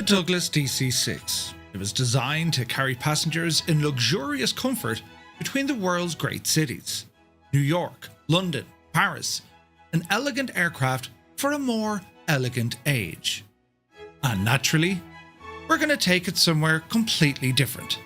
Douglas DC-6. It was designed to carry passengers in luxurious comfort between the world's great cities. New York, London, Paris. An elegant aircraft for a more elegant age. And naturally, we're going to take it somewhere completely different.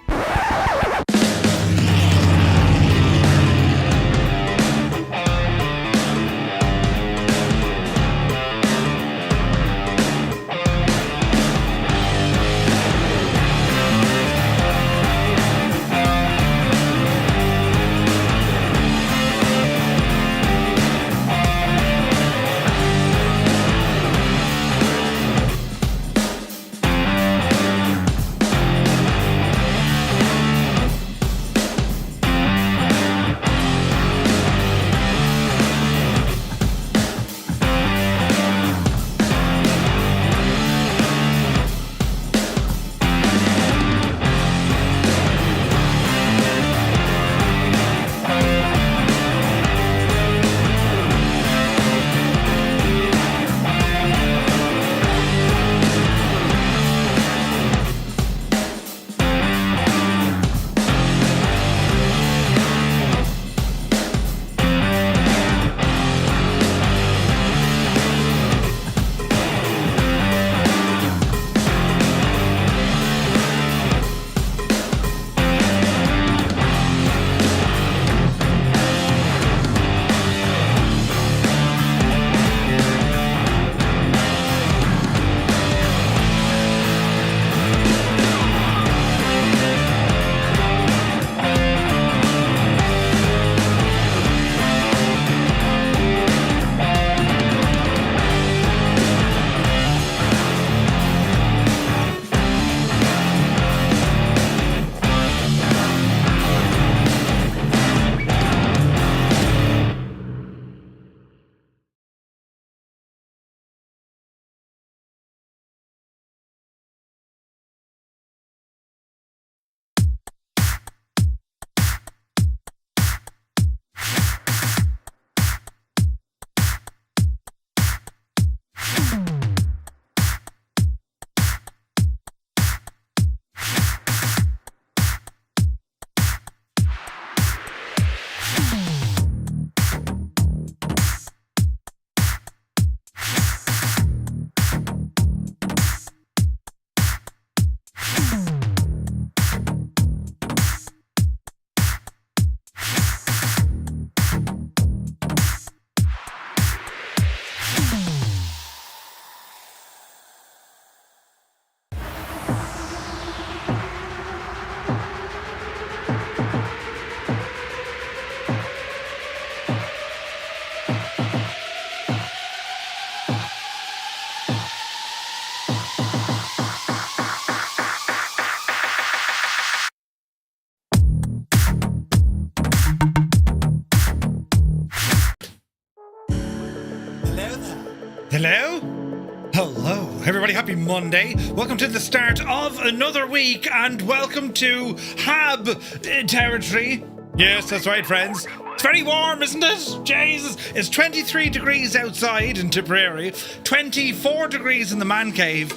Hello? Hello, everybody. Happy Monday. Welcome to the start of another week and welcome to HAB territory. Yes, that's right, friends. It's very warm, isn't it? Jesus. It's 23 degrees outside in Tipperary, 24 degrees in the man cave.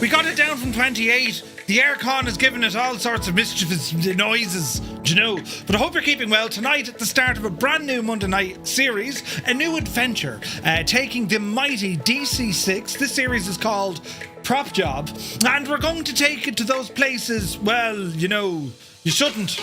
We got it down from 28. The aircon has given it all sorts of mischievous noises, do you know? But I hope you're keeping well. Tonight, at the start of a brand new Monday night series, a new adventure, taking the mighty DC-6. This series is called Prop Job, and we're going to take it to those places, well, you know, you shouldn't.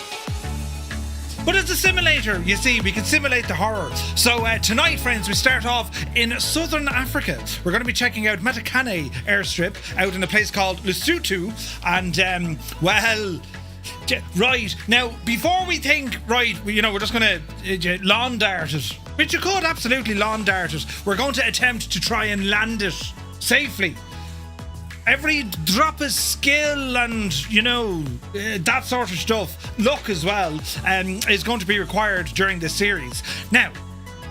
But it's a simulator, you see, we can simulate the horror. So tonight, friends, we start off in southern Africa. We're going to be checking out Matekane Airstrip out in a place called Lesotho. And, well, right, now, before we think, right, you know, we're just going to lawn dart it, which you could absolutely lawn dart it. We're going to attempt to try and land it safely. Every drop of skill and, you know, that sort of stuff, luck as well, is going to be required during this series. Now,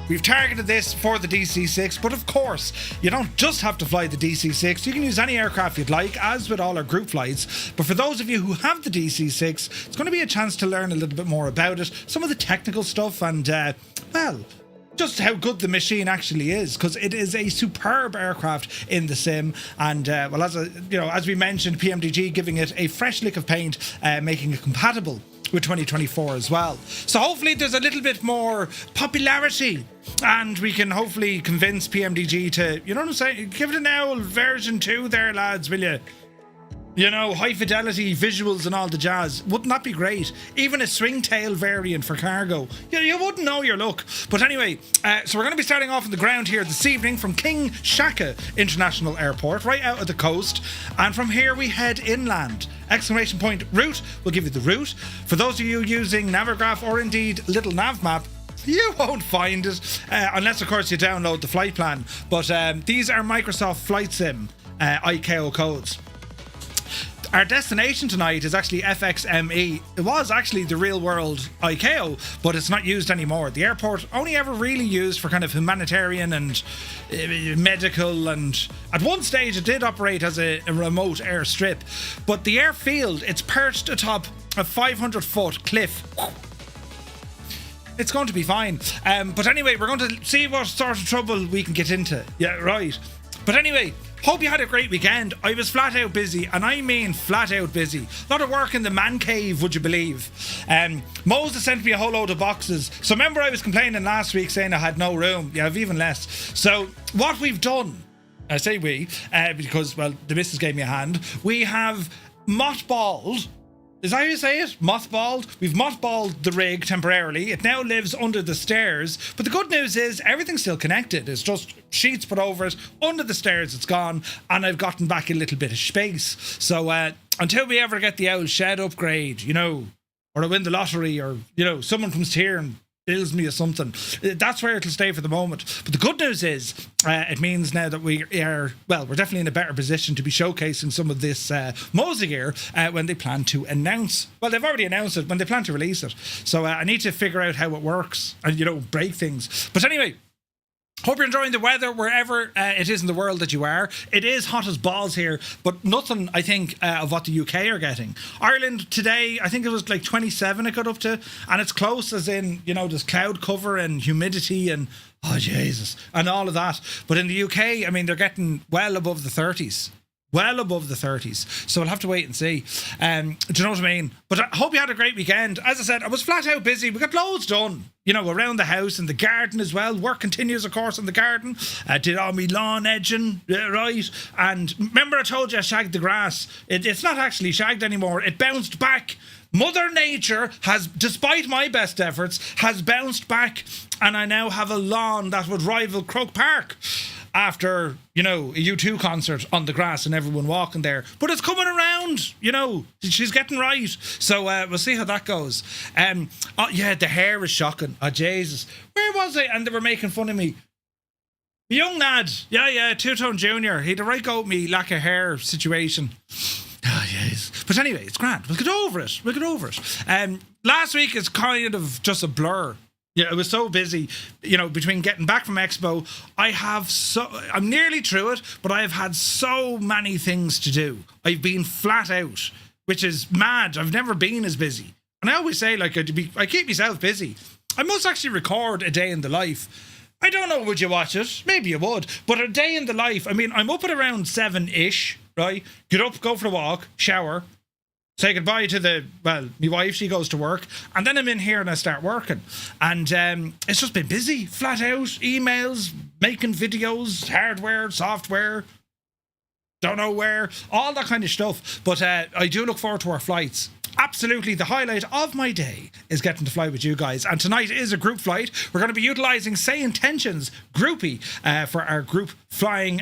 we've targeted this for the DC-6, but of course, you don't just have to fly the DC-6. You can use any aircraft you'd like, as with all our group flights. But for those of you who have the DC-6, it's going to be a chance to learn a little bit more about it, some of the technical stuff, and, well, just how good the machine actually is, because it is a superb aircraft in the sim. And well, as we mentioned, PMDG giving it a fresh lick of paint, making it compatible with 2024 as well. So hopefully there's a little bit more popularity, and we can hopefully convince PMDG to, you know what I'm saying, give it an owl version 2 there, lads, will you? You know, high fidelity visuals and all the jazz. Wouldn't that be great? Even a swing-tail variant for cargo. You wouldn't know your luck. But anyway, so we're going to be starting off on the ground here this evening from King Shaka International Airport, right out of the coast. And from here we head inland. Exclamation point route will give you the route. For those of you using Navigraph or indeed Little Nav Map, you won't find it, unless of course you download the flight plan. But these are Microsoft Flight Sim ICAO codes. Our destination tonight is actually FXME. It was actually the real world ICAO, but it's not used anymore. The airport only ever really used for kind of humanitarian and medical, and at one stage it did operate as a remote airstrip. But the airfield, it's perched atop a 500-foot cliff. It's going to be fine. But anyway, we're going to see what sort of trouble we can get into. Yeah, right. But anyway, hope you had a great weekend. I was flat out busy, and I mean flat out busy. A lot of work in the man cave, would you believe? Moses sent me a whole load of boxes. So remember I was complaining last week saying I had no room. Yeah, I've even less. So what we've done, I say we, because, well, the missus gave me a hand. We have mothballed. Is that how you say it? Mothballed? We've mothballed the rig temporarily. It now lives under the stairs. But the good news is everything's still connected. It's just sheets put over it. Under the stairs it's gone. And I've gotten back a little bit of space. So until we ever get the old shed upgrade, you know, or I win the lottery, or, you know, someone comes here and bills me or something, that's where it'll stay for the moment. But the good news is it means now that we are, well, we're definitely in a better position to be showcasing some of this Mosa gear when they plan to announce, well, they've already announced it, when they plan to release it. So I need to figure out how it works and, you know, break things. But anyway, hope you're enjoying the weather wherever it is in the world that you are. It is hot as balls here, but nothing, I think, of what the UK are getting. Ireland today, I think it was like 27 it got up to, and it's close as in, you know, there's cloud cover and humidity and, oh, Jesus, and all of that. But in the UK, I mean, they're getting well above the 30s. Well above the 30s. So we'll have to wait and see. Do you know what I mean? But I hope you had a great weekend. As I said, I was flat out busy. We got loads done, you know, around the house and the garden as well. Work continues, of course, in the garden. Did all my lawn edging, right? And remember I told you I shagged the grass. It's not actually shagged anymore. It bounced back. Mother Nature has, despite my best efforts, has bounced back. And I now have a lawn that would rival Croke Park. After, you know, a U2 concert on the grass and everyone walking there. But it's coming around, you know. She's getting right. So we'll see how that goes. Oh, yeah, the hair is shocking. Oh, Jesus. Where was I? And they were making fun of me. The young lad. Yeah, Two-Tone Junior. He had a right go at me lack of hair situation. Oh, yes. But anyway, it's grand. We'll get over it. Last week is kind of just a blur. Yeah, I was so busy, you know, between getting back from Expo. I'm nearly through it, but I have had so many things to do. I've been flat out, which is mad. I've never been as busy. And I always say, like, I keep myself busy. I must actually record a day in the life. I don't know, would you watch it? Maybe you would. But a day in the life, I mean, I'm up at around 7-ish, right? Get up, go for a walk, shower, say goodbye to my wife, she goes to work, and then I'm in here and I start working. And it's just been busy, flat out, emails, making videos, hardware, software, don't know where, all that kind of stuff. But I do look forward to our flights. Absolutely, the highlight of my day is getting to fly with you guys. And tonight is a group flight. We're going to be utilising Say Intentions Groupie for our group flying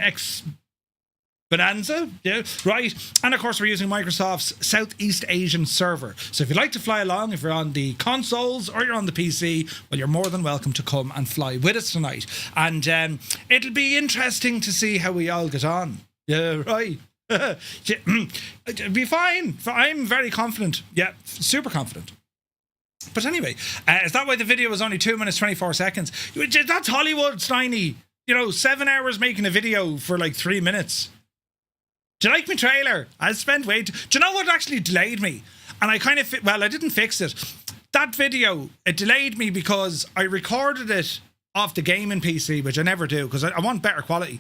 Bonanza, yeah, right. And of course we're using Microsoft's Southeast Asian server. So if you'd like to fly along, if you're on the consoles or you're on the PC, well, you're more than welcome to come and fly with us tonight. And it'll be interesting to see how we all get on. Yeah, right. It'll be fine. I'm very confident. Yeah, super confident. But anyway, is that why the video was only 2 minutes 24 seconds? That's Hollywood, Steiny. You know, 7 hours making a video for like 3 minutes. Do you like my trailer? I spent way do you know what actually delayed me? And I kind of, I didn't fix it. That video, it delayed me because I recorded it of the gaming PC, which I never do because I want better quality.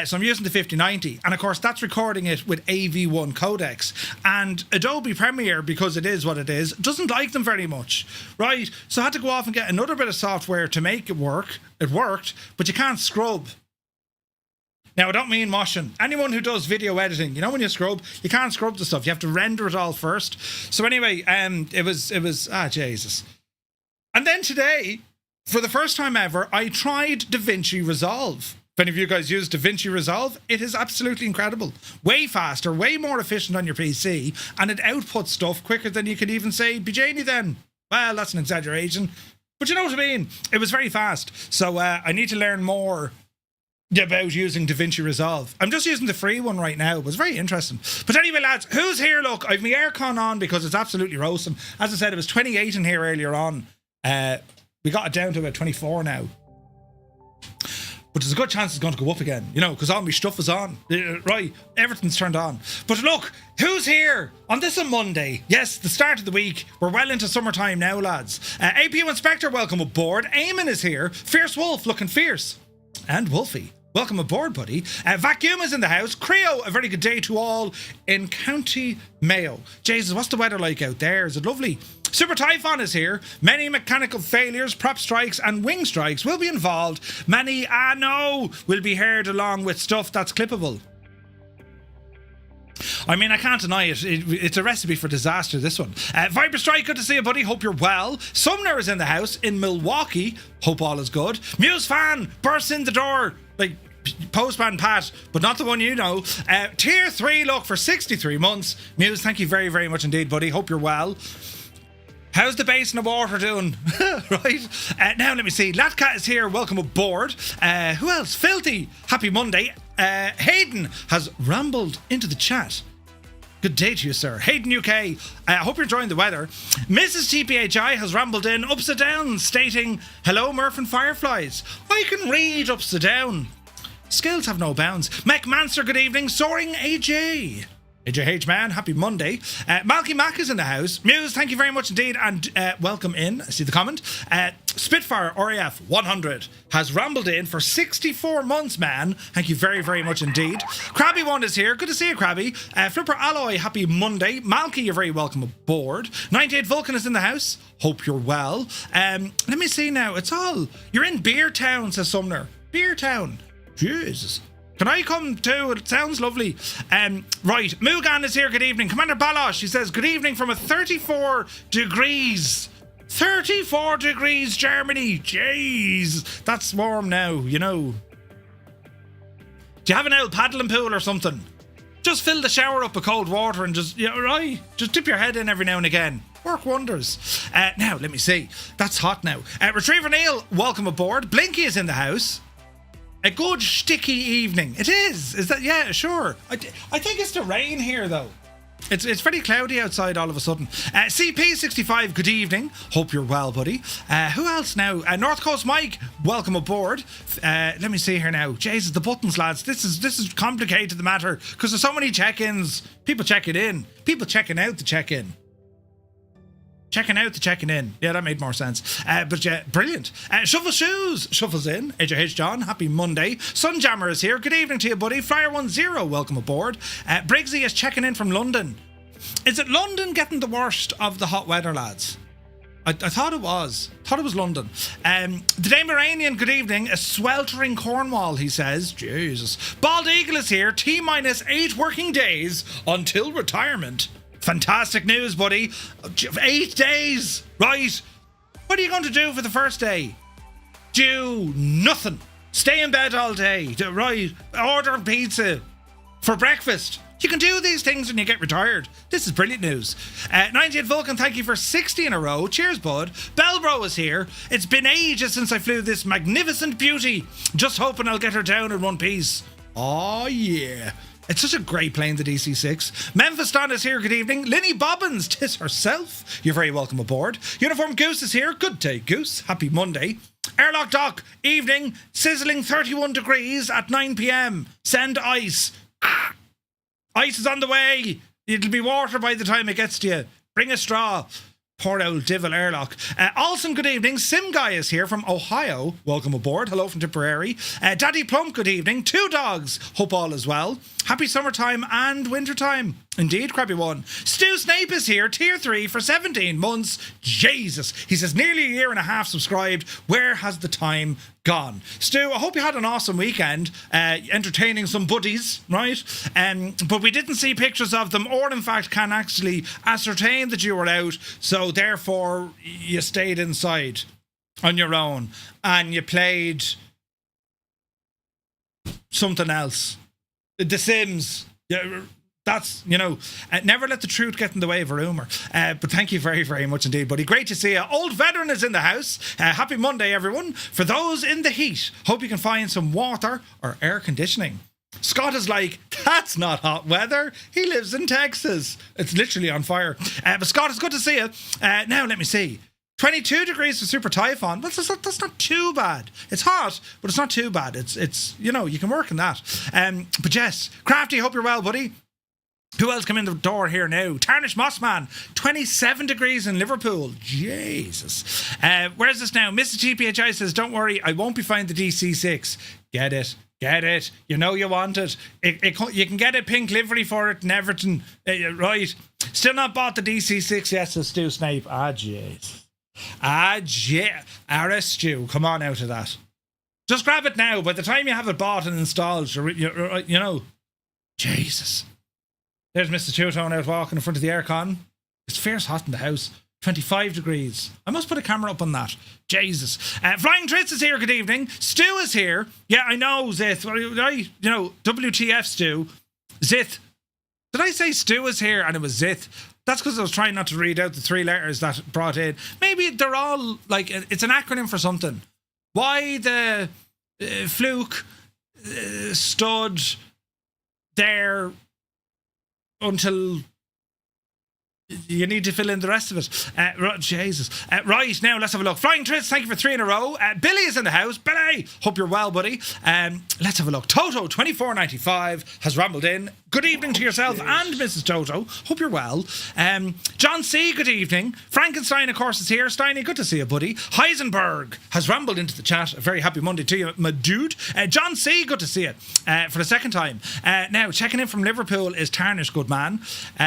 So I'm using the 5090, and of course that's recording it with AV1 codecs. And Adobe Premiere, because it is what it is, doesn't like them very much, right? So I had to go off and get another bit of software to make it work. It worked, but you can't scrub. Now, I don't mean motion. Anyone who does video editing, you know when you scrub, you can't scrub the stuff. You have to render it all first. So anyway, it was Jesus. And then today, for the first time ever, I tried DaVinci Resolve. If any of you guys use DaVinci Resolve, it is absolutely incredible. Way faster, way more efficient on your PC, and it outputs stuff quicker than you could even say, Bijani then. Well, that's an exaggeration. But you know what I mean? It was very fast. So I need to learn more about using DaVinci Resolve. I'm just using the free one right now. It was very interesting. But anyway, lads, who's here? Look, I've my aircon on because it's absolutely roasting. As I said, it was 28 in here earlier on. We got it down to about 24 now. But there's a good chance it's going to go up again, you know, because all my stuff is on. Right, everything's turned on. But look, who's here on this a Monday? Yes, the start of the week. We're well into summertime now, lads. APU Inspector, welcome aboard. Eamon is here. Fierce Wolf, looking fierce. And Wolfie, welcome aboard, buddy. Vacuum is in the house. Creo, a very good day to all in County Mayo. Jesus, what's the weather like out there? Is it lovely? Super Typhon is here. Many mechanical failures, prop strikes and wing strikes will be involved. Many, will be heard along with stuff that's clippable. I mean, I can't deny it. It's a recipe for disaster, this one. Viper Strike, good to see you, buddy. Hope you're well. Sumner is in the house in Milwaukee. Hope all is good. Muse Fan bursts in the door like Postman Pat, but not the one you know. Tier 3, look, for 63 months. Muse, thank you very, very much indeed, buddy. Hope you're well. How's the basin of water doing? Right. Now, let me see. Latcat is here. Welcome aboard. Who else? Filthy. Happy Monday. Hayden has rambled into the chat. Good day to you, sir. Hayden UK. I hope you're enjoying the weather. Mrs. TPHI has rambled in upside down, stating, hello, Murph and Fireflies. I can read upside down. Skills have no bounds. Mac Manser, good evening. Soaring AJ. AJH man, happy Monday. Malky Mac is in the house. Muse, thank you very much indeed, and welcome in. I see the comment. Spitfire RAF 100 has rambled in for 64 months, man. Thank you very, very much indeed. Krabby One is here. Good to see you, Krabby. Flipper Alloy, happy Monday. Malky, you're very welcome aboard. 98 Vulcan is in the house. Hope you're well. Let me see now. It's all... You're in Beer Town, says Sumner. Beer Town. Jesus. Can I come too? It sounds lovely. Right, Mugan is here. Good evening. Commander Balosh, he says, good evening from a 34 degrees. 34 degrees, Germany. Jeez. That's warm now, you know. Do you have an old paddling pool or something? Just fill the shower up with cold water and just, you know, right? Just dip your head in every now and again. Work wonders. Now, let me see. That's hot now. Retriever Neil, welcome aboard. Blinky is in the house. A good sticky evening. It is. Is that? Yeah, sure. I think it's the rain here, though. It's very cloudy outside all of a sudden. CP65, good evening. Hope you're well, buddy. Who else now? North Coast Mike, welcome aboard. Let me see here now. Jesus, the buttons, lads. This is complicated, the matter, because there's so many check-ins. People checking in. People checking out the check-in. Checking out the checking in. Yeah, that made more sense. But yeah, brilliant. Shuffle Shoes shuffles in. AJH John, happy Monday. Sunjammer is here. Good evening to you, buddy. Flyer10, welcome aboard. Briggsy is checking in from London. Is it London getting the worst of the hot weather, lads? I thought it was. Thought it was London. The Dameranian, good evening. A sweltering Cornwall, he says. Jesus. Bald Eagle is here. T-minus 8 working days until retirement. Fantastic news, buddy. 8 days, right? What are you going to do for the first day? Do nothing. Stay in bed all day, right? Order pizza for breakfast. You can do these things when you get retired. This is brilliant news. 98 Vulcan, thank you for 60 in a row. Cheers, bud. Belbro is here. It's been ages since I flew this magnificent beauty. Just hoping I'll get her down in one piece. Oh, yeah. It's such a great plane, the DC-6. Memphis Don is here, good evening. Linny Bobbins, 'tis herself. You're very welcome aboard. Uniform Goose is here. Good day, Goose. Happy Monday. Airlock Doc, evening. Sizzling 31 degrees at 9 p.m. Send ice. Ice is on the way. It'll be water by the time it gets to you. Bring a straw. poor old Divil Airlock. Olsen, good evening. Sim Guy is here from Ohio. Welcome aboard. Hello from Tipperary. Daddy Plump, good evening. Two dogs. Hope all is well. Happy summertime and wintertime. Indeed, crappy one. Stu Snape is here, tier 3 for 17 months. Jesus. He says nearly a year and a half subscribed. Where has the time gone? Stu, I hope you had an awesome weekend, entertaining some buddies, right? But we didn't see pictures of them, or in fact can actually ascertain that you were out, so therefore you stayed inside on your own and you played something else. The Sims. Yeah, that's, never let the truth get in the way of a rumour. But thank you very, very much indeed, buddy. Great to see you. Old Veteran is in the house. Happy Monday, everyone. For those in the heat, hope you can find some water or air conditioning. Scott is like, that's not hot weather. He lives in Texas. It's literally on fire. But Scott, it's good to see you. Now, let me see. 22 degrees for Super Typhon. Well, that's not too bad. It's hot, but it's not too bad. It's you can work in that. But yes, Crafty, hope you're well, buddy. Who else come in the door here now? Tarnish Mossman, 27 degrees in Liverpool. Jesus. Where's this now? Mr. TPHI says, don't worry, I won't be finding the DC6. Get it. You know you want it. You can get a pink livery for it in Everton. Right. Still not bought the DC6 yet, says Stu Snape. Jeez. Stu, come on out of that. Just grab it now. By the time you have it bought and installed, Jesus. There's Mr. Two-Tone out walking in front of the aircon. It's fierce hot in the house. 25 degrees. I must put a camera up on that. Jesus. Flying Tritz is here. Good evening. Stu is here. Yeah, I know, Zith. WTF, Stu. Zith. Did I say Stu is here and it was Zith? That's because I was trying not to read out the 3 letters that brought in. Maybe they're all, it's an acronym for something. Why the fluke stood there until you need to fill in the rest of it. Jesus. Right, now let's have a look. Flying Tritz, thank you for 3 in a row. Billy is in the house. Billy, hope you're well, buddy. Let's have a look. Toto, 24.95, has rambled in. Good evening to yourself and Mrs. Toto. Hope you're well. John C., good evening. Frankenstein, of course, is here. Steiny, good to see you, buddy. Heisenberg has rambled into the chat. A very happy Monday to you, my dude. John C., good to see you for the second time. Now, checking in from Liverpool is Tarnish, good man.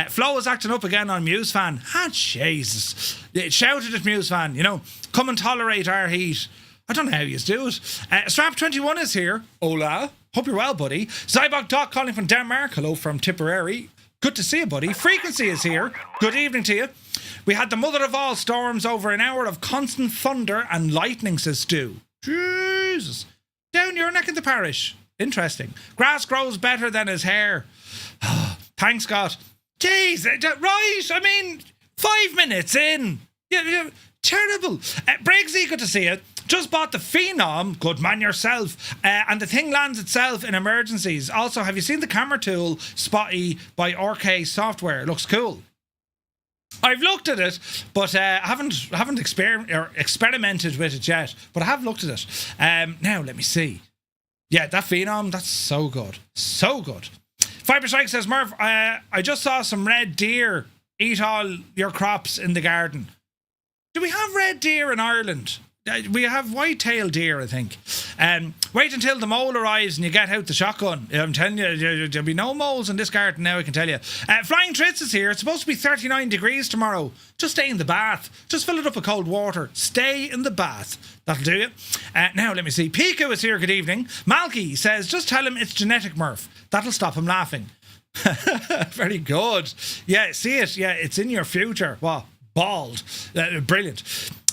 Flo is acting up again on Muse fan. Jesus. Shouted at Muse fan, come and tolerate our heat. I don't know how you do it. Strap21 is here. Hola. Hope you're well, buddy. Zybok Doc calling from Denmark. Hello from Tipperary. Good to see you, buddy. Frequency is here. Good evening to you. We had the mother of all storms over an hour of constant thunder and lightning, says Stu. Jesus. Down your neck in the parish. Interesting. Grass grows better than his hair. Thanks, Scott. Jeez, right. 5 minutes in. Yeah, terrible. Briggsy, good to see you. Just bought the Phenom, good man yourself, and the thing lands itself in emergencies. Also, have you seen the camera tool Spotty by RK Software? Looks cool. I've looked at it, but I haven't experimented with it yet. But I have looked at it. Now let me see. Yeah, that Phenom, that's so good, so good. Fiber Strike says, Murph, I just saw some red deer eat all your crops in the garden. Do we have red deer in Ireland? We have white-tailed deer, I think. Wait until the mole arrives and you get out the shotgun. I'm telling you, there'll be no moles in this garden now, I can tell you. Flying Tritz is here. It's supposed to be 39 degrees tomorrow. Just stay in the bath. Just fill it up with cold water. Stay in the bath. That'll do you. Now, let me see. Pico is here. Good evening. Malky says, just tell him it's genetic, Murph. That'll stop him laughing. Very good. Yeah, see it. Yeah, it's in your future. Wow. Bald. Brilliant.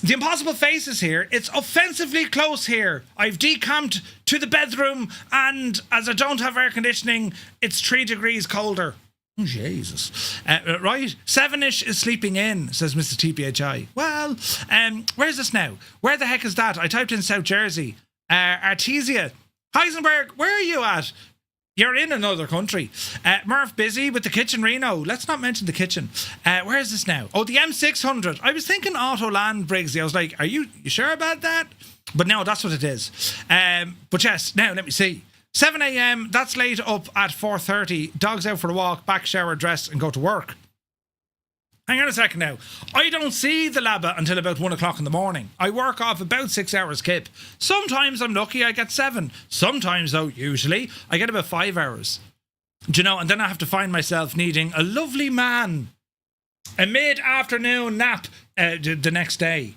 The Impossible Face is here. It's offensively close here. I've decamped to the bedroom, and as I don't have air conditioning, it's 3 degrees colder. Oh, Jesus. Right. 7-ish is sleeping in, says Mr. TPHI. Well, where's this now? Where the heck is that? I typed in South Jersey. Artesia. Heisenberg, where are you at? You're in another country. Murph, busy with the kitchen Reno. Let's not mention the kitchen. Where is this now? Oh, the M600. I was thinking Autoland, Briggsy. I was like, are you sure about that? But no, that's what it is. But yes, now let me see. 7 a.m, that's late up at 4:30. Dogs out for a walk, back shower, dress and go to work. Hang on a second now. I don't see the labba until about 1 o'clock in the morning. I work off about 6 hours kip. Sometimes I'm lucky I get 7. Sometimes, though, usually, I get about 5 hours. Do you know, and then I have to find myself needing a lovely man. A mid-afternoon nap the next day.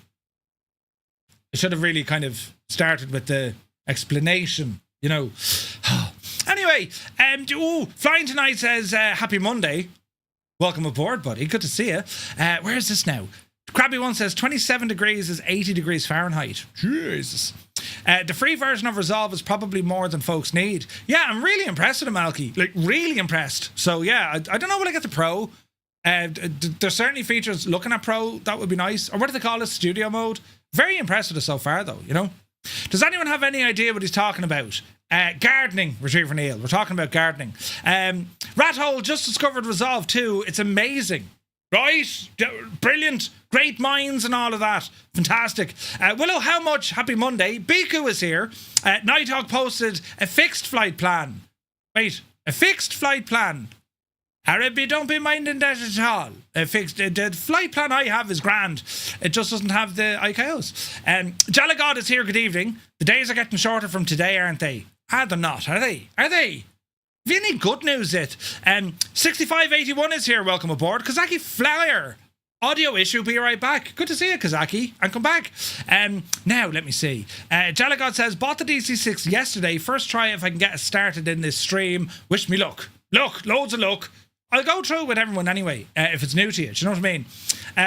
I should have really kind of started with the explanation, you know. Anyway, Flying Tonight says, happy Monday. Welcome aboard, buddy. Good to see you. Where is this now? Crabby One says 27 degrees is 80 degrees Fahrenheit. Jesus. The free version of Resolve is probably more than folks need. Yeah, I'm really impressed with it, Malky. Like, really impressed. So, yeah, I don't know when I get the Pro. There's certainly features looking at Pro. That would be nice. Or what do they call it? Studio mode. Very impressed with it so far, though, you know? Does anyone have any idea what he's talking about? Gardening, Retriever Neil. We're talking about gardening. Rat Hole just discovered Resolve 2. It's amazing. Right? Brilliant. Great minds and all of that. Fantastic. Willow, how much? Happy Monday. Biku is here. Nighthawk posted a fixed flight plan. Wait, a fixed flight plan. Arabi, don't be minding that at all. The flight plan I have is grand. It just doesn't have the ICAOs. Jalagod is here. Good evening. The days are getting shorter from today, aren't they? Are they not? Are they? Are they? Have you any good news yet? 6581 is here. Welcome aboard. Kazaki Flyer. Audio issue. Be right back. Good to see you, Kazaki. And come back. Now, let me see. Jalagod says, bought the DC6 yesterday. First try if I can get it started in this stream. Wish me luck. Luck. Loads of luck. I'll go through with everyone anyway, if it's new to you. Do you know what I mean?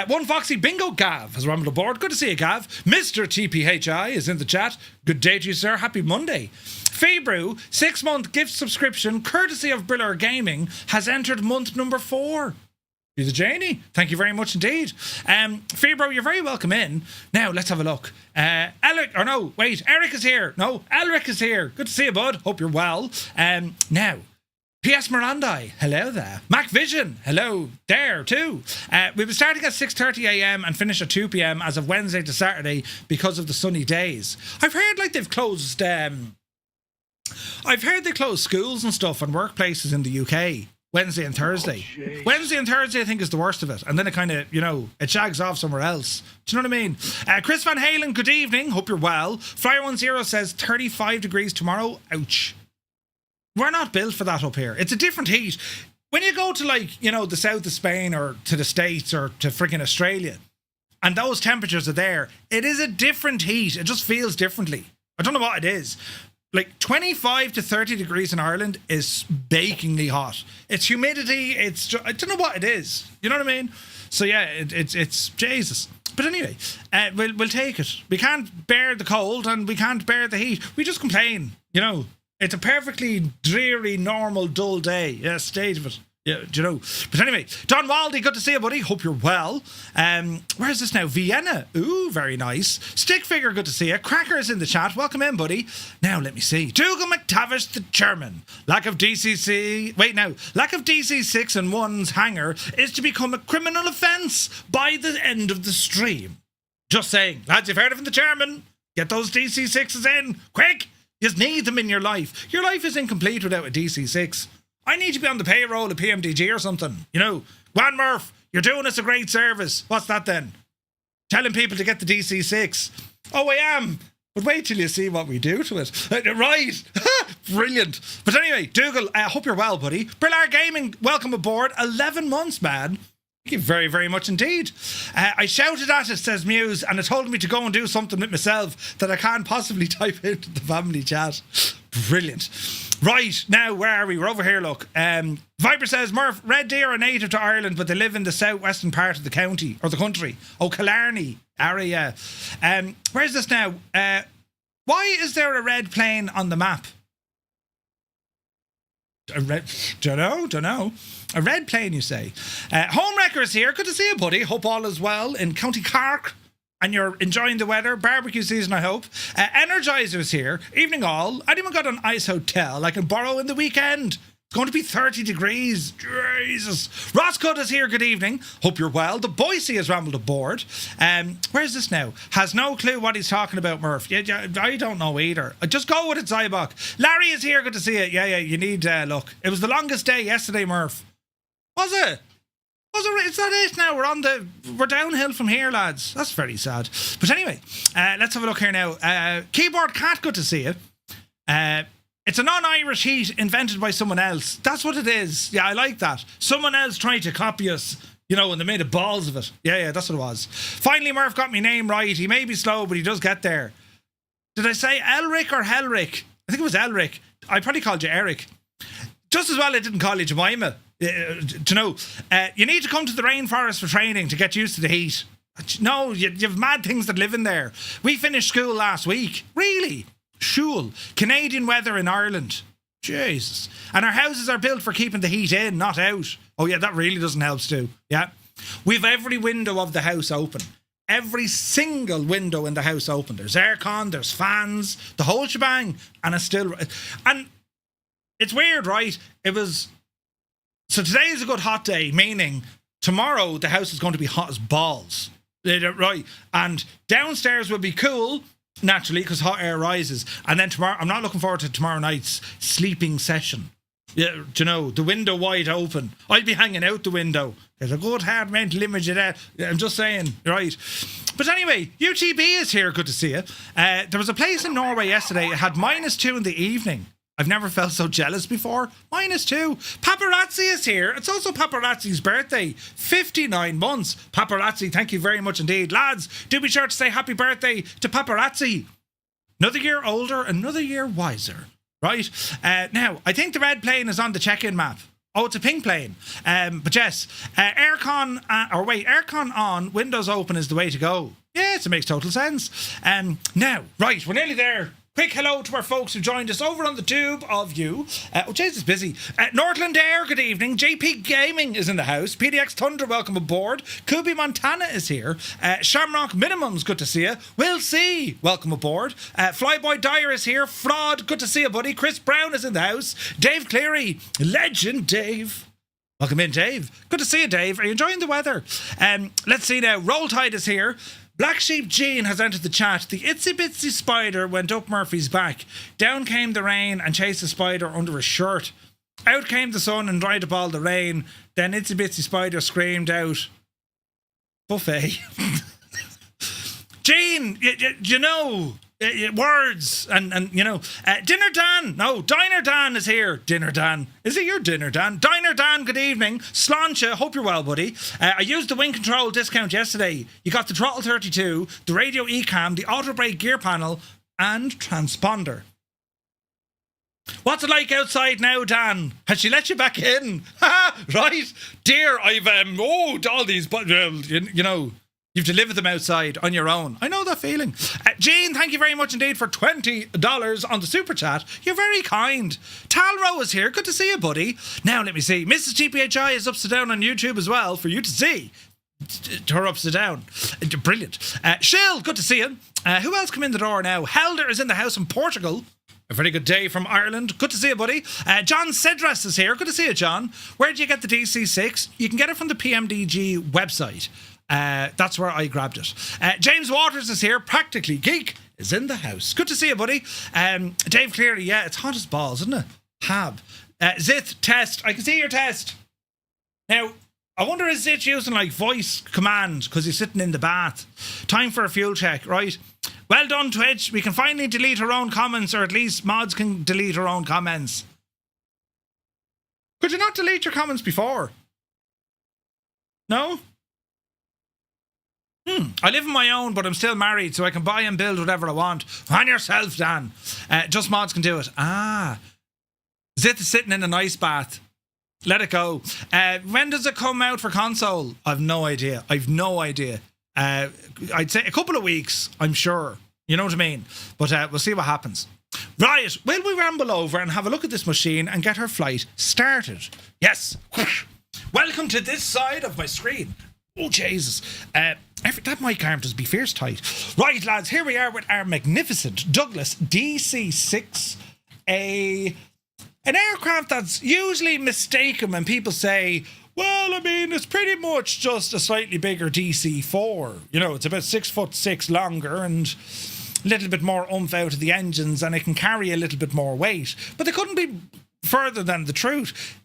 One Foxy Bingo Gav has rumbled aboard. Good to see you, Gav. Mr. TPHI is in the chat. Good day to you, sir. Happy Monday. Febrew, 6-month gift subscription, courtesy of Briller Gaming, has entered month number 4. He's a Janie. Thank you very much indeed. Febrew, you're very welcome in. Now, let's have a look. Eric is here. No, Elric is here. Good to see you, bud. Hope you're well. Now, P.S. Mirandai, hello there. Mac Vision, hello there too. We'll be starting at 6:30 a.m. and finish at 2 p.m. as of Wednesday to Saturday because of the sunny days. I've heard like they've closed. I've heard they closed schools and stuff and workplaces in the UK Wednesday and Thursday. Wednesday and Thursday, I think, is the worst of it, and then it kind of, you know, it shags off somewhere else. Do you know what I mean? Chris Van Halen, good evening. Hope you're well. Flyer10 says 35 degrees tomorrow. Ouch. We're not built for that up here. It's a different heat. When you go to, like, you know, the south of Spain or to the States or to freaking Australia, and those temperatures are there, it is a different heat. It just feels differently. I don't know what it is. Like, 25 to 30 degrees in Ireland is bakingly hot. It's humidity. It's just, I don't know what it is. You know what I mean? So, yeah, it's Jesus. But anyway, we'll take it. We can't bear the cold and we can't bear the heat. We just complain, you know. It's a perfectly dreary, normal, dull day. Yeah, stage of it. Yeah, do you know? But anyway, Don Waldy, good to see you, buddy. Hope you're well. Where is this now? Vienna. Ooh, very nice. Stick Figure, good to see you. Cracker is in the chat. Welcome in, buddy. Now, let me see. Dougal McTavish, the chairman. Lack of DC6 and 1's hangar is to become a criminal offence by the end of the stream. Just saying. Lads, you've heard it from the chairman. Get those DC6s in. Quick. You just need them in your life. Your life is incomplete without a DC6. I need to be on the payroll of PMDG or something. You know, Juan Murph, you're doing us a great service. What's that then? Telling people to get the DC6. Oh, I am. But wait till you see what we do to it. Right. Brilliant. But anyway, Dougal, I hope you're well, buddy. Brillar Gaming, welcome aboard. 11 months, man. Thank you very, very much indeed. I shouted at it, says Muse, and it told me to go and do something with myself that I can't possibly type into the family chat. Brilliant. Right, now, where are we? We're over here, look. Viper says, Murph, red deer are native to Ireland, but they live in the southwestern part of the county, or the country. Oh, Killarney area. Where's this now? Why is there a red plane on the map? Don't know. A red plane, you say. Homewrecker is here. Good to see you, buddy. Hope all is well in County Cork and you're enjoying the weather. Barbecue season, I hope. Energizer is here. Evening all. Anyone got an ice hotel I can borrow in the weekend? It's going to be 30 degrees. Jesus. Roscoe is here. Good evening. Hope you're well. The Boise has rambled aboard. Where's this now? Has no clue what he's talking about, Murph. Yeah, I don't know either. Just go with it, Zybok. Larry is here. Good to see you. Yeah, you need look. It was the longest day yesterday, Murph. Was it? Is that it now? We're downhill from here, lads. That's very sad. But anyway, let's have a look here now. Keyboard Cat, good to see you. It's a non-Irish heat invented by someone else. That's what it is. Yeah, I like that. Someone else trying to copy us, and they made a balls of it. Yeah, that's what it was. Finally, Murph got my name right. He may be slow, but he does get there. Did I say Elric or Helric? I think it was Elric. I probably called you Eric. Just as well I didn't call you Jemima. You need to come to the rainforest for training to get used to the heat. No, you have mad things that live in there. We finished school last week. Really? Shul. Canadian weather in Ireland. Jesus. And our houses are built for keeping the heat in, not out. Oh yeah, that really doesn't help, Stu. Yeah. We've every window of the house open. Every single window in the house open. There's aircon, there's fans, the whole shebang. And it's weird, right? So today is a good hot day, meaning tomorrow the house is going to be hot as balls. Right. And downstairs will be cool, naturally, because hot air rises. And then tomorrow, I'm not looking forward to tomorrow night's sleeping session. Yeah, the window wide open. I'll be hanging out the window. There's a good hard mental image of that. I'm just saying, right. But anyway, UTB is here. Good to see you. There was a place in Norway yesterday. It had -2 in the evening. I've never felt so jealous before. -2. Paparazzi is here. It's also Paparazzi's birthday. 59 months. Paparazzi, thank you very much indeed. Lads, do be sure to say happy birthday to Paparazzi. Another year older, another year wiser. Right? Now, I think the red plane is on the check-in map. Oh, it's a pink plane. But yes, aircon on, windows open is the way to go. Yes, it makes total sense. Now, right, we're nearly there. Quick hello to our folks who joined us over on the tube of you. Jesus, busy. Northland Air, good evening. JP Gaming is in the house. PDX Thunder, welcome aboard. Kubi Montana is here. Shamrock Minimums, good to see you. Will C, welcome aboard. Flyboy Dyer is here. Fraud, good to see you, buddy. Chris Brown is in the house. Dave Cleary, legend Dave. Welcome in, Dave. Good to see you, Dave. Are you enjoying the weather? Let's see now. Roll Tide is here. Black Sheep Jean has entered the chat. The itsy bitsy spider went up Murphy's back. Down came the rain and chased the spider under his shirt. Out came the sun and dried up all the rain. Then itsy bitsy spider screamed out, buffet. Jean, words and Dinner Dan. No, Diner Dan is here. Dinner Dan. Is it your Dinner Dan? Diner Dan, good evening. Slancha, hope you're well, buddy. I used the wing control discount yesterday. You got the throttle 32, the radio ECAM, the auto brake gear panel, and transponder. What's it like outside now, Dan? Has she let you back in? Right. Dear, I've all these, but you've delivered them outside on your own. I know that feeling. Jean, thank you very much indeed for $20 on the super chat. You're very kind. Talro is here. Good to see you, buddy. Now, let me see. Mrs. GPHI is upside down on YouTube as well for you to see. Her upside down. Brilliant. Shill, good to see you. Who else come in the door now? Helder is in the house from Portugal. A very good day from Ireland. Good to see you, buddy. John Cedras is here. Good to see you, John. Where did you get the DC6? You can get it from the PMDG website. That's where I grabbed it. James Waters is here. Practically Geek is in the house. Good to see you, buddy. Dave Cleary, yeah, it's hot as balls, isn't it? Hab. Zith, test. I can see your test. Now, I wonder is Zith using like voice command because he's sitting in the bath. Time for a fuel check, right? Well done, Twitch. We can finally delete our own comments, or at least mods can delete our own comments. Could you not delete your comments before? No? I live on my own, but I'm still married, so I can buy and build whatever I want. On yourself, Dan. Just mods can do it. Zith is sitting in an ice bath. Let it go. When does it come out for console? I've no idea. I'd say a couple of weeks, I'm sure. You know what I mean? But we'll see what happens. Right, will we ramble over and have a look at this machine and get her flight started? Yes. Welcome to this side of my screen. Oh, Jesus. That mic arm does be fierce tight. Right, lads, here we are with our magnificent Douglas DC-6. An aircraft that's usually mistaken when people say, well, I mean, it's pretty much just a slightly bigger DC-4. It's about 6'6" longer and a little bit more oomph out of the engines, and it can carry a little bit more weight. But they couldn't be further than the truth.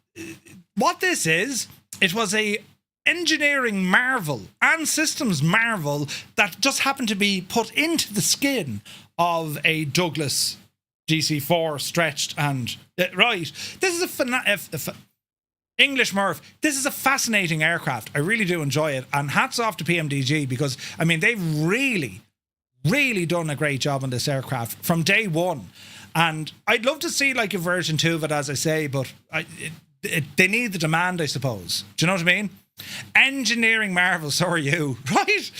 What this is, it was a engineering marvel and systems marvel that just happened to be put into the skin of a Douglas DC-4 stretched and right. This is English Murph. This is a fascinating aircraft. I really do enjoy it, and hats off to PMDG because I mean they've really done a great job on this aircraft from day one. And I'd love to see like a version 2 of it, as I say, but they need the demand, I suppose. Do you know what I mean? Engineering marvel, so are you, right?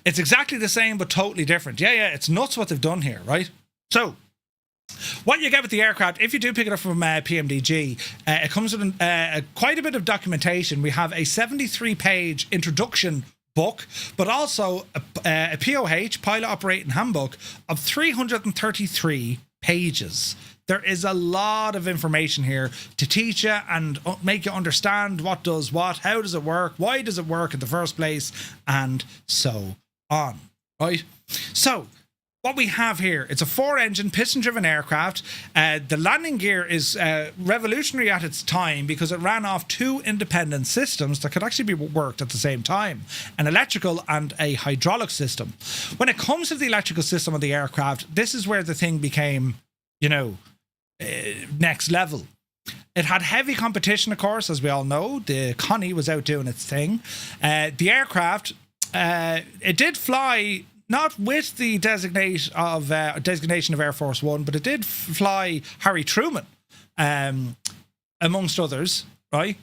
It's exactly the same, but totally different. Yeah, it's nuts what they've done here, right? So, what you get with the aircraft, if you do pick it up from PMDG, it comes with quite a bit of documentation. We have a 73-page introduction book, but also a POH, Pilot Operating Handbook, of 333 pages. There is a lot of information here to teach you and make you understand what does what, how does it work, why does it work in the first place, and so on, right? So, what we have here, it's a 4-engine, piston-driven aircraft. The landing gear is revolutionary at its time because it ran off 2 independent systems that could actually be worked at the same time, an electrical and a hydraulic system. When it comes to the electrical system of the aircraft, this is where the thing became, next level. It had heavy competition, of course, as we all know. The Connie was out doing its thing. The aircraft, it did fly not with the designation of Air Force One, but it did fly Harry Truman, amongst others, right?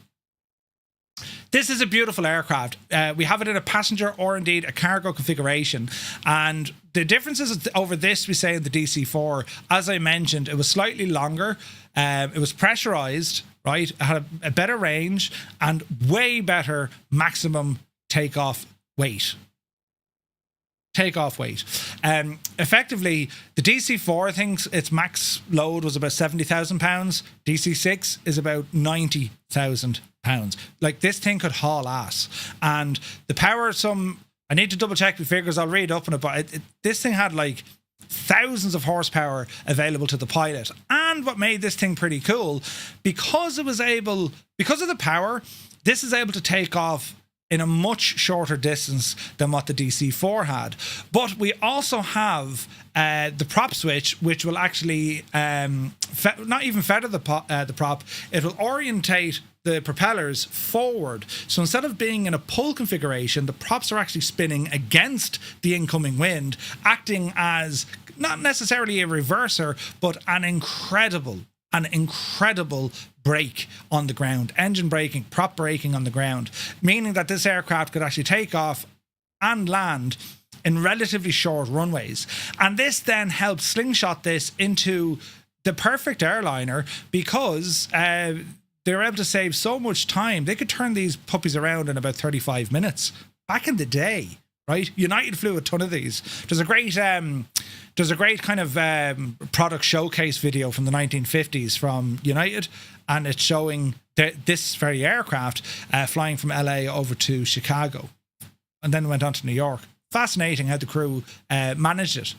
This is a beautiful aircraft. We have it in a passenger or indeed a cargo configuration. And the differences over this, we say in the DC-4, as I mentioned, it was slightly longer. It was pressurized, right? It had a better range and way better maximum takeoff weight. Effectively, the DC-4 thinks its max load was about 70,000 pounds. DC-6 is about 90,000 pounds. Like, this thing could haul ass. And the power, I need to double check the figures, I'll read up on it, but this thing had like thousands of horsepower available to the pilot. And what made this thing pretty cool, because of the power, this is able to take off in a much shorter distance than what the DC-4 had. But we also have the prop switch, which will actually not even feather the prop, it will orientate the propellers forward. So instead of being in a pull configuration, the props are actually spinning against the incoming wind, acting as not necessarily a reverser, but an incredible brake on the ground, engine braking, prop braking on the ground, meaning that this aircraft could actually take off and land in relatively short runways. And this then helped slingshot this into the perfect airliner because they were able to save so much time. They could turn these puppies around in about 35 minutes. Back in the day, right? United flew a ton of these. There's a great kind of product showcase video from the 1950s from United, and it's showing this very aircraft flying from LA over to Chicago and then went on to New York. Fascinating how the crew managed it.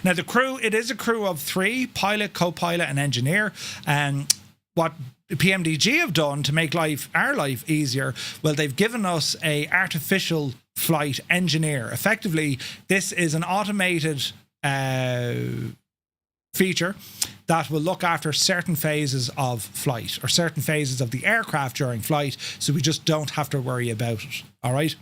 Now, the crew, it is a crew of 3, pilot, co-pilot and engineer. And what PMDG have done to make our life easier, well, they've given us a artificial flight engineer. Effectively, this is an automated feature that will look after certain phases of flight or certain phases of the aircraft during flight, so we just don't have to worry about it. All right.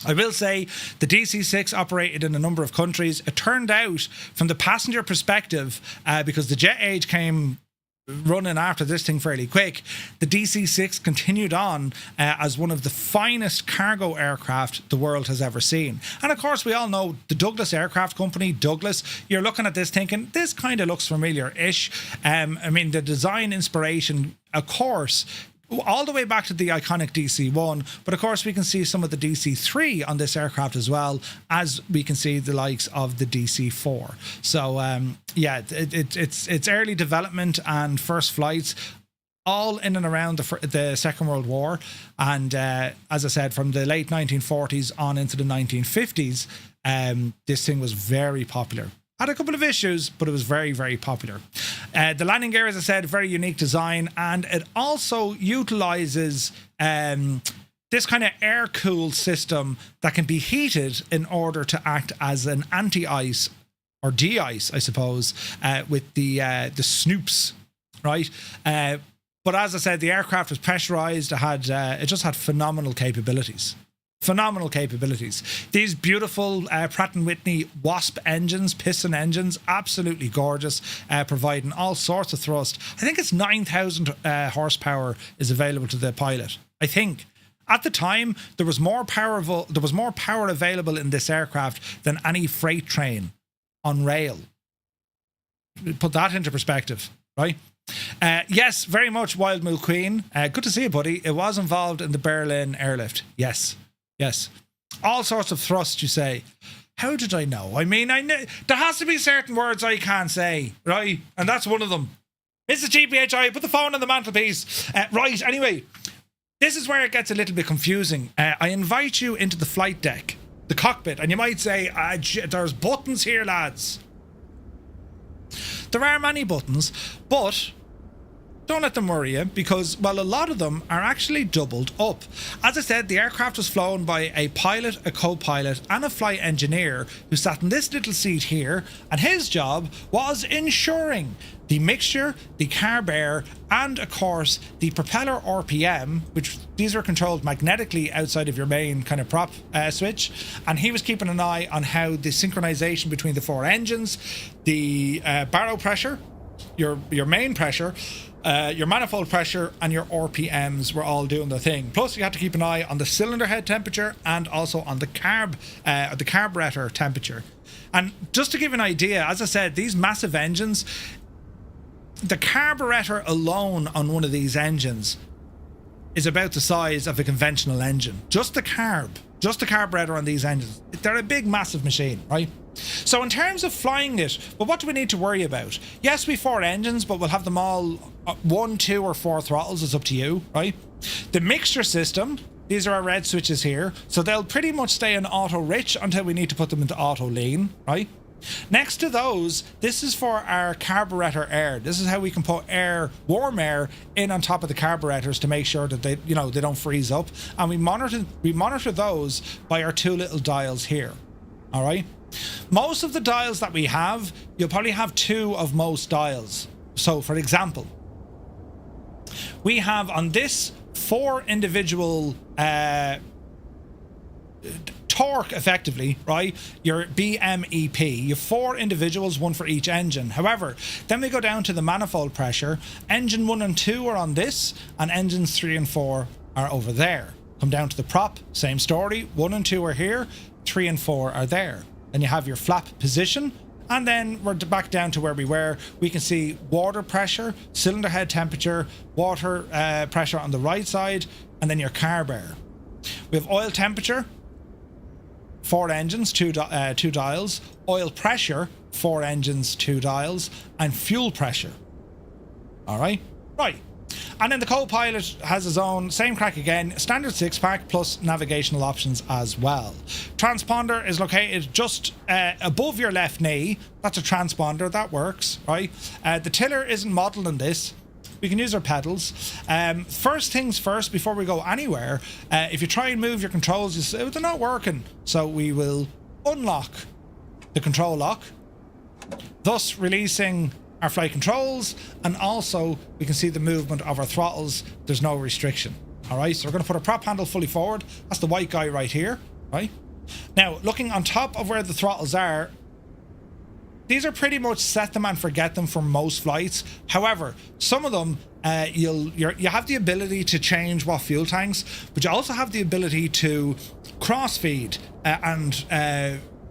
I will say the DC-6 operated in a number of countries. It turned out, from the passenger perspective, because the jet age came running after this thing fairly quick, the DC-6 continued on as one of the finest cargo aircraft the world has ever seen. And of course, we all know the Douglas Aircraft Company, Douglas. You're looking at this thinking, this kind of looks familiar-ish. I mean, the design inspiration, of course, all the way back to the iconic DC-1, but of course we can see some of the DC-3 on this aircraft as well, as we can see the likes of the DC-4. So yeah, it's early development and first flights, all in and around the Second World War, and as I said, from the late 1940s on into the 1950s, this thing was very popular. Had a couple of issues, but it was very, very popular. The landing gear, as I said, very unique design, and it also utilizes this kind of air-cooled system that can be heated in order to act as an anti-ice or de-ice, I suppose, with the snoops, right? But as I said, the aircraft was pressurized. It just had phenomenal capabilities. Phenomenal capabilities. These beautiful Pratt & Whitney Wasp engines, piston engines, absolutely gorgeous, providing all sorts of thrust. I think it's 9,000 horsepower is available to the pilot. I think. At the time, there was more power available in this aircraft than any freight train on rail. Put that into perspective, right? Yes, very much Wild Moo Queen. Good to see you, buddy. It was involved in the Berlin airlift. Yes. All sorts of thrust, you say. How did I know? I mean, I know there has to be certain words I can't say, right? And that's one of them. It's the GPHI. Put the phone on the mantelpiece. Right, anyway. This is where it gets a little bit confusing. I invite you into the flight deck, the cockpit, and you might say, there's buttons here, lads. There are many buttons, but don't let them worry you, because, well, a lot of them are actually doubled up. As I said, the aircraft was flown by a pilot, a co-pilot, and a flight engineer who sat in this little seat here, and his job was ensuring the mixture, the carb air, and, of course, the propeller RPM, which these are controlled magnetically outside of your main kind of prop switch, and he was keeping an eye on how the synchronization between the four engines, the barrow pressure, your main pressure, your manifold pressure, and your RPMs were all doing their thing. Plus, you had to keep an eye on the cylinder head temperature and also on the carburetor temperature. And just to give you an idea, as I said, these massive engines, the carburetor alone on one of these engines is about the size of a conventional engine. Just the carburetor on these engines. They're a big, massive machine, right? So in terms of flying it, well, what do we need to worry about? Yes, we have 4 engines, but we'll have them all 1, 2, or 4 throttles. It's up to you, right? The mixture system, these are our red switches here, so they'll pretty much stay in auto rich until we need to put them into auto lean, right? Next to those, this is for our carburetor air. This is how we can put warm air in on top of the carburetors to make sure that they don't freeze up. And we monitor those by our 2 little dials here. All right. Most of the dials that we have, you'll probably have 2 of most dials. So, for example, we have on this 4 individual torque, effectively, right? Your BMEP. You have 4 individuals, 1 for each engine. However, then we go down to the manifold pressure. Engine 1 and 2 are on this, and engines 3 and 4 are over there. Come down to the prop, same story. 1 and 2 are here, 3 and 4 are there. Then you have your flap position, and then we're back down to where we were. We can see water pressure, cylinder head temperature, water pressure on the right side, and then your carb air. We have oil temperature, 4 engines, 2 dials, oil pressure, 4 engines, 2 dials, and fuel pressure. All right? Right. And then the co-pilot has his own, same crack again, standard 6-pack plus navigational options as well. Transponder is located just above your left knee. That's a transponder, that works, right? The tiller isn't modelled on this. We can use our pedals. First things first, before we go anywhere, if you try and move your controls, you say, they're not working. So we will unlock the control lock, thus releasing our flight controls, and also we can see the movement of our throttles. There's no restriction. All right, so we're going to put our prop handle fully forward. That's the white guy right here, right? Now, looking on top of where the throttles are, these are pretty much set them and forget them for most flights. However, some of them, you have the ability to change what fuel tanks, but you also have the ability to cross-feed and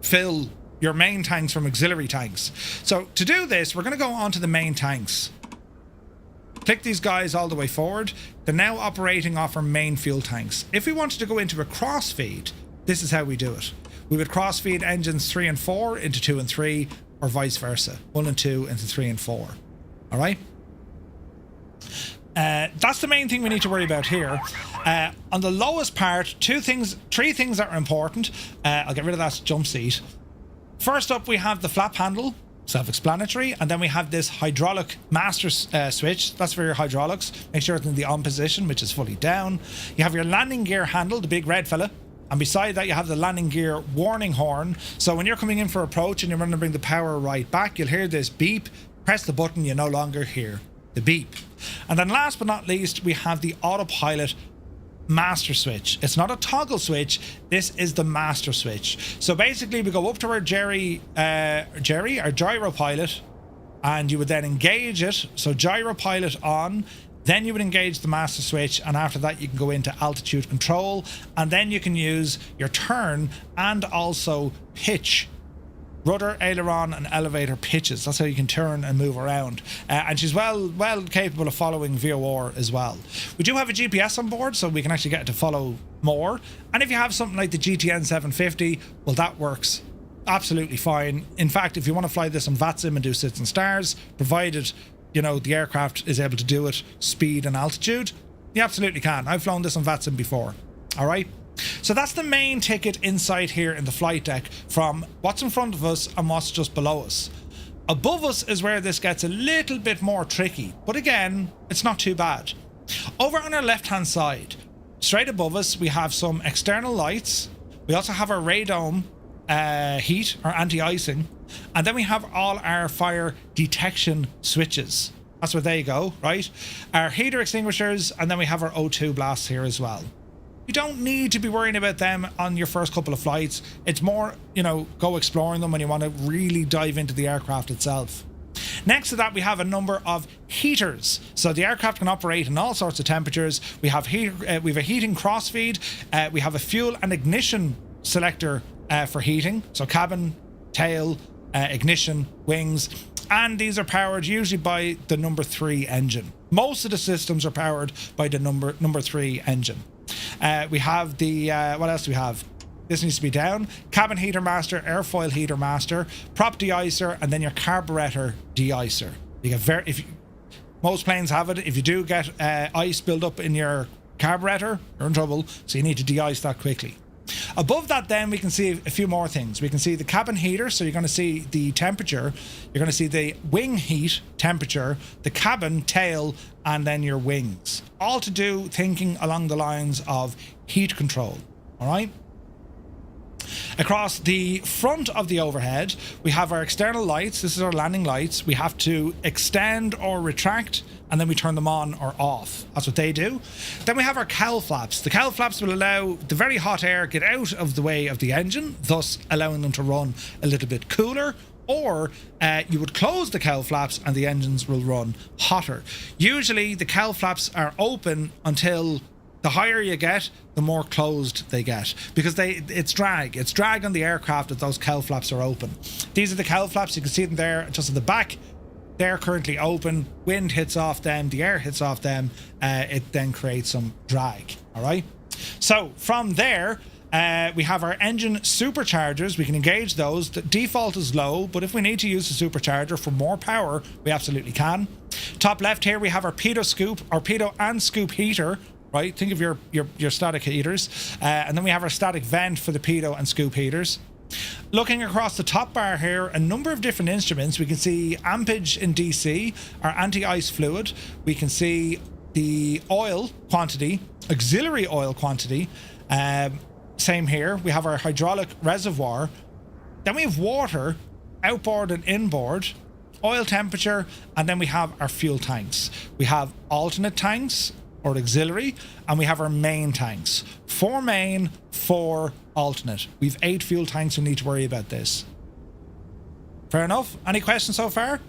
fill your main tanks from auxiliary tanks. So to do this, we're going to go onto the main tanks. Click these guys all the way forward. They're now operating off our main fuel tanks. If we wanted to go into a cross-feed, this is how we do it. We would cross-feed engines 3 and 4 into 2 and 3, or vice versa, 1 and 2 into 3 and 4. All right? That's the main thing we need to worry about here. On the lowest part, 3 things that are important. I'll get rid of that jump seat. First up, we have the flap handle. Self-explanatory. And then we have this hydraulic master switch. That's for your hydraulics. Make sure it's in the on position, which is fully down. You have your landing gear handle, the big red fella. And beside that, you have the landing gear warning horn. So when you're coming in for approach and you're going to bring the power right back, you'll hear this beep. Press the button, you no longer hear the beep. And then last but not least, we have the autopilot master switch. It's not a toggle switch. This is the master switch. So basically, we go up to our our gyro pilot, and you would then engage it. So gyro pilot on. Then you would engage the master switch, and after that you can go into altitude control, and then you can use your turn and also pitch. Rudder, aileron and elevator pitches. That's how you can turn and move around. And she's well capable of following VOR as well. We do have a GPS on board, so we can actually get it to follow more. And if you have something like the GTN 750, well, that works absolutely fine. In fact, if you want to fly this on VATSIM and do sits and stars, provided you know the aircraft is able to do it, speed and altitude, you absolutely can. I've flown this on VATSIM before. All right. So that's the main ticket inside here in the flight deck, from what's in front of us and what's just below us. Above us is where this gets a little bit more tricky, but again, it's not too bad. Over on our left hand side, straight above us, we have some external lights. We also have our radome heat or anti-icing, and then we have all our fire detection switches. That's where they go, right? Our heater extinguishers, and then we have our O2 blasts here as well. You don't need to be worrying about them on your first couple of flights. It's more, you know, go exploring them when you want to really dive into the aircraft itself. Next to that, we have a number of heaters. So the aircraft can operate in all sorts of temperatures. We have we have a heating crossfeed. We have a fuel and ignition selector for heating. So cabin, tail, ignition, wings. And these are powered usually by the number 3 engine. Most of the systems are powered by the number 3 engine. We have the what else do we have? This needs to be down. Cabin heater master, airfoil heater master, prop de-icer, and then your carburetor de-icer. You get most planes have it. If you do get ice build up in your carburetor, you're in trouble. So you need to de-ice that quickly. Above that, then we can see a few more things. We can see the cabin heater, so you're going to see the temperature. You're going to see the wing heat temperature, the cabin tail, and then your wings. All to do thinking along the lines of heat control. All right. Across the front of the overhead, we have our external lights. This is our landing lights. We have to extend or retract, and then we turn them on or off. That's what they do. Then we have our cowl flaps. The cowl flaps will allow the very hot air get out of the way of the engine, thus allowing them to run a little bit cooler. Or you would close the cowl flaps and the engines will run hotter. Usually the cowl flaps are open until the higher you get, the more closed they get, because it's drag on the aircraft if those cowl flaps are open. These are the cowl flaps. You can see them there just at the back. They're currently open. Wind hits off them, the air hits off them. It then creates some drag. All right. So from there, we have our engine superchargers. We can engage those. The default is low, but if we need to use the supercharger for more power, we absolutely can. Top left here, we have our pitot and scoop heater. Right, think of your static heaters, and then we have our static vent for the pitot and scoop heaters. Looking across the top bar here, a number of different instruments. We can see ampage in DC, our anti-ice fluid. We can see the oil quantity, auxiliary oil quantity. Same here. We have our hydraulic reservoir. Then we have water, outboard and inboard, oil temperature, and then we have our fuel tanks. We have alternate tanks, or auxiliary, and we have our main tanks. 4 main, 4 alternate. We've 8 fuel tanks. We need to worry about this. Fair enough. Any questions so far?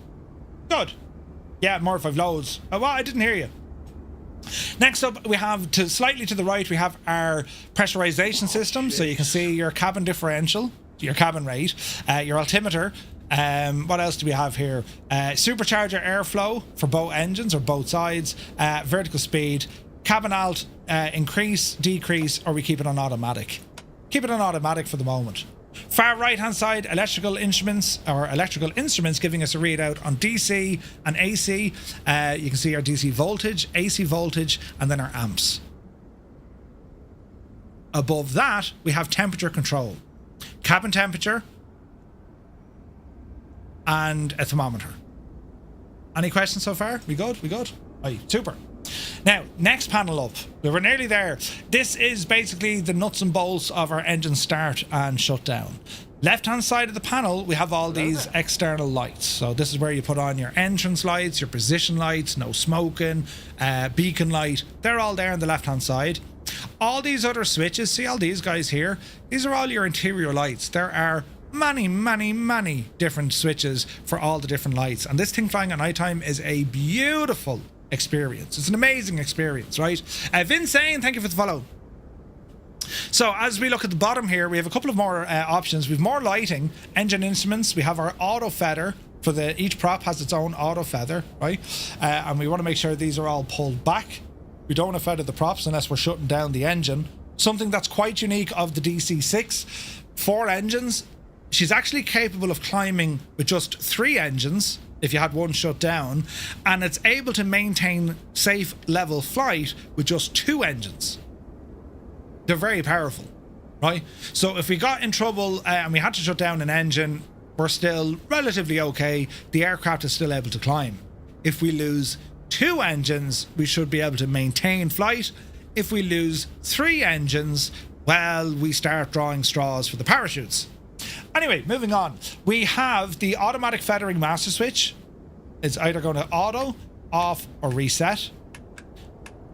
Good. Yeah, more if I've loads. Oh, well, I didn't hear you. Next up, we have slightly to the right, we have our pressurization system. So you can see your cabin differential, your cabin rate, your altimeter. What else do we have here? Supercharger airflow for both engines or both sides, vertical speed, cabin alt, increase, decrease, or we keep it on automatic. Keep it on automatic for the moment. Far right hand side, electrical instruments giving us a readout on DC and AC. You can see our DC voltage, AC voltage, and then our amps. Above that, we have temperature control. Cabin temperature, and a thermometer. Any questions so far? We good? We good? Aye, super. Now, next panel up. We were nearly there. This is basically the nuts and bolts of our engine start and shut down. Left-hand side of the panel, we have all these external lights. So this is where you put on your entrance lights, your position lights, no smoking, beacon light. They're all there on the left-hand side. All these other switches, see all these guys here? These are all your interior lights. There are many different switches for all the different lights. And this thing flying at nighttime is a beautiful experience. It's an amazing experience, right? Vince saying, thank you for the follow. So as we look at the bottom here, we have a couple of more options. We have more lighting, engine instruments. We have our auto feather for each prop has its own auto feather, right? And we want to make sure these are all pulled back. We don't want to feather the props unless we're shutting down the engine. Something that's quite unique of the DC-6, 4 engines. She's actually capable of climbing with just 3 engines if you had one shut down, and it's able to maintain safe level flight with just 2 engines. They're very powerful, right? So if we got in trouble and we had to shut down an engine, we're still relatively okay. The aircraft is still able to climb. If we lose 2 engines, we should be able to maintain flight. If we lose 3 engines, well, we start drawing straws for the parachutes. Anyway, moving on. We have the automatic feathering master switch. It's either going to auto, off, or reset.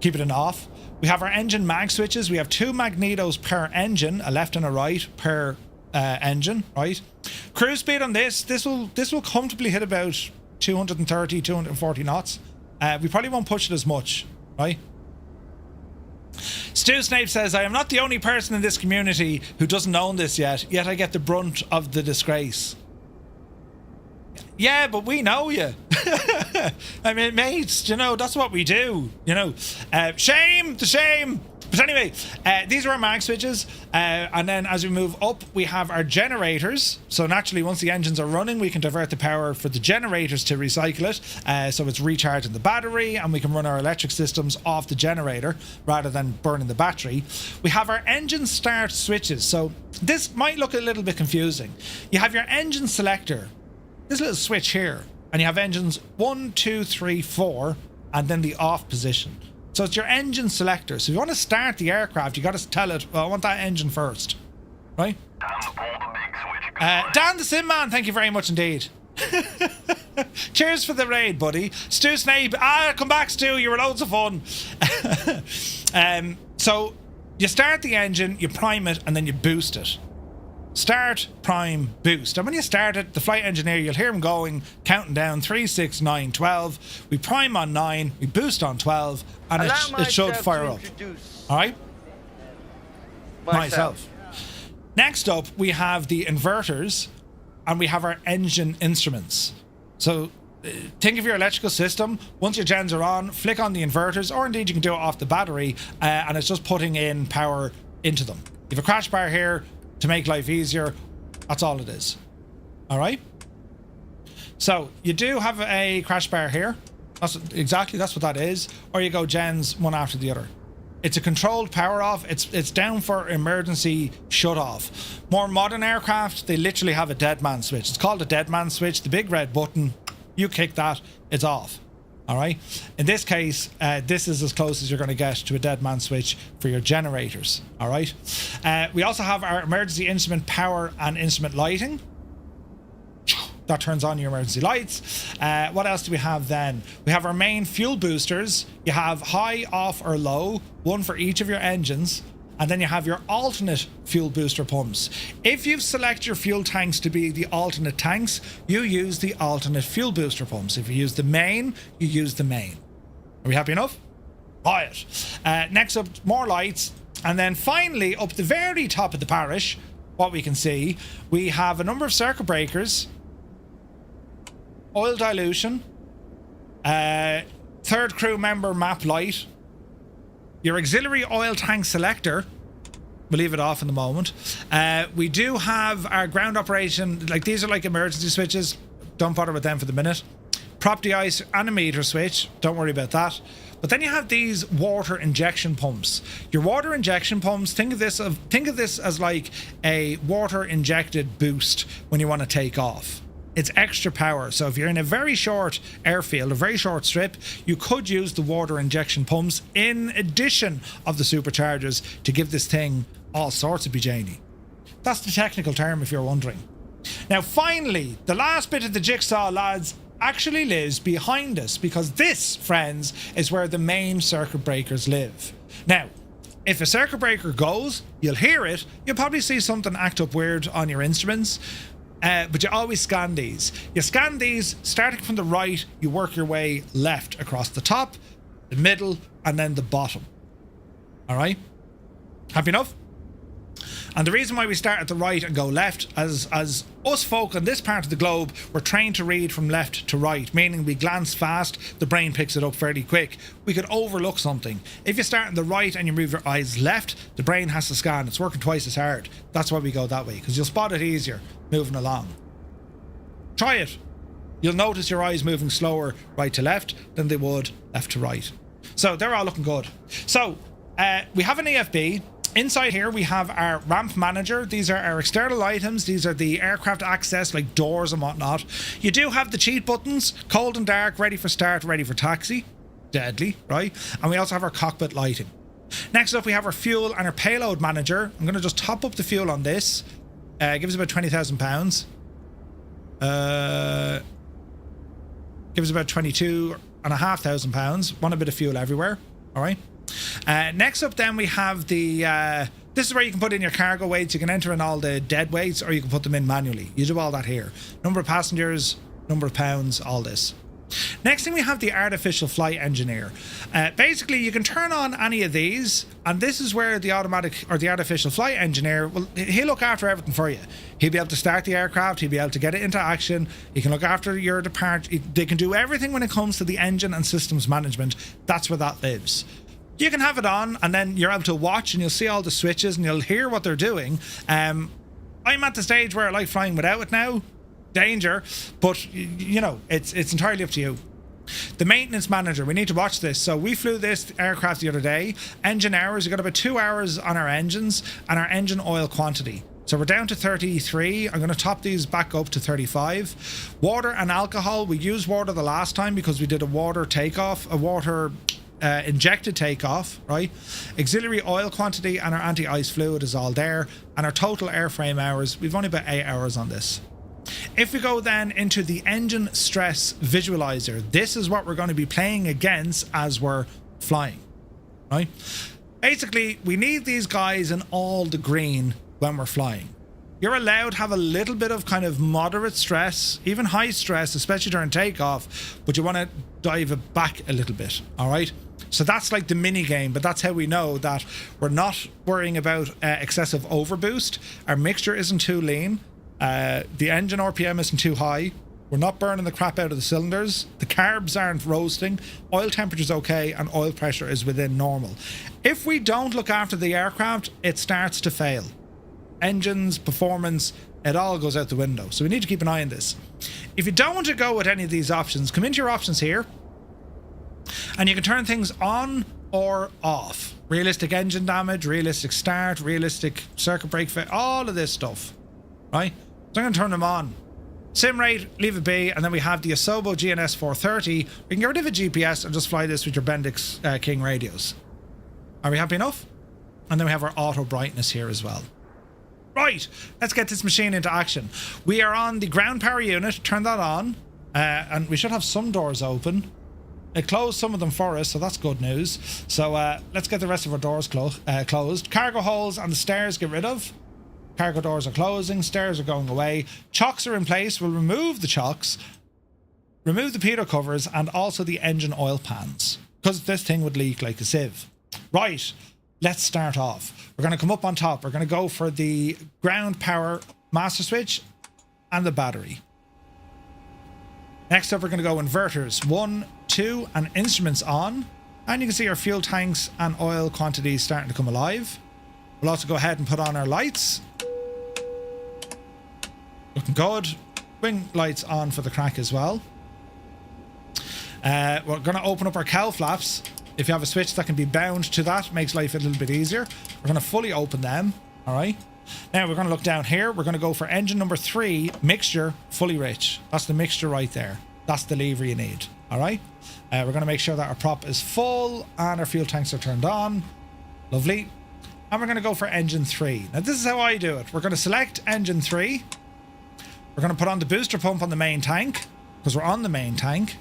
Keep it in off. We have our engine mag switches. We have 2 magnetos per engine, a left and a right per engine, right? Cruise speed on this will comfortably hit about 230, 240 knots. We probably won't push it as much, right? Stu Snape says, I am not the only person in this community who doesn't own this yet I get the brunt of the disgrace. Yeah, but we know you. I mean, mates, you know, that's what we do, you know. Shame, the shame. But anyway, these are our mag switches. And then as we move up, we have our generators. So naturally, once the engines are running, we can divert the power for the generators to recycle it. So it's recharging the battery, and we can run our electric systems off the generator rather than burning the battery. We have our engine start switches. So this might look a little bit confusing. You have your engine selector, this little switch here, and you have engines 1, 2, 3, 4, and then the off position. So it's your engine selector. So if you want to start the aircraft, you got to tell it, well, I want that engine first, right? Time to pull the big switch. Dan the Sim Man, thank you very much indeed. Cheers for the raid, buddy. Stu Snape, come back, Stu. You were loads of fun. So you start the engine, you prime it, and then you boost it. Start, prime, boost. And when you start it, the flight engineer, you'll hear him going, counting down 3, 6, 9, 12. We prime on 9, we boost on 12, and it should fire up. All right? Myself. Next up, we have the inverters, and we have our engine instruments. So think of your electrical system. Once your gens are on, flick on the inverters, or indeed you can do it off the battery, and it's just putting in power into them. You have a crash bar here to make life easier. That's all it is. All right? So you do have a crash bar here. That's what that is. Or you go gens one after the other. It's a controlled power off. It's down for emergency shut off. More modern aircraft, they literally have a dead man switch. It's called a dead man switch. The big red button, you kick that, it's off. All right. In this case, this is as close as you're going to get to a dead man switch for your generators. All right. We also have our emergency instrument power and instrument lighting. That turns on your emergency lights. What else do we have then? We have our main fuel boosters. You have high, off, or low, one for each of your engines. And then you have your alternate fuel booster pumps. If you select your fuel tanks to be the alternate tanks, you use the alternate fuel booster pumps. If you use the main, you use the main. Are we happy enough? Right. Next up, more lights. And then finally, up the very top of the parish, what we can see, we have a number of circuit breakers, oil dilution, third crew member map light, your auxiliary oil tank selector. We'll leave it off in the moment. We do have our ground operation, like these are like emergency switches. Don't bother with them for the minute. Prop de-ice and a meter switch. Don't worry about that. But then you have these water injection pumps. Your water injection pumps, think of this as like a water injected boost when you want to take off. It's extra power. So if you're in a very short airfield, a very short strip, you could use the water injection pumps in addition of the superchargers to give this thing all sorts of BJanie. That's the technical term if you're wondering. Now finally, the last bit of the jigsaw, lads, actually lives behind us, because this, friends, is where the main circuit breakers live. Now, if a circuit breaker goes, you'll hear it, you'll probably see something act up weird on your instruments, but you always scan these. You scan these, starting from the right, you work your way left across the top, the middle, and then the bottom. Alright? Happy enough? And the reason why we start at the right and go left, as us folk on this part of the globe, we're trained to read from left to right, meaning we glance fast, the brain picks it up fairly quick. We could overlook something. If you start on the right and you move your eyes left, the brain has to scan. It's working twice as hard. That's why we go that way, because you'll spot it easier moving along. Try it. You'll notice your eyes moving slower right to left than they would left to right. So they're all looking good. So we have an EFB. Inside here we have our ramp manager. These are our external items. These are the aircraft access, like doors and whatnot. You do have the cheat buttons, cold and dark, ready for start, ready for taxi. Deadly, right? And we also have our cockpit lighting. Next up we have our fuel and our payload manager. I'm going to just top up the fuel on this. Gives about £20,000. Gives about £22,500. Want a bit of fuel everywhere. All right. Next up then we have the this is where you can put in your cargo weights. You can enter in all the dead weights, or you can put them in manually. You do all that here. Number of passengers, number of pounds, all this. Next thing we have the artificial flight engineer. Basically you can turn on any of these, and this is where the automatic or the artificial flight engineer, well, he'll look after everything for you. He'll be able to start the aircraft, he'll be able to get it into action, he can look after your departure. They can do everything when it comes to the engine and systems management. That's where that lives. You can have it on, and then you're able to watch, and you'll see all the switches, and you'll hear what they're doing. I'm at the stage where I like flying without it now. Danger, but you know, it's entirely up to you. The maintenance manager, we need to watch this. So we flew this aircraft the other day. Engine hours, we got about 2 hours on our engines, and our engine oil quantity. So we're down to 33. I'm going to top these back up to 35. Water and alcohol, we used water the last time because we did a water takeoff, a water injected takeoff, right? Auxiliary oil quantity and our anti-ice fluid is all there, and our total airframe hours, we've only about 8 hours on this. If we go then into the engine stress visualizer, this is what we're going to be playing against as we're flying, right? Basically, we need these guys in all the green when we're flying. You're allowed to have a little bit of kind of moderate stress, even high stress, especially during takeoff, but you want to dive it back a little bit, all right? So that's like the mini game, but that's how we know that we're not worrying about excessive overboost. Our mixture isn't too lean. The engine RPM isn't too high. We're not burning the crap out of the cylinders. The carbs aren't roasting. Oil temperature's okay, and oil pressure is within normal. If we don't look after the aircraft, it starts to fail. Engines, performance, it all goes out the window. So we need to keep an eye on this. If you don't want to go with any of these options, come into your options here, and you can turn things on or off. Realistic engine damage, realistic start, realistic circuit break failure, all of this stuff, right? So I'm going to turn them on. Sim rate, leave it be, and then we have the Asobo GNS 430. We can get rid of the GPS and just fly this with your Bendix King radios. Are we happy enough? And then we have our auto brightness here as well. Right, let's get this machine into action. We are on the ground power unit. Turn that on, and we should have some doors open. It closed some of them for us, so that's good news. So let's get the rest of our doors closed. Cargo holes and the stairs get rid of. Cargo doors are closing, stairs are going away. Chocks are in place. We'll remove the chocks, remove the pitot covers, and also the engine oil pans, because this thing would leak like a sieve. Right, let's start off. We're going to come up on top. We're going to go for the ground power master switch and the battery. Next up, we're going to go inverters 1, 2, and instruments on. And you can see our fuel tanks and oil quantities starting to come alive. We'll also go ahead and put on our lights. Looking good. Wing lights on for the crack as well. We're going to open up our cowl flaps. If you have a switch that can be bound to that, makes life a little bit easier. We're going to fully open them. All right. Now we're going to look down here. We're going to go for engine number 3, mixture, fully rich. That's the mixture right there. That's the lever you need. All right. We're going to make sure that our prop is full and our fuel tanks are turned on. Lovely. And we're going to go for engine 3. Now this is how I do it. We're going to select engine 3. We're going to put on the booster pump on the main tank because we're on the main tank.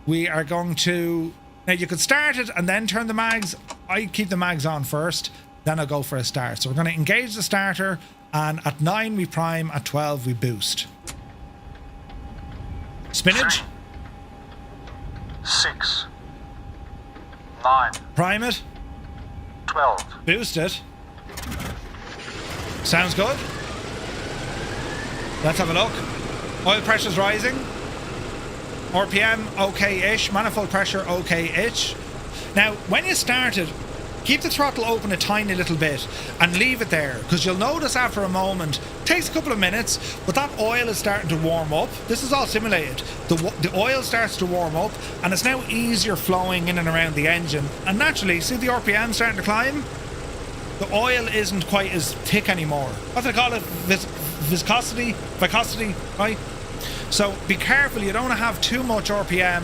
We are going to... Now you could start it and then turn the mags. I keep the mags on first, then I'll go for a start. So we're going to engage the starter, and at 9 we prime, at 12 we boost. Spinach. 3, 6, 9. Prime it. 12. Boost it. Sounds good. Let's have a look. Oil pressure's rising. RPM okay-ish, manifold pressure okay-ish. Now, when you start it, keep the throttle open a tiny little bit and leave it there, because you'll notice after a moment, it takes a couple of minutes, but that oil is starting to warm up. This is all simulated. The oil starts to warm up, and it's now easier flowing in and around the engine. And naturally, see the RPM starting to climb? The oil isn't quite as thick anymore. What do they call it? Viscosity, right? So be careful, you don't want to have too much RPM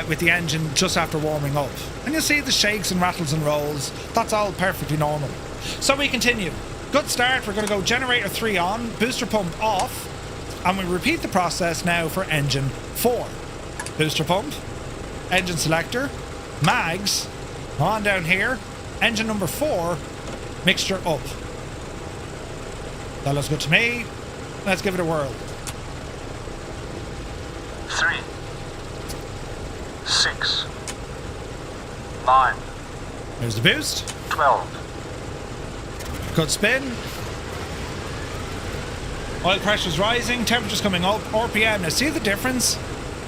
with the engine just after warming up. And you'll see the shakes and rattles and rolls. That's all perfectly normal. So we continue. Good start. We're going to go generator 3 on, booster pump off, and we repeat the process now for engine 4. Booster pump, engine selector, mags, on down here, engine number 4, mixture up. That looks good to me. Let's give it a whirl. 3, 6, 9. There's the boost. 12. Good spin. Oil pressure's rising, temperature's coming up, RPM. Now see the difference?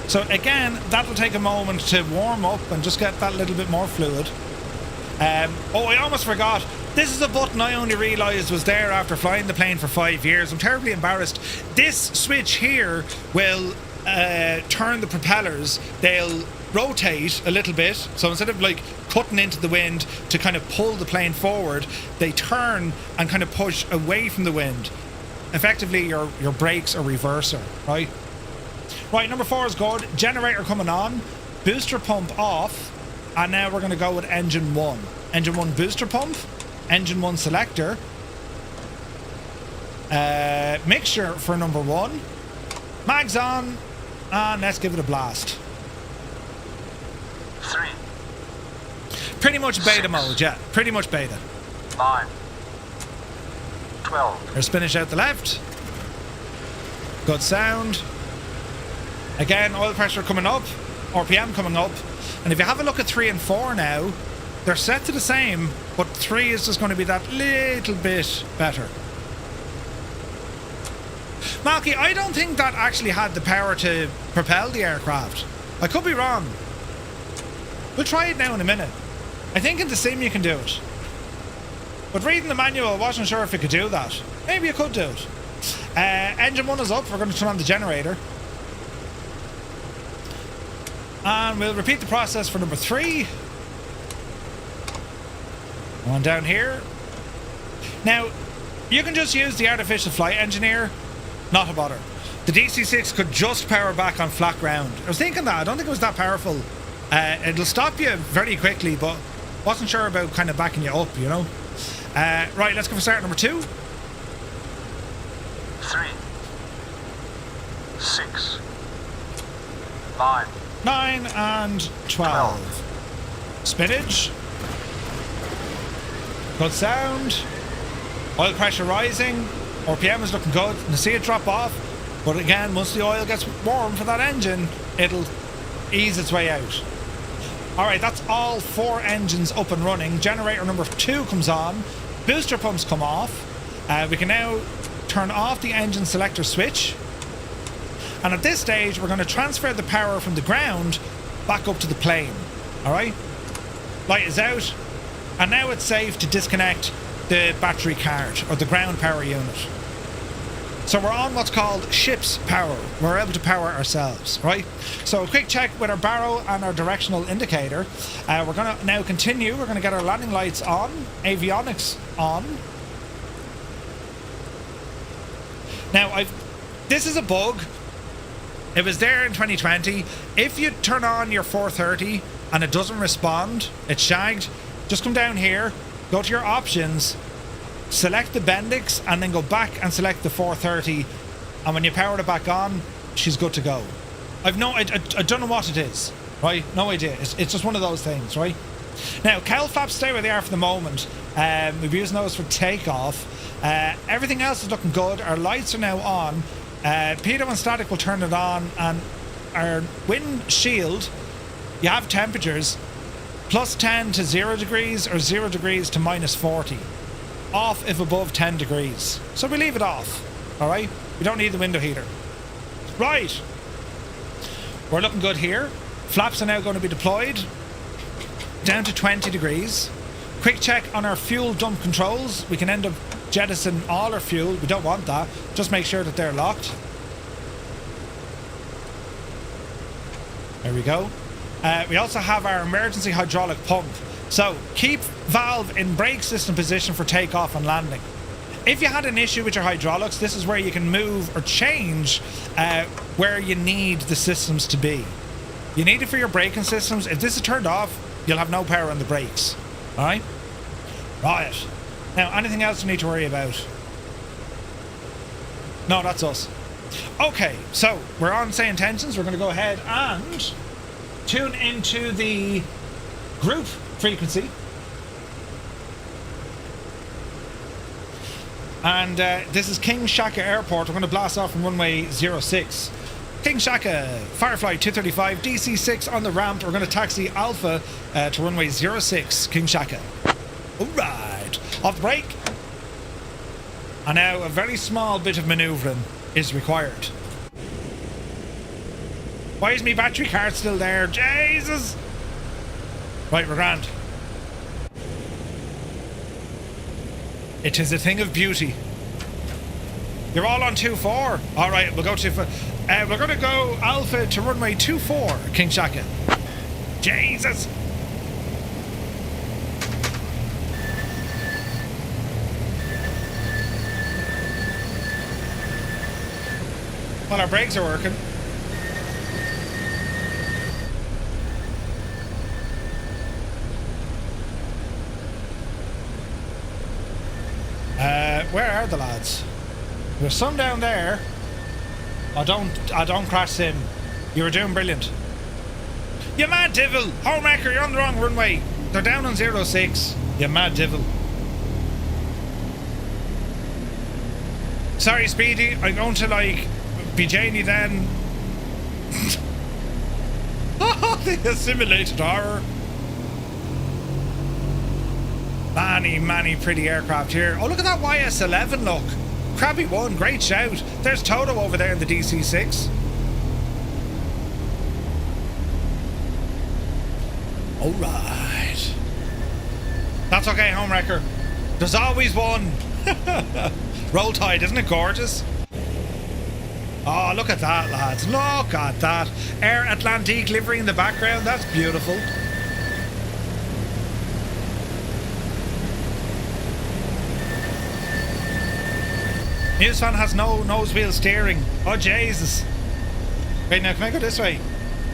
So again, that'll take a moment to warm up and just get that little bit more fluid. Oh, I almost forgot. This is a button I only realised was there after flying the plane for 5 years. I'm terribly embarrassed. This switch here will turn the propellers. They'll rotate a little bit, so instead of like cutting into the wind to kind of pull the plane forward, they turn and kind of push away from the wind. Effectively your brakes are reverser, right? Right, number 4 is good. Generator coming on, booster pump off, and now we're going to go with engine 1. Engine 1 booster pump, engine 1 selector, mixture for number 1, mags on, and let's give it a blast. 3. Pretty much beta 6. mode, yeah. Pretty much beta. 9. 12. There's spinach out the left. Good sound. Again, oil pressure coming up. RPM coming up. And if you have a look at 3 and 4 now, they're set to the same, but 3 is just going to be that little bit better. Malky, I don't think that actually had the power to propel the aircraft. I could be wrong. We'll try it now in a minute. I think in the sim you can do it. But reading the manual, I wasn't sure if you could do that. Maybe you could do it. Engine 1 is up. We're going to turn on the generator. And we'll repeat the process for number 3. One down here. Now, you can just use the artificial flight engineer. Not a bother. The DC-6 could just power back on flat ground. I was thinking that. I don't think it was that powerful. It'll stop you very quickly, but wasn't sure about kind of backing you up, you know. Right, let's go for start number 2. 3, 6, 9. 9 and 12. Spinach. Good sound. Oil pressure rising. RPM is looking good. You see it drop off. But again, once the oil gets warm for that engine, it'll ease its way out. Alright, that's all 4 engines up and running. Generator number 2 comes on. Booster pumps come off. We can now turn off the engine selector switch. And at this stage, we're going to transfer the power from the ground back up to the plane. Alright? Light is out. And now it's safe to disconnect the battery card, or the ground power unit. So we're on what's called ship's power. We're able to power ourselves, right? So a quick check with our barrow and our directional indicator. We're going to now continue. We're going to get our landing lights on, avionics on, Now, this is a bug. It was there in 2020. If you turn on your 430 and it doesn't respond, it's shagged, just come down here, go to your options, select the Bendix, and then go back and select the 430. And when you power it back on, she's good to go. I don't know what it is, right? No idea. It's just one of those things, right? Now, cowl flaps stay where they are for the moment. We've used those for takeoff. Everything else is looking good. Our lights are now on. Pitot and static will turn it on, and our wind shield, you have temperatures +10 to 0 degrees or 0 degrees to -40. Off if above 10 degrees. So we leave it off, alright? We don't need the window heater. Right. We're looking good here. Flaps are now going to be deployed down to 20 degrees. Quick check on our fuel dump controls. We can end up jettisoning all our fuel. We don't want that. Just make sure that they're locked. There we go. We also have our emergency hydraulic pump. So keep valve in brake system position for takeoff and landing. If you had an issue with your hydraulics, this is where you can move or change where you need the systems to be. You need it for your braking systems. If this is turned off, you'll have no power on the brakes. Alright? Right. Now, anything else you need to worry about? No, that's us. Okay, so we're on same tensions. We're going to go ahead and tune into the group frequency. And this is King Shaka Airport. We're going to blast off from runway 06. King Shaka, Firefly 235, DC6 on the ramp. We're going to taxi Alpha to runway 06, King Shaka. Alright, off the brake. And now a very small bit of manoeuvring is required. Why is my battery card still there? Jesus! Right, we're grand. It is a thing of beauty. You're all on 2-4. Alright, we'll go to... we're going to go Alpha to runway 24, King Shaka. Jesus! Well, our brakes are working. Where are the lads? There's some down there. I don't crash sim. You were doing brilliant. You mad devil! Homewrecker, you're on the wrong runway. They're down on 06. You mad devil. Sorry, Speedy. I'm going to like be Janie then. The simulated horror. Many pretty aircraft here. Oh, look at that YS-11, look. Crabby one, great shout. There's Toto over there in the DC-6. Alright. That's okay, Homewrecker. There's always one. Roll Tide, isn't it gorgeous? Oh, look at that, lads. Look at that. Air Atlantique livery in the background. That's beautiful. Newsfan has no nose wheel steering. Oh, Jesus. Wait, now, can I go this way?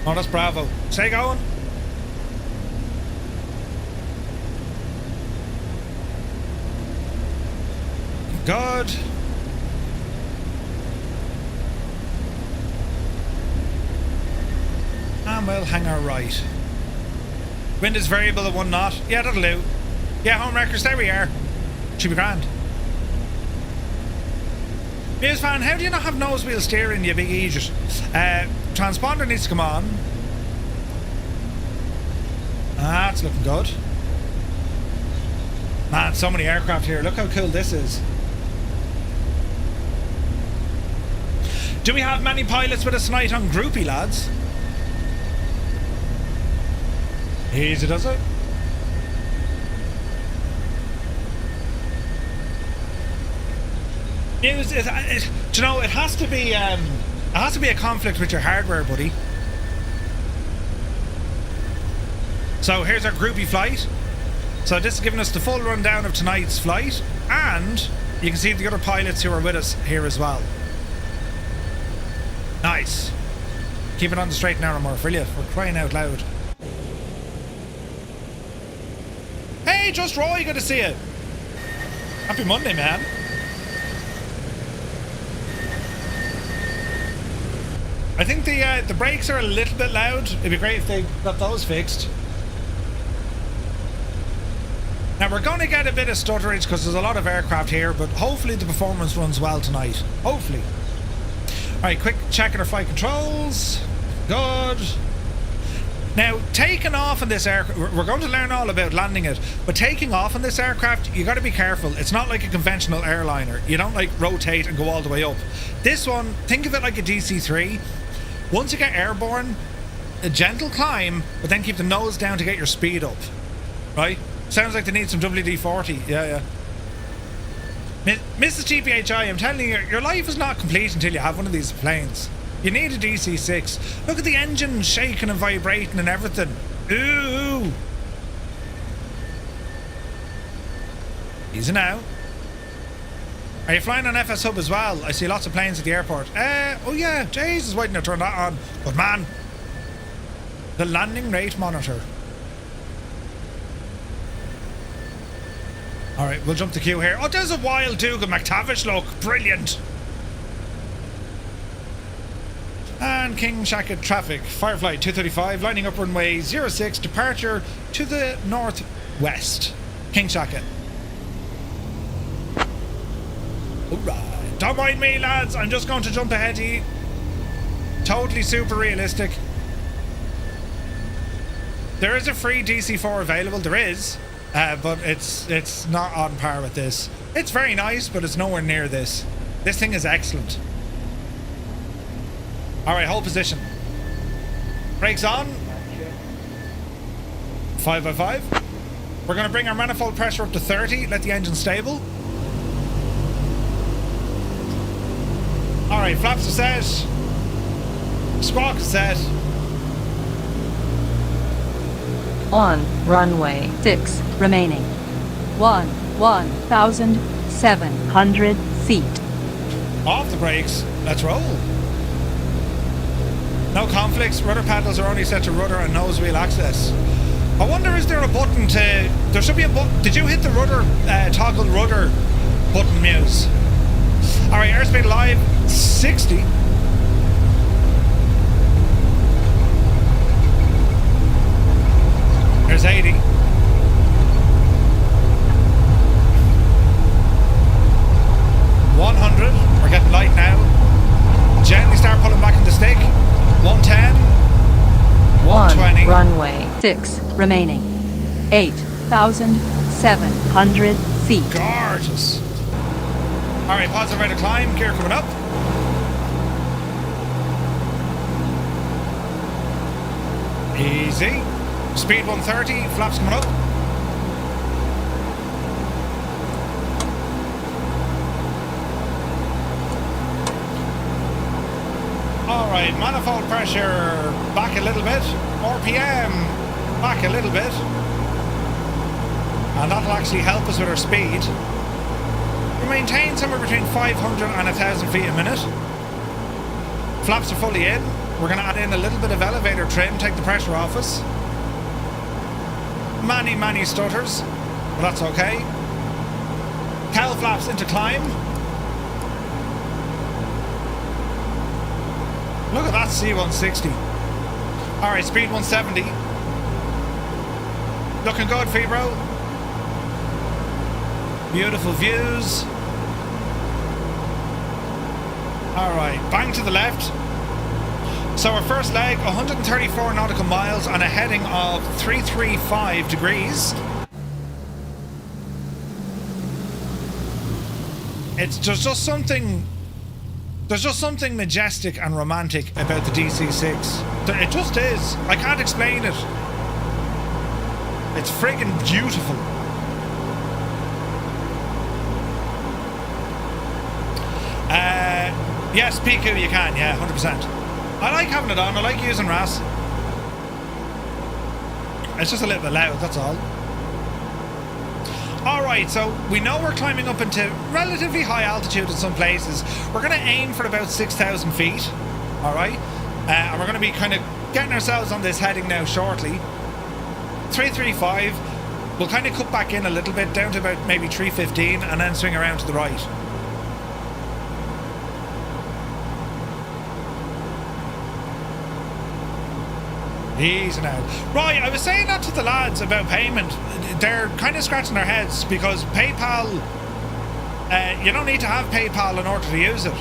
Oh, that's Bravo. Stay going. Good. And we'll hang our right. Wind is variable at 1 knot. Yeah, that'll do. Yeah, Homewreckers, there we are. Should be grand. Newsfan, how do you not have nose wheel steering, you big idiot? Transponder needs to come on. That's looking good. Man, so many aircraft here. Look how cool this is. Do we have many pilots with us tonight on Groupie, lads? Easy does it. Do you know, it has to be a conflict with your hardware, buddy. So here's our groupie flight. So this is giving us the full rundown of tonight's flight, and you can see the other pilots who are with us here as well. Nice. Keep it on the straight and narrow, Murph, will you? We're crying out loud. Hey, Just Roy, good to see you. Happy Monday, man. I think the brakes are a little bit loud. It'd be great if they got those fixed. Now we're going to get a bit of stutterage because there's a lot of aircraft here, but hopefully the performance runs well tonight. Hopefully. Alright, quick check on our flight controls. Good. Now, taking off on this aircraft, we're going to learn all about landing it, but taking off on this aircraft, you got to be careful. It's not like a conventional airliner. You don't like rotate and go all the way up. This one, think of it like a DC-3. Once you get airborne, a gentle climb, but then keep the nose down to get your speed up. Right? Sounds like they need some WD-40. Yeah. Mrs. GPHI, I'm telling you, your life is not complete until you have one of these planes. You need a DC-6. Look at the engine shaking and vibrating and everything. Ooh. Easy now. Are you flying on FS Hub as well? I see lots of planes at the airport. Oh yeah, Jesus, why didn't I turn that on? But man, the landing rate monitor. Alright, we'll jump the queue here. Oh, there's a wild Duke of McTavish, look. Brilliant. And King Shaka traffic. Firefly 235, lining up runway 06, departure to the northwest. King Shaka. Alright. Don't mind me, lads. I'm just going to jump ahead of you. Totally super realistic. There is a free DC-4 available. There is. But it's not on par with this. It's very nice, but it's nowhere near this. This thing is excellent. Alright, hold position. Brakes on. 5x5. We're going to bring our manifold pressure up to 30. Let the engine stable. Alright, flaps are set. Squawk is set. On runway 6 remaining. 1,700 feet. Off the brakes. Let's roll. No conflicts. Rudder paddles are only set to rudder and nose wheel access. I wonder, is there a button to... There should be a button. Did you hit the rudder, toggle rudder button, Muse? Alright, airspeed live 60. There's 80. 100. We're getting light now. Gently start pulling back in the stick. 110. 120. Runway 6 remaining. 8,700 feet. Gorgeous. Alright, positive rate of climb. Gear coming up. Easy. Speed 130. Flaps coming up. Alright, manifold pressure back a little bit. RPM back a little bit. And that'll actually help us with our speed. We maintain somewhere between 500 and 1,000 feet a minute. Flaps are fully in. We're going to add in a little bit of elevator trim, take the pressure off us. Many stutters, but that's okay. Cowl flaps into climb. Look at that C160. Alright, speed 170. Looking good, Febro. Beautiful views. Alright, bang to the left. So our first leg, 134 nautical miles on a heading of 335 degrees. There's just something majestic and romantic about the DC-6. It just is. I can't explain it. It's friggin' beautiful. Yes, PQ you can, yeah, 100%. I like having it on, I like using RAS. It's just a little bit loud, that's all. Alright, so we know we're climbing up into relatively high altitude in some places. We're going to aim for about 6,000 feet. All right, and we're going to be kind of getting ourselves on this heading now shortly. 335. We'll kind of cut back in a little bit down to about maybe 315 and then swing around to the right. Easy now. Right, I was saying that to the lads about payment. They're kind of scratching their heads because PayPal, you don't need to have PayPal in order to use it.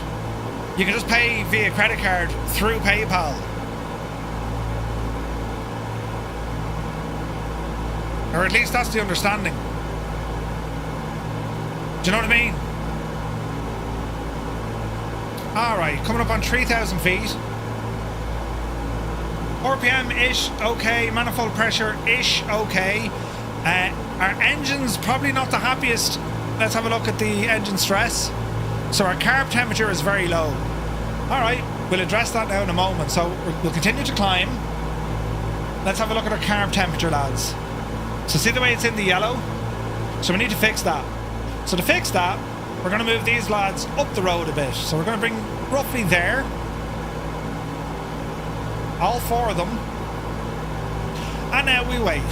You can just pay via credit card through PayPal. Or at least that's the understanding. Do you know what I mean? Alright, coming up on 3,000 feet. RPM-ish, okay. Manifold pressure-ish, okay. Our engine's probably not the happiest. Let's have a look at the engine stress. So our carb temperature is very low. Alright, we'll address that now in a moment. So we'll continue to climb. Let's have a look at our carb temperature, lads. So see the way it's in the yellow? So we need to fix that. So to fix that, we're going to move these lads up the road a bit. So we're going to bring roughly there. All four of them. And now we wait.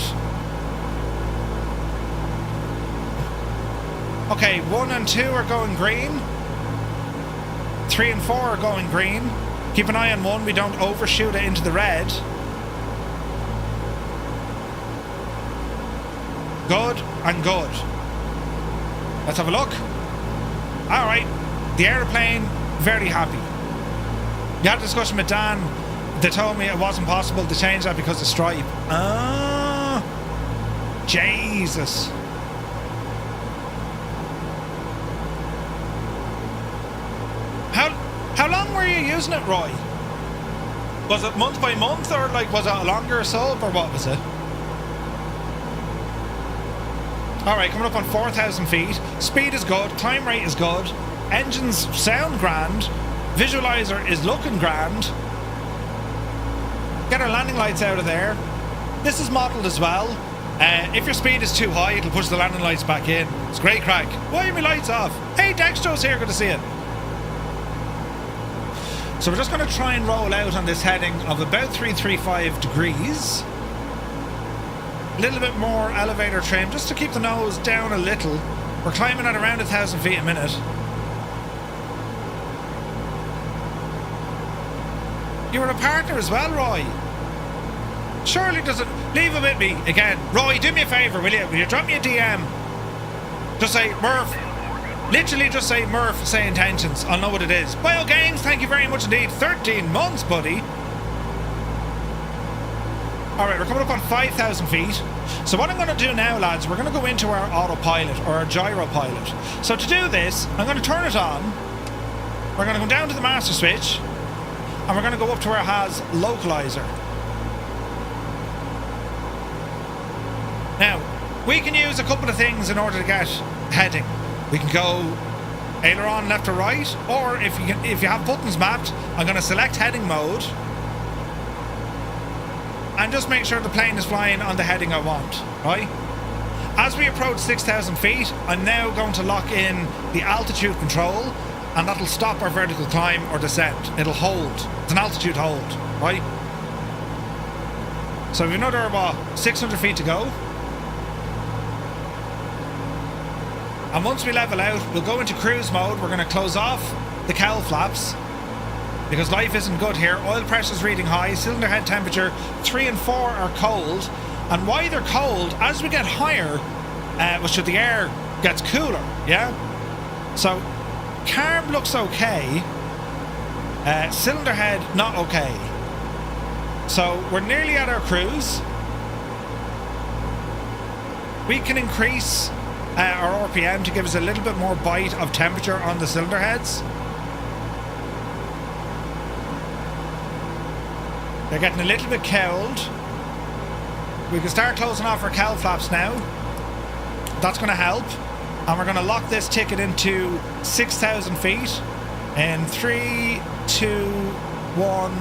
Okay, 1 and 2 are going green. 3 and 4 are going green. Keep an eye on 1, we don't overshoot it into the red. Good and good. Let's have a look. Alright, the aeroplane, very happy. You had a discussion with Dan. They told me it wasn't possible to change that because of stripe. Ah, Jesus. How long were you using it, Roy? Was it month by month, or like was it a longer sub, or what was it? Alright, coming up on 4,000 feet. Speed is good, climb rate is good, engines sound grand, visualizer is looking grand. Get our landing lights out of there. This is modelled as well. If your speed is too high, it'll push the landing lights back in. It's great crack. Why are my lights off? Hey, Dextro's here, good to see it. So we're just going to try and roll out on this heading of about 335 degrees. A little bit more elevator trim, just to keep the nose down a little. We're climbing at around 1,000 feet a minute. You were a partner as well, Roy. Surely doesn't... Leave it with me again. Roy, do me a favour, will you? Will you drop me a DM? Just say, Murph. Literally just say, Murph, say intentions. I'll know what it is. Bio Games, thank you very much indeed. 13 months, buddy. Alright, we're coming up on 5,000 feet. So what I'm going to do now, lads, we're going to go into our autopilot, or our gyro pilot. So to do this, I'm going to turn it on. We're going to go down to the master switch. And we're going to go up to where it has localizer. Now, we can use a couple of things in order to get heading. We can go aileron left to right, or if you have buttons mapped, I'm going to select heading mode. And just make sure the plane is flying on the heading I want, right? As we approach 6,000 feet, I'm now going to lock in the altitude control, and that'll stop our vertical climb or descent. It'll hold. It's an altitude hold, right? So we've another, 600 feet to go. And once we level out, we'll go into cruise mode. We're going to close off the cowl flaps because life isn't good here. Oil pressure's reading high. Cylinder head temperature 3 and 4 are cold. And why they're cold, as we get higher, the air gets cooler, yeah? So carb looks okay. Cylinder head, not okay. So we're nearly at our cruise. We can increase our RPM to give us a little bit more bite of temperature on the cylinder heads. They're getting a little bit cowled. We can start closing off our cowl flaps now. That's going to help. And we're going to lock this ticket into 6,000 feet. In 3, 2, 1,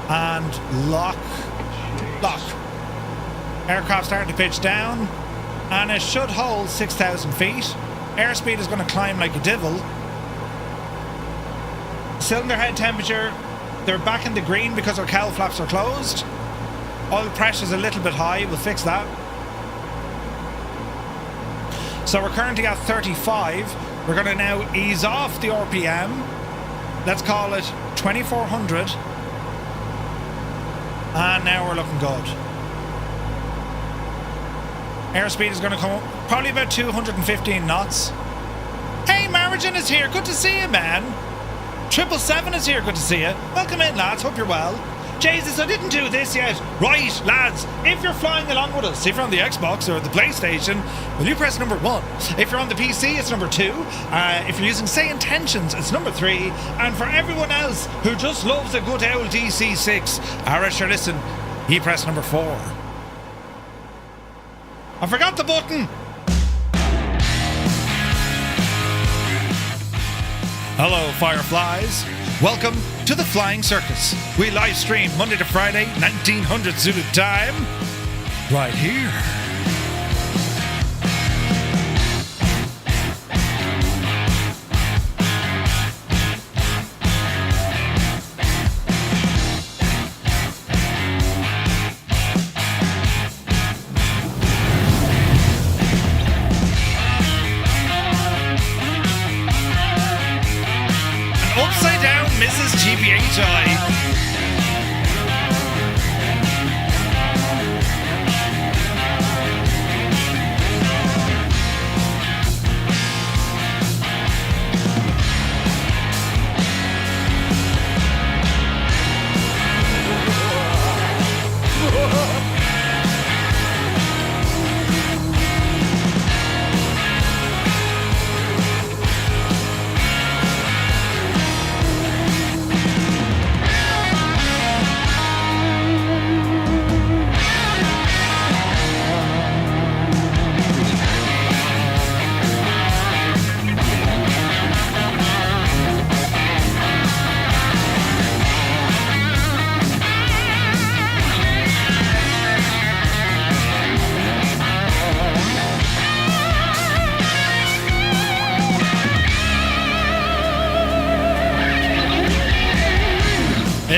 and lock. Lock. Aircraft starting to pitch down. And it should hold 6,000 feet. Airspeed is going to climb like a devil. Cylinder head temperature They're back in the green because our cowl flaps are closed. Oil pressure's a little bit high. We'll fix that. So we're currently at 35. We're going to now ease off the RPM. Let's call it 2400. And now we're looking good. Airspeed is going to come up probably about 215 knots. Hey, Margin is here. Good to see you, man. 777 is here. Good to see you. Welcome in, lads. Hope you're well. Jesus, I didn't do this yet. Right, lads, if you're flying along with us, if you're on the Xbox or the PlayStation, will you press number 1? If you're on the PC, it's number 2. If you're using Say Intentions, it's number 3. And for everyone else who just loves a good old DC6, Irish, or listen, you press number 4. I forgot the button. Hello, Fireflies. Welcome to the Flying Circus. We live stream Monday to Friday, 1900 Zulu time, right here. Upside down Mrs. GBHI.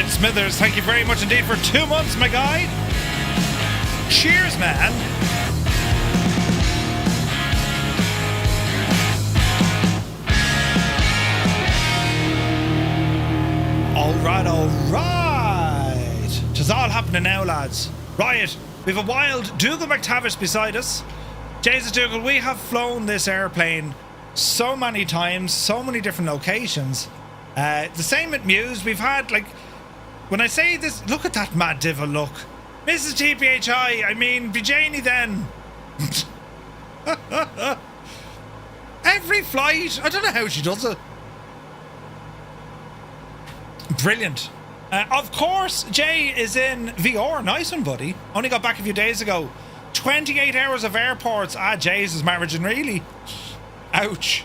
Smithers, thank you very much indeed for 2 months, my guy. Cheers, man. All right. Tis all happening now, lads. Right, we have a wild Dougal McTavish beside us. Jesus Dougal, we have flown this airplane so many times, so many different locations. The same at Muse. We've had, like, when I say this, look at that mad divil look. Mrs. GPHI, I mean, Vijani then. Every flight. I don't know how she does it. Brilliant. Of course, Jay is in VR. Nice one, buddy. Only got back a few days ago. 28 hours of airports. Ah, Jesus, margin, really? Ouch.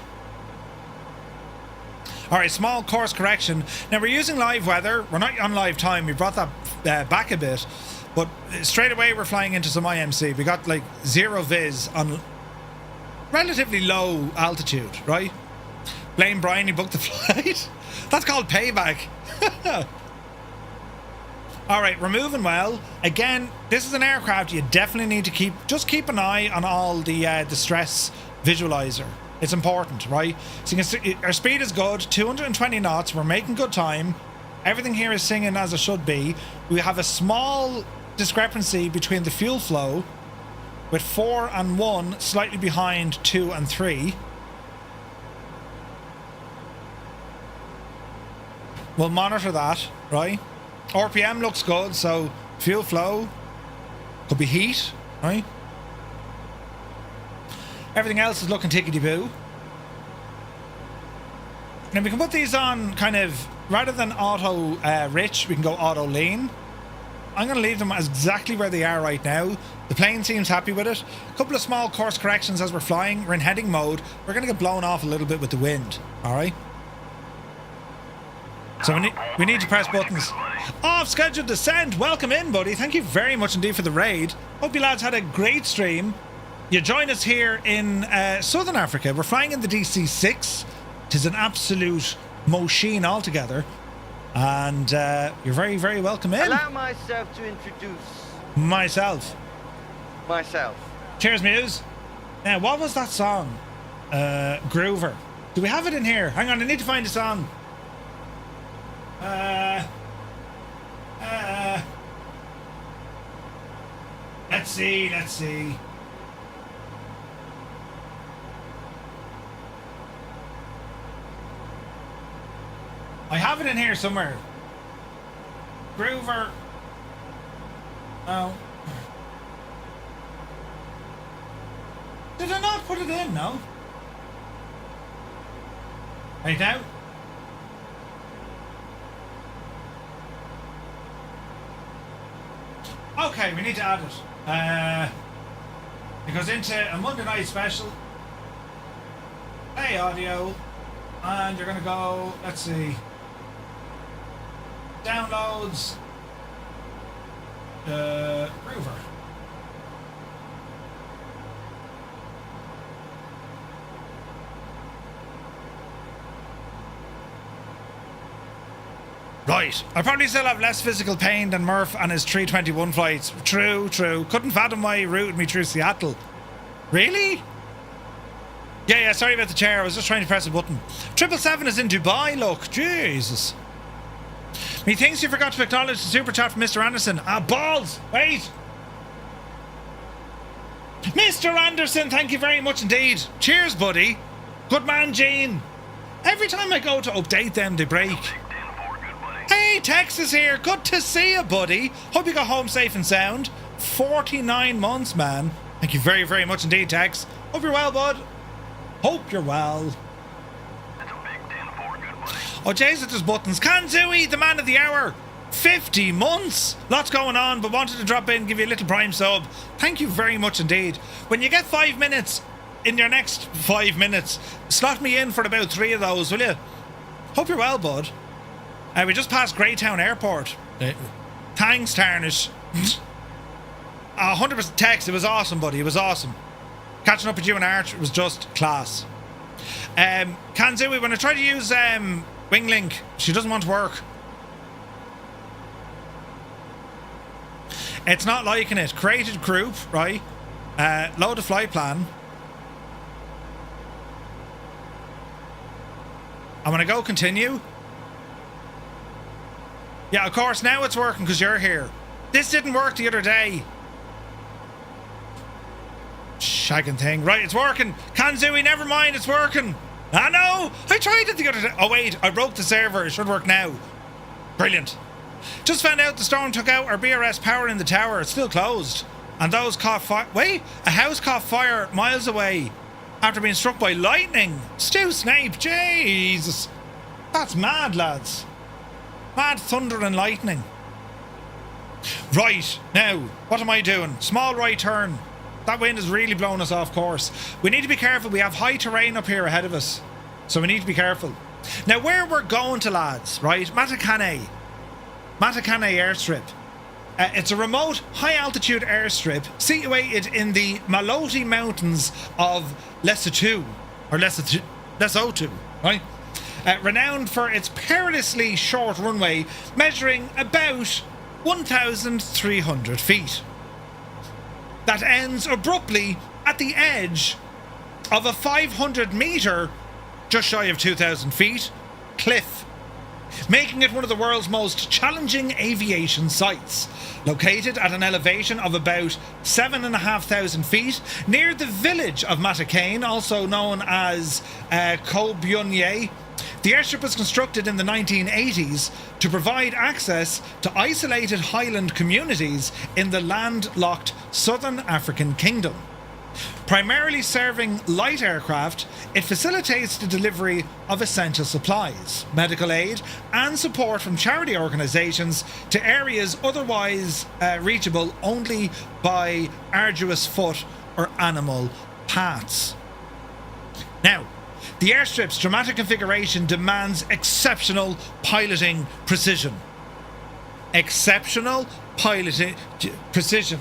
Alright, small course correction. Now, we're using live weather. We're not on live time. We brought that back a bit. But straight away, we're flying into some IMC. We got, like, 0 viz on relatively low altitude, right? Blame Brian, he booked the flight. That's called payback. Alright, we're moving well. Again, this is an aircraft you definitely need to keep an eye on all the stress visualizer. It's important, right? So you can see our speed is good, 220 knots. We're making good time. Everything here is singing as it should be. We have a small discrepancy between the fuel flow, with 4 and 1 slightly behind 2 and 3. We'll monitor that, right? RPM looks good, so fuel flow could be heat, right? Everything else is looking tickety-boo. Now we can put these on kind of, rather than auto rich, we can go auto lean. I'm going to leave them exactly where they are right now. The plane seems happy with it. A couple of small course corrections as we're flying. We're in heading mode. We're going to get blown off a little bit with the wind. Alright? So we need to press buttons. Off scheduled descent. Welcome in, buddy. Thank you very much indeed for the raid. Hope you lads had a great stream. You join us here in Southern Africa. We're flying in the DC-6. It is an absolute machine altogether. And you're very, very welcome in. Allow myself to introduce Myself. myself. Cheers, Muse. Now, what was that song? Groover. Do we have it in here? Hang on, I need to find a song. Let's see. I have it in here somewhere. Groover. No. Did I not put it in? No. Right now. Okay, we need to add it. It goes into a Monday night special. Play audio. And you're going to go, let's see. Downloads. Groover. Right. I probably still have less physical pain than Murph and his 321 flights. True. Couldn't fathom why he routed me through Seattle. Really? Yeah, sorry about the chair. I was just trying to press a button. 777 is in Dubai, look. Jesus. Methinks you forgot to acknowledge the super chat from Mr. Anderson. Balls! Wait! Mr. Anderson, thank you very much indeed. Cheers, buddy. Good man, Gene. Every time I go to update them, they break. Hey, Tex is here. Good to see you, buddy. Hope you got home safe and sound. 49 months, man. Thank you very, very much indeed, Tex. Hope you're well, bud. Hope you're well. Oh, Jesus, there's buttons. Kanzui, the man of the hour. 50 months. Lots going on, but wanted to drop in, give you a little prime sub. Thank you very much indeed. When you get 5 minutes, in your next 5 minutes, slot me in for about 3 of those, will you? Hope you're well, bud. We just passed Greytown Airport. Thanks, Tarnish. 100% Tex. It was awesome, buddy. It was awesome. Catching up with you and Arch was just class. Kanzui, when I try to use Winglink, she doesn't want to work. It's not liking it. Created group, right? Load a flight plan. I'm gonna go continue. Yeah, of course, now it's working because you're here. This didn't work the other day. Shagging thing. Right, it's working. Kanzui, never mind, it's working. Ah, no! I tried it the other day. Oh, wait, I broke the server. It should work now. Brilliant. Just found out the storm took out our BRS power in the tower. It's still closed. And those caught fire. Wait, a house caught fire miles away after being struck by lightning. Stu Snape, Jesus. That's mad, lads. Mad thunder and lightning. Right, now, what am I doing? Small right turn. That wind is really blowing us off course. We need to be careful. We have high terrain up here ahead of us. So we need to be careful. Now, where we're going to, lads, right? Matekane Airstrip. It's a remote, high-altitude airstrip situated in the Maloti Mountains of Lesotho, right? Renowned for its perilously short runway, measuring about 1,300 feet. That ends abruptly at the edge of a 500-metre, just shy of 2,000 feet, cliff, making it one of the world's most challenging aviation sites. Located at an elevation of about 7,500 feet, near the village of Matekane, also known as Kobyunye. The airstrip was constructed in the 1980s to provide access to isolated highland communities in the landlocked Southern African Kingdom. Primarily serving light aircraft, it facilitates the delivery of essential supplies, medical aid, and support from charity organisations to areas otherwise reachable only by arduous foot or animal paths. Now, the airstrip's dramatic configuration demands exceptional piloting precision. Exceptional piloting precision.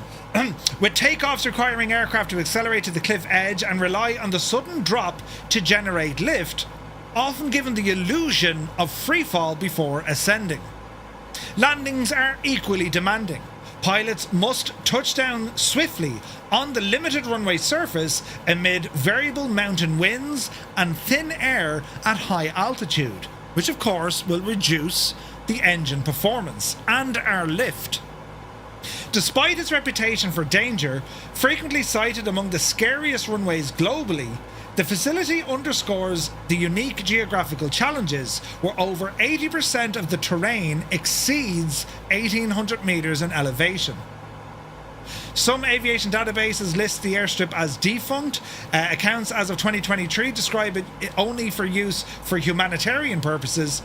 With takeoffs requiring aircraft to accelerate to the cliff edge and rely on the sudden drop to generate lift, often given the illusion of freefall before ascending. Landings are equally demanding. Pilots must touch down swiftly on the limited runway surface amid variable mountain winds and thin air at high altitude, which of course will reduce the engine performance and our lift. Despite its reputation for danger, frequently cited among the scariest runways globally, the facility underscores the unique geographical challenges where over 80% of the terrain exceeds 1,800 metres in elevation. Some aviation databases list the airstrip as defunct. Accounts as of 2023 describe it only for use for humanitarian purposes,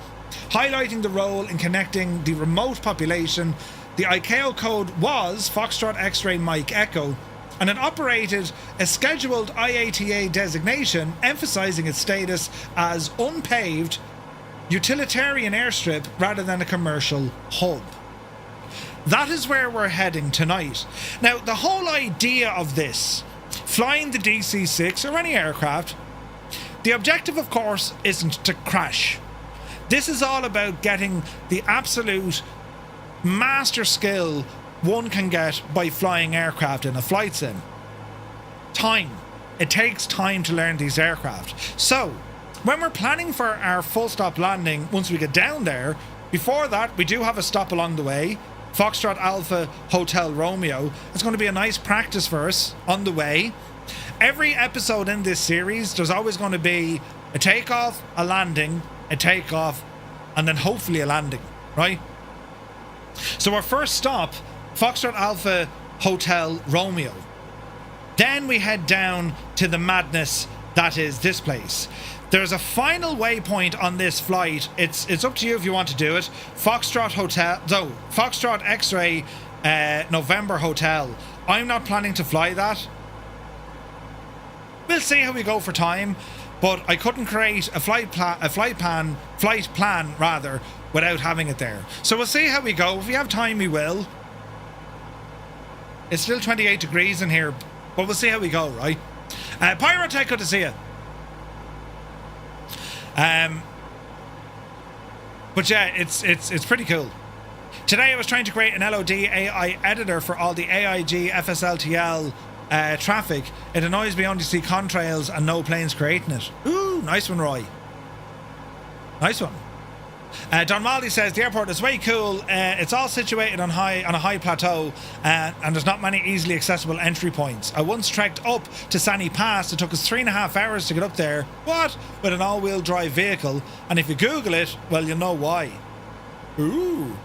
highlighting the role in connecting the remote population. The ICAO code was Foxtrot X-Ray Mike Echo, and it operated a scheduled IATA designation emphasising its status as unpaved utilitarian airstrip rather than a commercial hub. That is where we're heading tonight. Now, the whole idea of this, flying the DC-6 or any aircraft, the objective of course isn't to crash. This is all about getting the absolute master skill one can get by flying aircraft in a flight sim. Time. It takes time to learn these aircraft. So, when we're planning for our full stop landing, once we get down there, before that we do have a stop along the way, Foxtrot Alpha Hotel Romeo. It's going to be a nice practice for us on the way. Every episode in this series, there's always going to be a takeoff, a landing, a takeoff, and then hopefully a landing, right? So our first stop, Foxtrot Alpha Hotel Romeo. Then we head down to the madness that is this place. There's a final waypoint on this flight. It's up to you if you want to do it. Foxtrot X-Ray November Hotel. I'm not planning to fly that. We'll see how we go for time, but I couldn't create a flight plan without having it there. So we'll see how we go. If we have time, we will. It's still 28 degrees in here, but we'll see how we go, right? Pyrotech, good to see you. But yeah, it's pretty cool. Today I was trying to create an LOD AI editor for all the AIG FSLTL traffic. It annoys me only to see contrails and no planes creating it. Ooh, nice one, Roy. Nice one. Don Maldi says the airport is way cool. It's all situated on a high plateau, and there's not many easily accessible entry points. I once trekked up to Sani Pass. It took us 3.5 hours to get up there. What? With an all-wheel drive vehicle. And if you Google it, well, you'll know why. Ooh.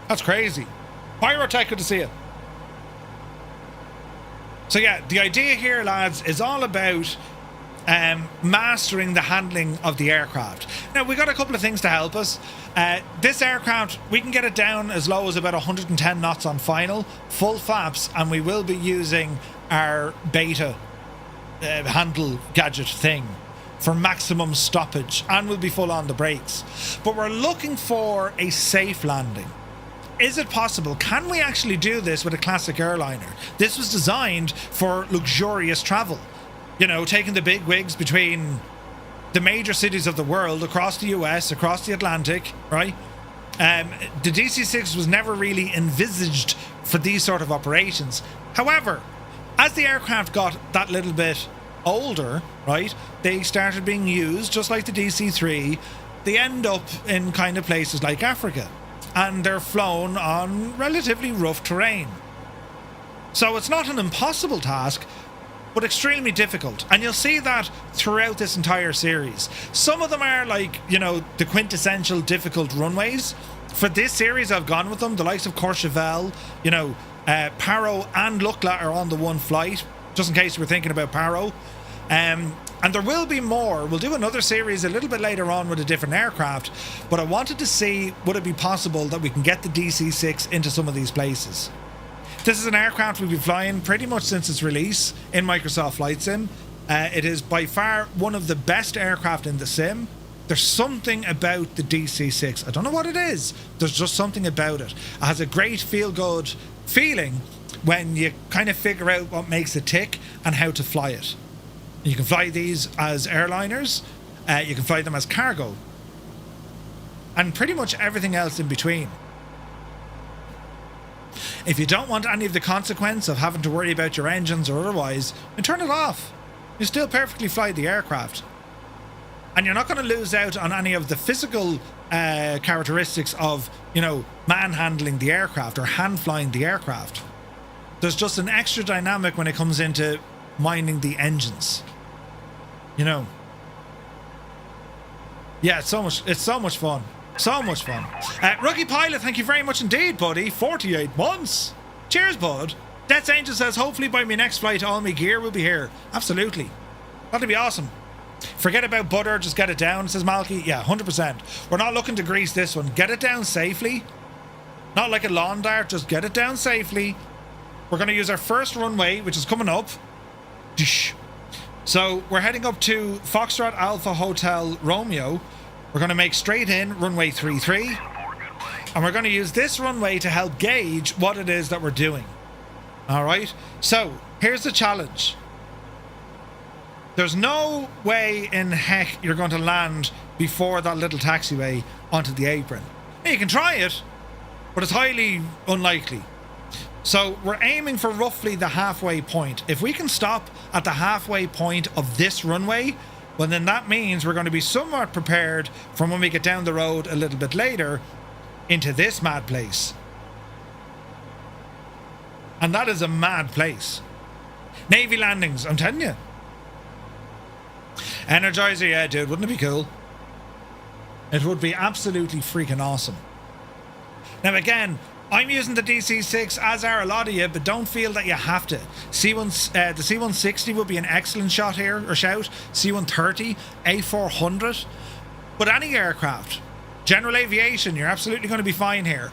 That's crazy. Pyrotech, good to see you. So yeah, the idea here, lads, is all about mastering the handling of the aircraft. Now, we got a couple of things to help us. This aircraft, we can get it down as low as about 110 knots on final, full flaps, and we will be using our beta handle gadget thing for maximum stoppage, and we'll be full on the brakes. But we're looking for a safe landing. Is it possible? Can we actually do this with a classic airliner? This was designed for luxurious travel. You know, taking the big wigs between the major cities of the world, across the US, across the Atlantic, right? The DC-6 was never really envisaged for these sort of operations. However, as the aircraft got that little bit older, right, they started being used just like the DC-3. They end up in kind of places like Africa, and they're flown on relatively rough terrain. So it's not an impossible task, but extremely difficult. And you'll see that throughout this entire series. Some of them are like, you know, the quintessential difficult runways. For this series, I've gone with them. The likes of Courchevel, you know, Paro and Lukla are on the one flight, just in case you were thinking about Paro. And there will be more. We'll do another series a little bit later on with a different aircraft. But I wanted to see, would it be possible that we can get the DC-6 into some of these places? This is an aircraft we've been flying pretty much since its release in Microsoft Flight Sim. It is by far one of the best aircraft in the sim. There's something about the DC-6. I don't know what it is. There's just something about it. It has a great feel-good feeling when you kind of figure out what makes it tick and how to fly it. You can fly these as airliners. You can fly them as cargo. And pretty much everything else in between. If you don't want any of the consequence of having to worry about your engines or otherwise, then turn it off. You still perfectly fly the aircraft. And you're not going to lose out on any of the physical characteristics of, you know, manhandling the aircraft or hand flying the aircraft. There's just an extra dynamic when it comes into minding the engines. You know. Yeah, it's so much fun. So much fun. Rookie Pilot, thank you very much indeed, buddy. 48 months. Cheers, bud. Death's Angel says, hopefully by my next flight, all my gear will be here. Absolutely. That'd be awesome. Forget about butter, just get it down, says Malky. Yeah, 100%. We're not looking to grease this one. Get it down safely. Not like a lawn dart, just get it down safely. We're going to use our first runway, which is coming up. So we're heading up to Foxtrot Alpha Hotel Romeo. We're going to make straight in runway 33. And we're going to use this runway to help gauge what it is that we're doing. All right. So here's the challenge. There's no way in heck you're going to land before that little taxiway onto the apron. Now, you can try it, but it's highly unlikely. So we're aiming for roughly the halfway point. If we can stop at the halfway point of this runway, well, then that means we're going to be somewhat prepared from when we get down the road a little bit later into this mad place. And that is a mad place. Navy landings, I'm telling you. Energizer, yeah, dude, wouldn't it be cool? It would be absolutely freaking awesome. Now, again, I'm using the DC-6, as are a lot of you, but don't feel that you have to. The C-160 would be an excellent shot here, or shout. C-130, A400. But any aircraft, general aviation, you're absolutely going to be fine here.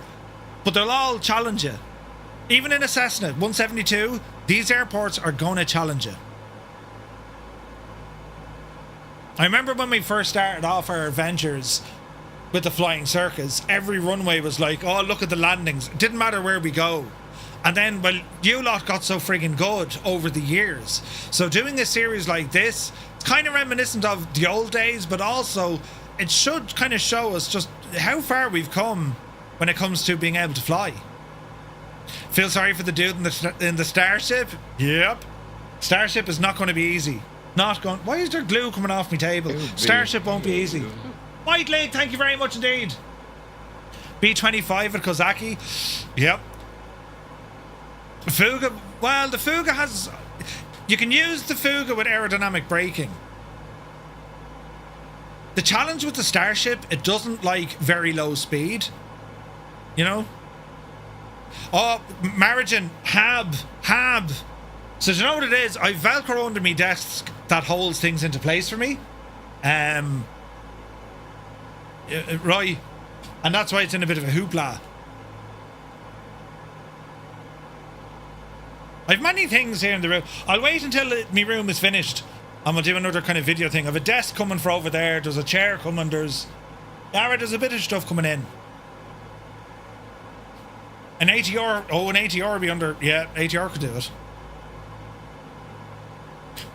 But they'll all challenge you. Even in a Cessna 172, these airports are going to challenge you. I remember when we first started off our adventures with the flying circus, every runway was like, oh, look at the landings. It didn't matter where we go. And then, well, you lot got so friggin' good over the years. So doing a series like this, it's kind of reminiscent of the old days, but also it should kind of show us just how far we've come when it comes to being able to fly. Feel sorry for the dude in the Starship? Yep. Starship is not going to be easy. Not going. Why is there glue coming off my table? Starship won't be easy. White Lake, thank you very much indeed. B-25 at Kozaki. Yep. Fuga. Well, the Fuga has. You can use the Fuga with aerodynamic braking. The challenge with the Starship, it doesn't like very low speed. You know? Oh, Margin, Hab. So do you know what it is? I've Velcro under my desk that holds things into place for me. Right. And that's why it's in a bit of a hoopla. I've many things here in the room. I'll wait until my room is finished and we'll do another kind of video thing. I've a desk coming for over there. There's a chair coming. There's a bit of stuff coming in. An ATR. Oh, an ATR will be under. Yeah, ATR could do it.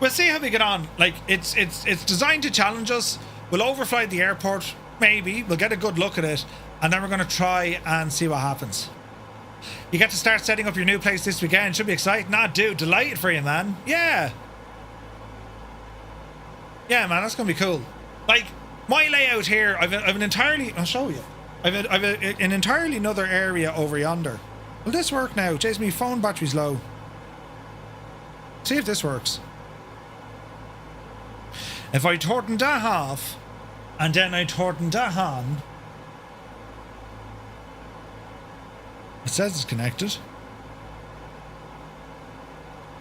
We'll see how we get on. Like, it's designed to challenge us. We'll overfly the airport, maybe. We'll get a good look at it, and then we're going to try and see what happens. You get to start setting up your new place this weekend. Should be exciting. Nah, dude, delighted for you, man. Yeah. Yeah, man, that's going to be cool. Like, my layout here, I've an entirely... I'll show you. I've an entirely another area over yonder. Will this work now? Jason, my phone battery's low. See if this works. If I turn that off, and then I turn that on, it says it's connected.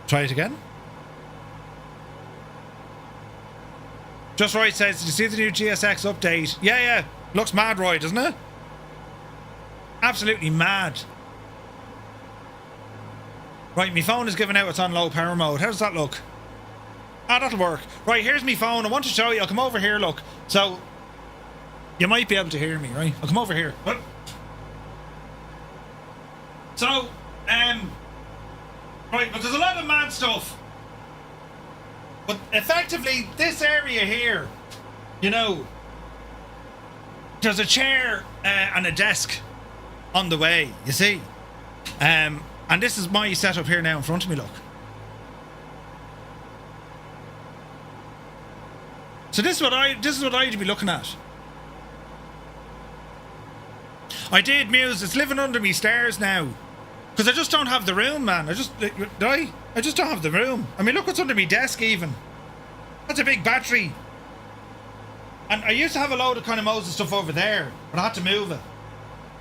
Try it again. Just Roy says, did you see the new GSX update? Yeah. Looks mad, Roy, doesn't it? Absolutely mad. Right, my phone is giving out it's on low power mode. How does that look? Ah, that'll work. Right, here's my phone. I want to show you. I'll come over here, look. So, you might be able to hear me, right? I'll come over here. So, right, but there's a lot of mad stuff. But effectively, this area here, you know, there's a chair and a desk on the way, you see. And this is my setup here now in front of me, look. So this is what I'd be looking at. I did, Muse. It's living under me stairs now. Because I just don't have the room, man. I just don't have the room. I mean, look what's under me desk even. That's a big battery. And I used to have a load of kind of Moses stuff over there, but I had to move it.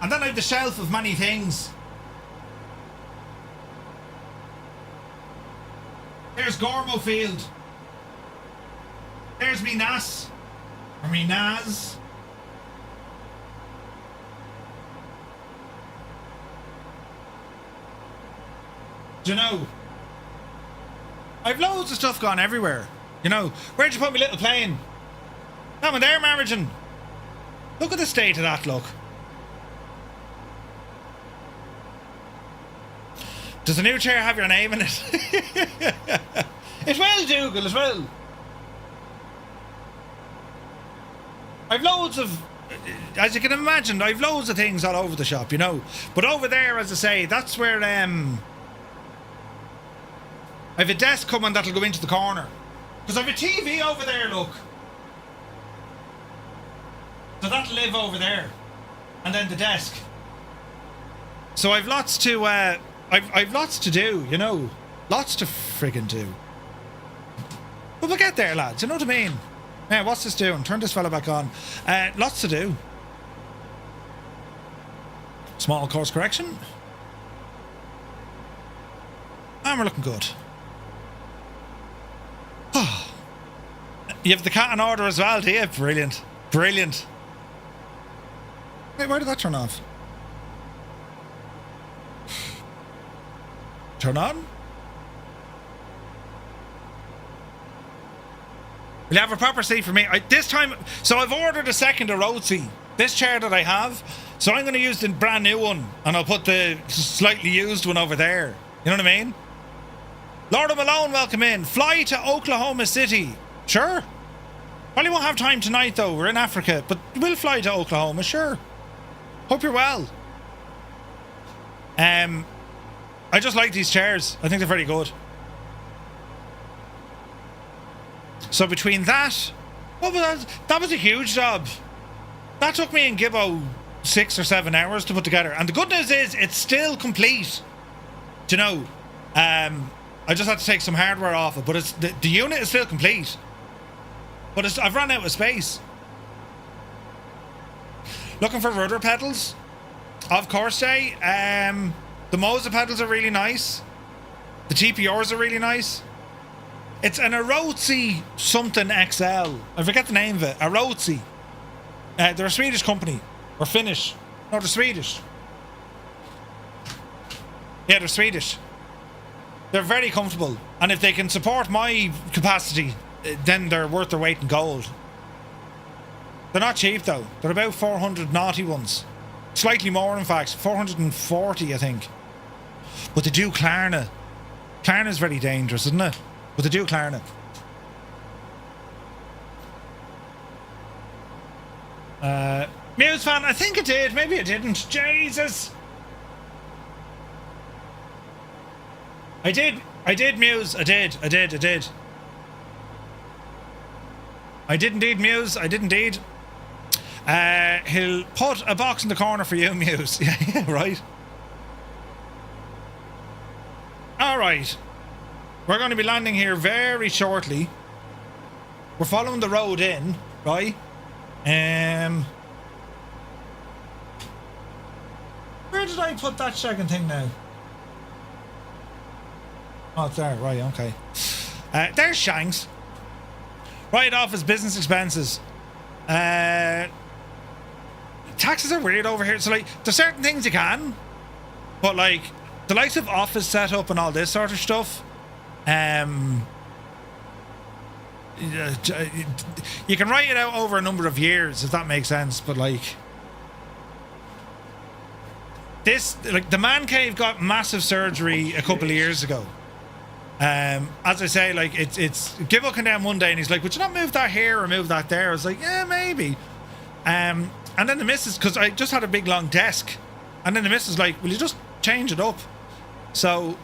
And then I have the shelf of many things. There's Gormo Field. There's me NAS. Or me NAS. Do you know? I've loads of stuff gone everywhere. You know, where'd you put my little plane? That one there, Marmagen. Look at the state of that, look. Does the new chair have your name in it? It will, Dougal, it will. I've loads of, as you can imagine, I've loads of things all over the shop, you know. But over there, as I say, that's where I have a desk coming that'll go into the corner. Because I have a TV over there, look. So that'll live over there. And then the desk. So I've lots to I've lots to do, you know. Lots to friggin' do. But we'll get there, lads, you know what I mean? Yeah, what's this doing? Turn this fella back on. Lots to do. Small course correction. And we're looking good. You have the cat in order as well, do you? Brilliant. Brilliant. Wait, why did that turn off? Turn on? Will you have a proper seat for me? This time, so I've ordered a second road seat. This chair that I have. So I'm going to use the brand new one. And I'll put the slightly used one over there. You know what I mean? Lord Malone, welcome in. Fly to Oklahoma City. Sure. Probably won't have time tonight though. We're in Africa. But we'll fly to Oklahoma, sure. Hope you're well. I just like these chairs. I think they're very good. So between that... What was that? That was a huge job. That took me and Gibbo 6 or 7 hours to put together. And the good news is, it's still complete. Do you know? I just had to take some hardware off it. But it's the unit is still complete. But I've run out of space. Looking for rudder pedals? Of course, Jay. The Moza pedals are really nice. The TPRs are really nice. It's an Arozi something XL. I forget the name of it. Arozi. They're a Swedish company. Or Finnish. No, they're Swedish. Yeah, they're Swedish. They're very comfortable. And if they can support my capacity, then they're worth their weight in gold. They're not cheap though. They're about 400 naughty ones. Slightly more, in fact. 440, I think. But they do Klarna. Klarna's very dangerous, isn't it? But they do Klarna. Muse fan, I think it did. Maybe it didn't. Jesus. I did, Muse. I did. I did indeed, Muse. I did indeed. He'll put a box in the corner for you, Muse. Yeah, right. Alright. We're going to be landing here very shortly. We're following the road in, right? Where did I put that second thing now? Oh, it's there, right, okay. There's Shanks. Right off his business expenses. Taxes are weird over here. So, like, there's certain things you can. But, like, the likes of office setup and all this sort of stuff. You can write it out over a number of years, if that makes sense. But, like... This, like, the man cave got massive surgery a couple of years ago. As I say, like it's Gibbo came down one day and he's like, would you not move that here or move that there? I was like, yeah, maybe. And then the missus, because I just had a big long desk, and then the missus like, will you just change it up? So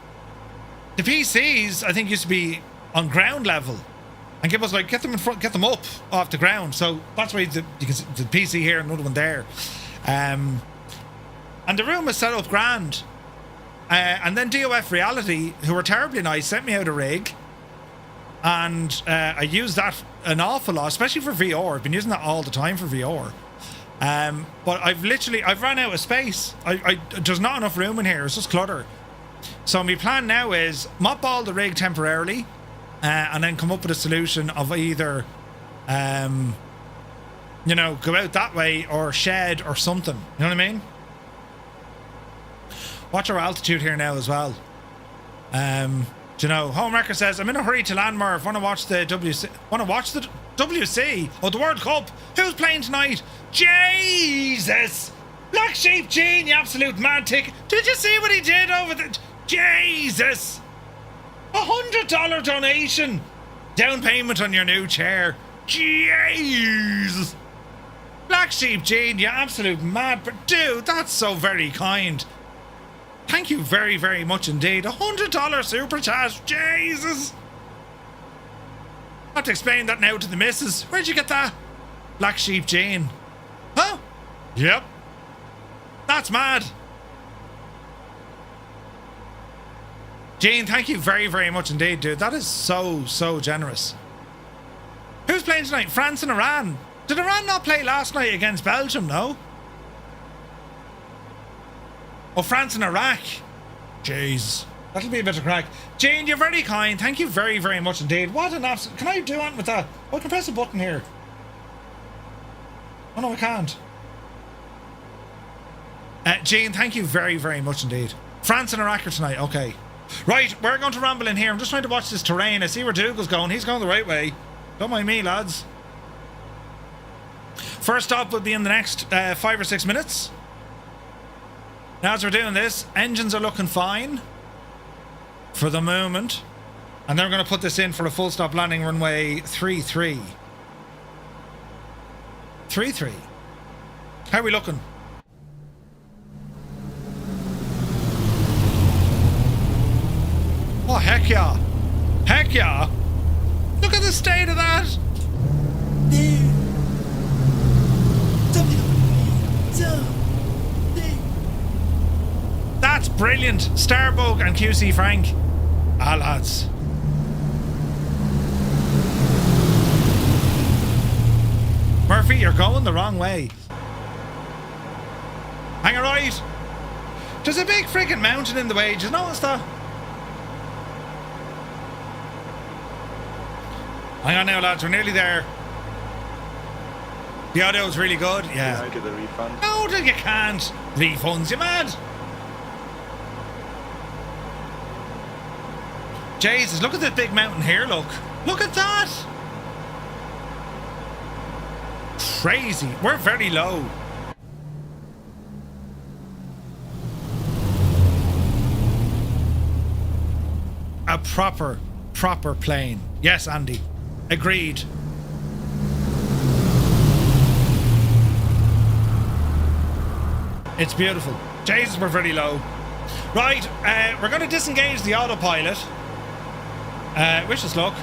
the PCs I think used to be on ground level, and Gibbo's like, get them in front, get them up off the ground. So that's why you can see the PC here and another one there. And the room was set up grand. And then DOF Reality, who were terribly nice, sent me out a rig, and I used that an awful lot, especially for VR. I've been using that all the time for VR. But I've run out of space. There's not enough room in here. It's just clutter. So my plan now is mothball the rig temporarily, and then come up with a solution of either, you know, go out that way or shed or something. You know what I mean? Watch our altitude here now as well. Do you know, Homewrecker says, I'm in a hurry to land, Murph. Want to watch the WC? Want to watch the WC? Oh, the World Cup. Who's playing tonight? Jesus! Black Sheep Gene, you absolute mad tick. Did you see what he did over the... Jesus! $100 donation. Down payment on your new chair. Jeez! Black Sheep Gene, you absolute mad... But dude, that's so very kind. Thank you very, very much indeed. $100 super chat. Jesus. I have to explain that now to the missus. Where'd you get that? Black Sheep Jane. Huh? Yep. That's mad. Jane, thank you very, very much indeed, dude. That is so, so generous. Who's playing tonight? France and Iran. Did Iran not play last night against Belgium? No? Oh, France and Iraq. Jeez. That'll be a bit of crack. Jane, you're very kind. Thank you very, very much indeed. What an absolute... Can I do anything with that? Oh, I can press a button here. Oh, no, I can't. Jane, thank you very, very much indeed. France and Iraq are tonight. Okay. Right, we're going to ramble in here. I'm just trying to watch this terrain. I see where Dougal's going. He's going the right way. Don't mind me, lads. First stop will be in the next 5 or 6 minutes. Now, as we're doing this, engines are looking fine for the moment. And then we're going to put this in for a full stop landing runway 33. 33. How are we looking? Oh, heck yeah. Heck yeah. Look at the state of that. That's brilliant. Starbug and QC Frank. Ah, lads. Murphy, you're going the wrong way. Hang a right. There's a big freaking mountain in the way. Did you notice that? Hang on now, lads. We're nearly there. The audio's really good. Yeah. Can I get the refund? No, you can't. Refunds, you mad? Jesus, look at this big mountain here, look. Look at that. Crazy. We're very low. A proper plane. Yes, Andy. Agreed. It's beautiful. Jesus, we're very low. Right, we're going to disengage the autopilot. Wish us luck.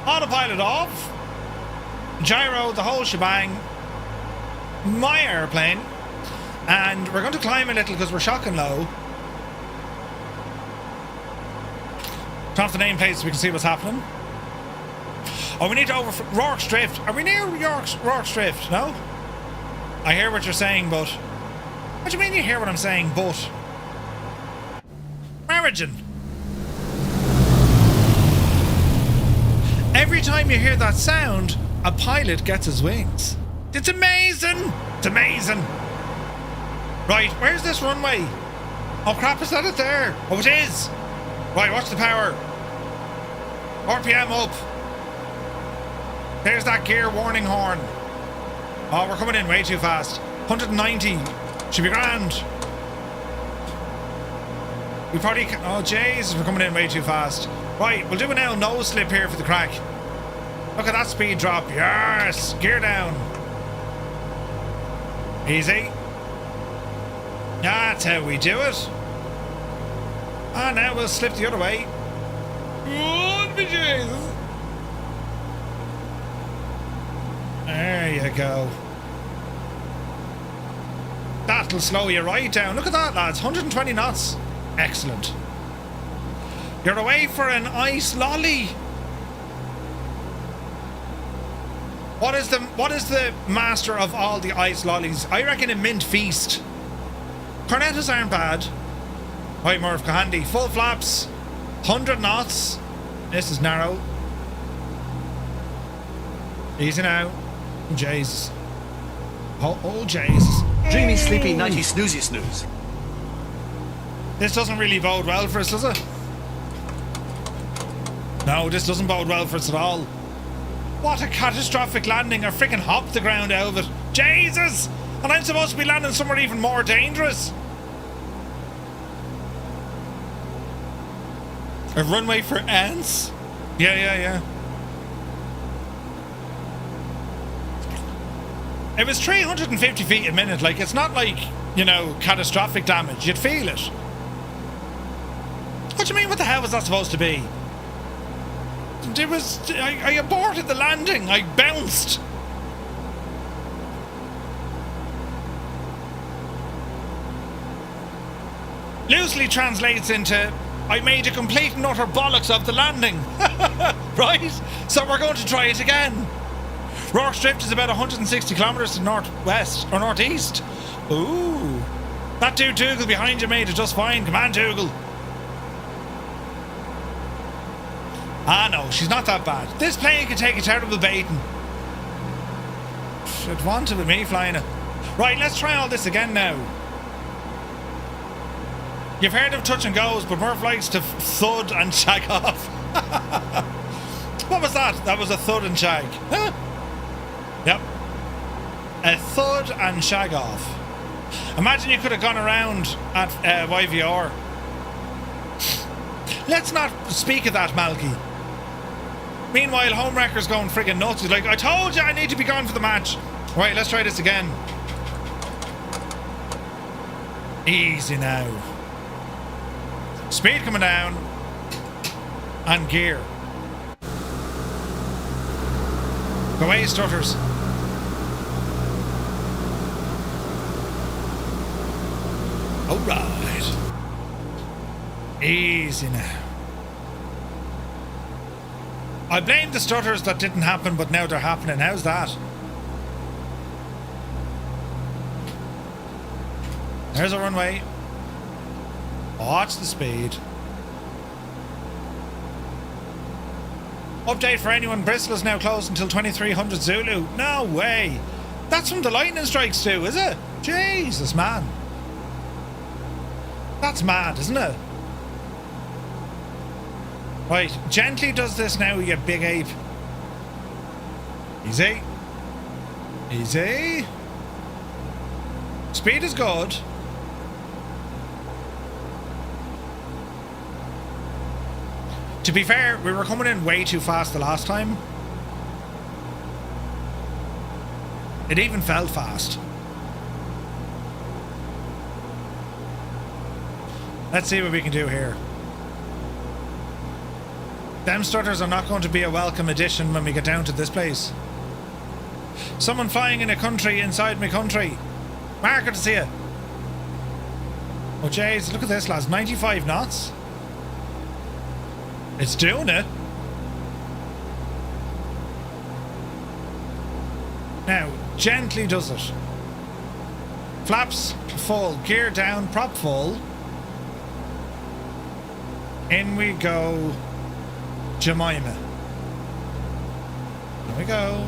Autopilot off. Gyro, the whole shebang. My airplane. And we're going to climb a little because we're shocking low. Turn off the nameplate so we can see what's happening. Oh, we need to over... Rourke's Drift. Are we near Rourke's Drift? No? I hear what you're saying, but... What do you mean you hear what I'm saying, but? Origin. Every time you hear that sound, a pilot gets his wings. It's amazing! It's amazing! Right, where's this runway? Oh crap, is that it there? Oh, it is! Right, watch the power. RPM up. There's that gear warning horn. Oh, we're coming in way too fast. 190. Should be grand. We probably can... Oh, Jesus, we're coming in way too fast. Right, we'll do a now nose slip here for the crack. Look at that speed drop. Yes! Gear down. Easy. That's how we do it. And now we'll slip the other way. Oh, Jesus. There you go. That'll slow you right down. Look at that, lads. 120 knots. Excellent. You're away for an ice lolly. What is the master of all the ice lollies? I reckon a mint feast. Cornettas aren't bad. Right, Murph, go handy. Full flaps. 100 knots. This is narrow. Easy now. Oh, Jesus. Oh, Jesus. Dreamy, sleepy, nighty, snoozy, snooze. This doesn't really bode well for us, does it? No, this doesn't bode well for us at all. What a catastrophic landing. I freaking hopped the ground out of it. Jesus! And I'm supposed to be landing somewhere even more dangerous. A runway for ants? Yeah. It was 350 feet a minute. Like, it's not like, you know, catastrophic damage. You'd feel it. What do you mean? What the hell was that supposed to be? It was... I aborted the landing. I bounced. Loosely translates into... I made a complete and utter bollocks of the landing. Right? So we're going to try it again. Rourke's Drift is about 160 kilometres to northwest or northeast. Ooh. That dude Dougal behind you made it just fine. Come on, Dougal. Ah, no, she's not that bad. This plane can take a terrible baiting. Should want it with me flying it. Right, let's try all this again now. You've heard of touch and goes, but Murph likes to thud and shag off. What was that? That was a thud and shag. Huh? Yep. A thud and shag off. Imagine you could have gone around at YVR. Let's not speak of that, Malky. Meanwhile, Homewrecker's going friggin' nuts. He's like, I told you I need to be gone for the match. Right, let's try this again. Easy now. Speed coming down. And gear. Go away, stutters. Alright. Easy now. I blame the stutters that didn't happen, but now they're happening. How's that? There's a runway. Watch the speed. Update for anyone. Bristol is now closed until 2300 Zulu. No way. That's from the lightning strikes too, is it? Jesus, man. That's mad, isn't it? Right, gently does this now, you big ape. Easy. Easy. Speed is good. To be fair, we were coming in way too fast the last time. It even felt fast. Let's see what we can do here. Them stutters are not going to be a welcome addition when we get down to this place. Someone flying in a country inside my country. Marker to see it. Oh jeez, look at this, lads. 95 knots. It's doing it. Now, gently does it. Flaps full, gear down, prop full. In we go. Jemima. There we go.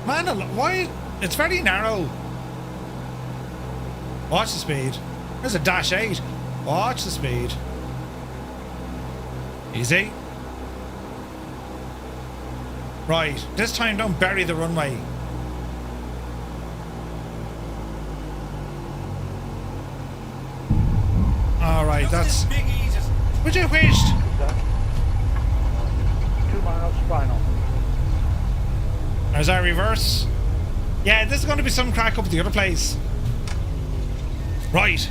Man, why? It's very narrow. Watch the speed. There's a dash 8. Watch the speed. Easy. Right, this time don't bury the runway. Alright, that's... Would you wished? 2 miles final. There's our reverse. Yeah, this is going to be some crack up at the other place. Right.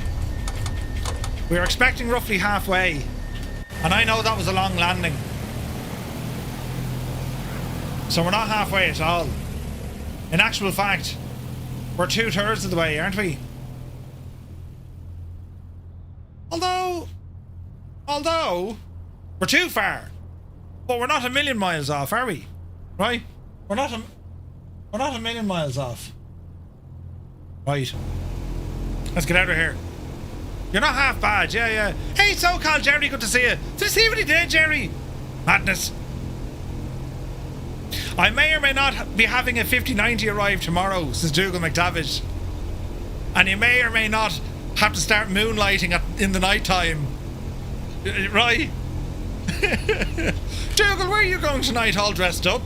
We were expecting roughly halfway. And I know that was a long landing. So we're not halfway at all. In actual fact, we're 2/3 of the way, aren't we? Although, we're too far. But we're not a million miles off, are we? Right? We're not a million miles off. Right. Let's get out of here. You're not half bad, yeah. Hey, so-called Jerry, good to see you. Did you see what he did, Jerry? Madness. I may or may not be having a 5090 arrive tomorrow, says Dougal McDavitt. And you may or may not have to start moonlighting in the night time. Right? Dougal, where are you going tonight all dressed up?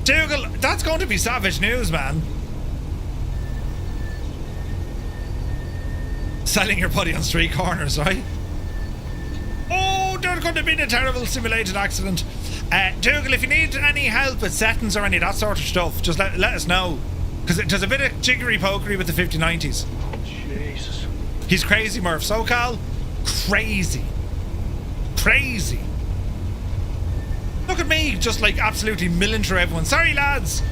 Dougal, that's going to be savage news, man. Selling your body on street corners, right? Oh, there's going to be a terrible simulated accident. Dougal, if you need any help with settings or any of that sort of stuff, just let us know. Because there's a bit of jiggery-pokery with the 5090s. Jesus. He's crazy, Murph. SoCal, crazy. Crazy. Look at me, just like absolutely milling through everyone. Sorry, lads.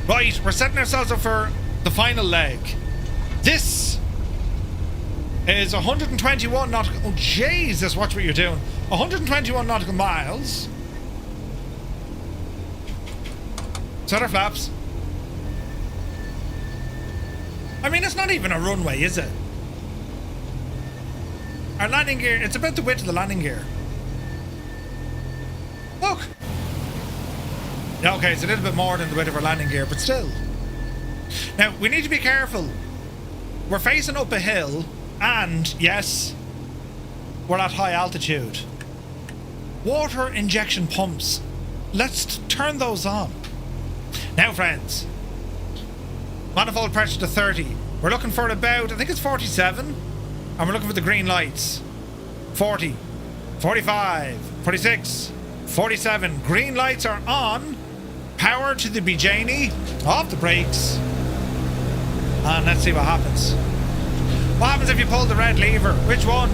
Right, we're setting ourselves up for the final leg. This is 121 nautical... Oh, Jesus, watch what you're doing. 121 nautical miles. Set our flaps. I mean, it's not even a runway, is it? Our landing gear, it's about the width of the landing gear. Look. Yeah, okay, it's a little bit more than the width of our landing gear, but still. Now, we need to be careful. We're facing up a hill, and, yes, we're at high altitude. Water injection pumps. Let's turn those on. Now, friends. Manifold pressure to 30. We're looking for about, I think it's 47. And we're looking for the green lights. 40. 45. 46. 47. Green lights are on. Power to the Bijani. Off the brakes. And let's see what happens. What happens if you pull the red lever? Which one?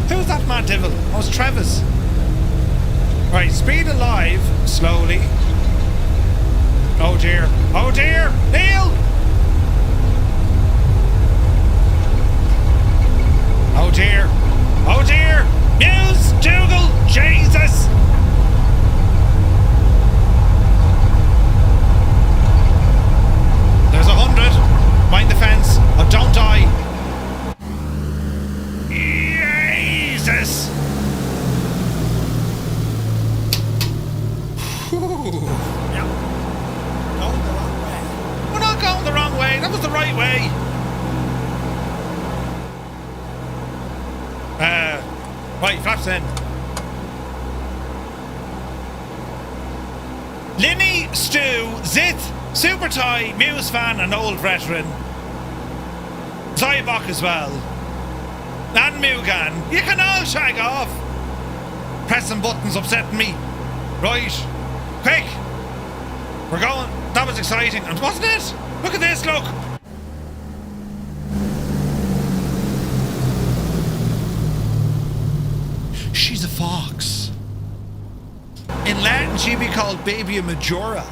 Who's that mad devil? Oh, it's Travis. Right, speed alive. Slowly. Oh dear. Oh dear! Neil! Oh dear. Oh dear! News! Dougal! Jesus! There's 100. Mind the fence. Oh, don't die. Jesus! Whew. Yeah. Going the wrong way. We're not going the wrong way. That was the right way. Right, flaps in. Linny, Stu, Zith, Super Ty, Muse fan, and old veteran. Zybok as well. And Mugan. You can all shag off. Pressing buttons upsetting me. Right. Quick. We're going. That was exciting. And wasn't it? Look at this, look. She's a fox. In Latin, she'd be called Baby Majora.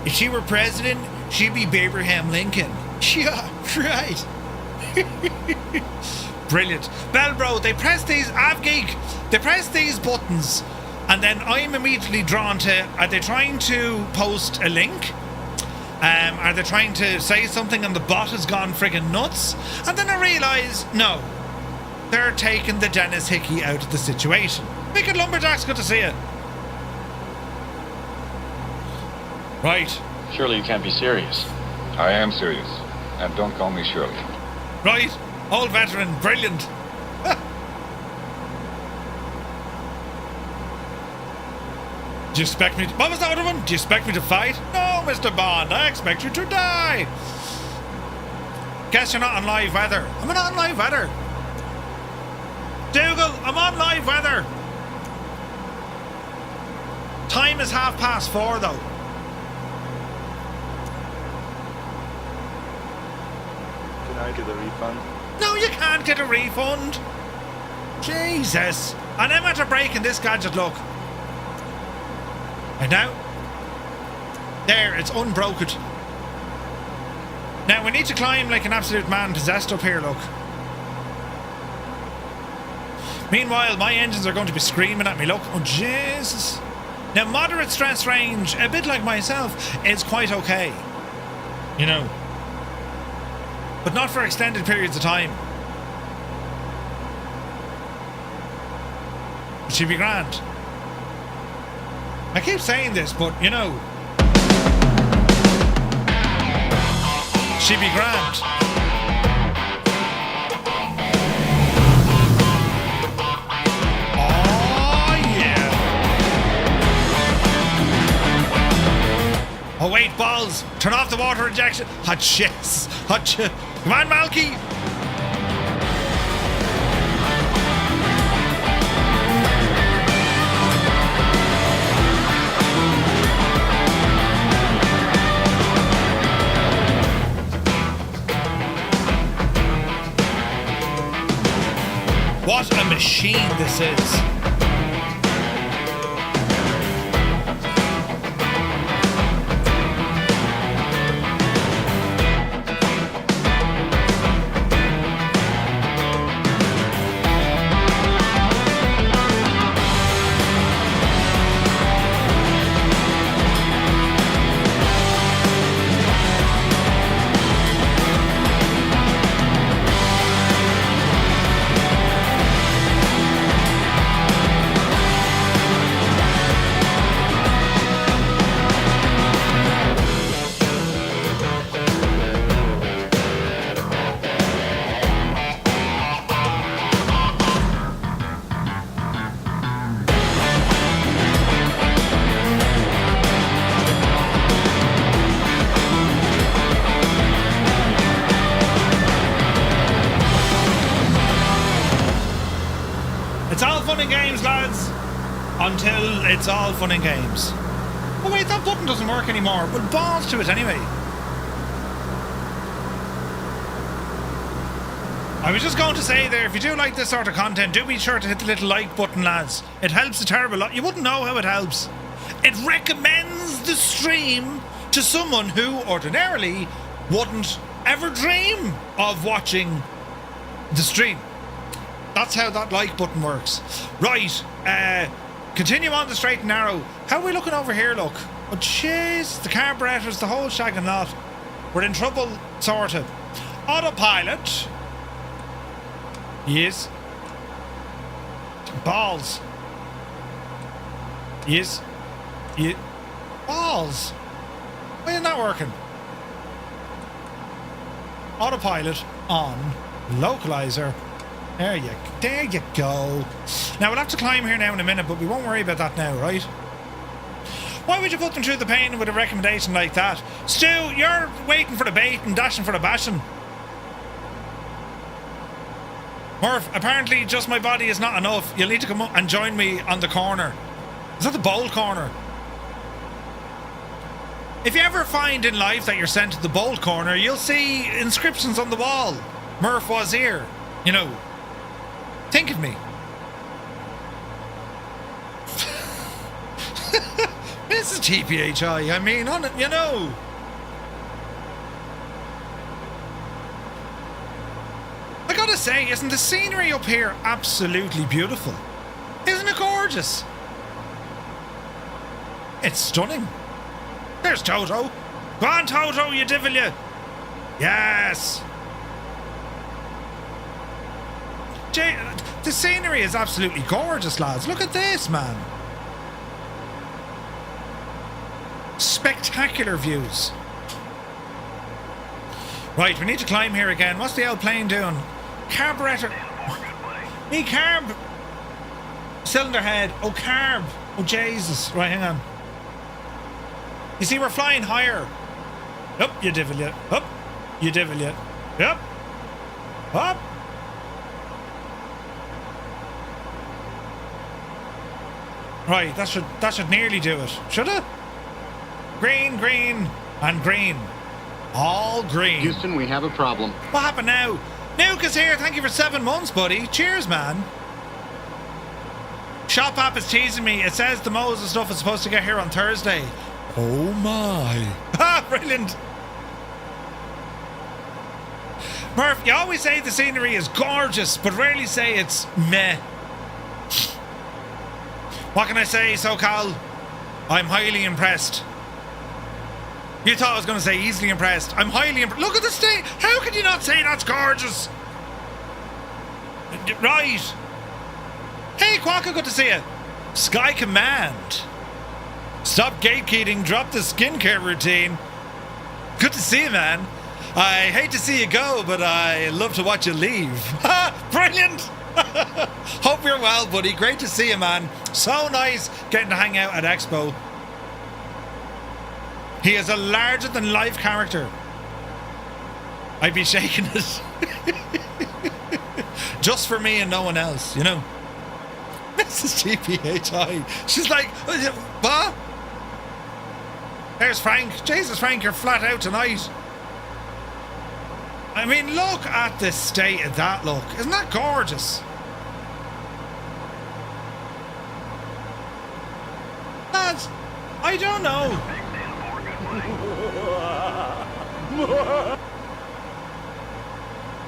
If she were president, she'd be Abraham Lincoln. Yeah, right. Brilliant. Bellbro, they press these, Avgeek, they press these buttons, and then I'm immediately drawn to, are they trying to post a link? Are they trying to say something and the bot has gone friggin' nuts? And then I realise, no. They're taking the Dennis Hickey out of the situation. Wicked Lumberjacks, good to see you. Right. Surely you can't be serious. I am serious. And don't call me Shirley. Right. Old veteran. Brilliant. Do you expect me to... What was the other one? Do you expect me to fight? No, Mr. Bond. I expect you to die. Guess you're not on live weather. I'm not on live weather. Dougal, I'm on live weather. Time is 4:30 though. Can I get a refund? No, you can't get a refund. Jesus. And I'm after breaking this gadget, look. And now, there, it's unbroken. Now, we need to climb like an absolute man possessed up here, look. Meanwhile, my engines are going to be screaming at me, look. Oh, Jesus. Now, moderate stress range, a bit like myself, is quite okay. You know. But not for extended periods of time. It should be grand. I keep saying this, but you know, she'd be grand. Oh yeah. Oh wait, balls! Turn off the water injection. Hot shits. Hot shit. Come on, Malky. What a machine this is. Until it's all fun and games. Oh wait, that button doesn't work anymore. Well, balls to it anyway. I was just going to say there, if you do like this sort of content, do be sure to hit the little like button, lads. It helps a terrible lot. You wouldn't know how it helps. It recommends the stream to someone who ordinarily wouldn't ever dream of watching the stream. That's how that like button works. Right, continue on the straight and narrow. How are we looking over here, look? Oh, jeez, the carburetors, the whole shag and lot. We're in trouble, sort of. Autopilot. Yes. Balls. Yes. Yeah. Balls. Why isn't that working? Autopilot on. Localizer. There you go. Now we'll have to climb here now in a minute, but we won't worry about that now, right? Why would you put them through the pain with a recommendation like that? Stu, you're waiting for the bait and dashing for the bashing. Murph, apparently just my body is not enough. You'll need to come up and join me on the corner. Is that the bowl corner? If you ever find in life that you're sent to the bowl corner, you'll see inscriptions on the wall. Murph was here. You know. Think of me. This is TPHI. I mean, on it, you know. I gotta say, isn't the scenery up here absolutely beautiful? Isn't it gorgeous? It's stunning. There's Toto. Go on, Toto, you devil, you. Yes. The scenery is absolutely gorgeous, lads. Look at this, man. Spectacular views. Right, we need to climb here again. What's the old plane doing? Carburetor. Me carb. Cylinder head. Oh, carb. Oh, Jesus. Right, hang on. You see, we're flying higher. Up, you devil, you. Up, you devil, you. Yep. Up. Right, that should nearly do it. Should it? Green, green, and green. All green. Houston, we have a problem. What happened now? Nuke is here. Thank you for 7 months, buddy. Cheers, man. Shop app is teasing me. It says the Moses stuff is supposed to get here on Thursday. Oh my. Ah, brilliant. Murph, you always say the scenery is gorgeous, but rarely say it's meh. What can I say, SoCal? I'm highly impressed. You thought I was going to say easily impressed. I'm highly impressed. Look at the state. How can you not say that's gorgeous? Right. Hey, Quacka, good to see you. Sky Command. Stop gatekeeping. Drop the skincare routine. Good to see you, man. I hate to see you go, but I love to watch you leave. Ha! Brilliant. Hope you're well, buddy. Great to see you, man. So nice getting to hang out at Expo. He is a larger-than-life character. I'd be shaking it. Just for me and no one else, you know. Mrs. GPHI. She's like, what? There's Frank. Jesus, Frank, you're flat out tonight. I mean, look at the state of that look. Isn't that gorgeous? Lads, I don't know.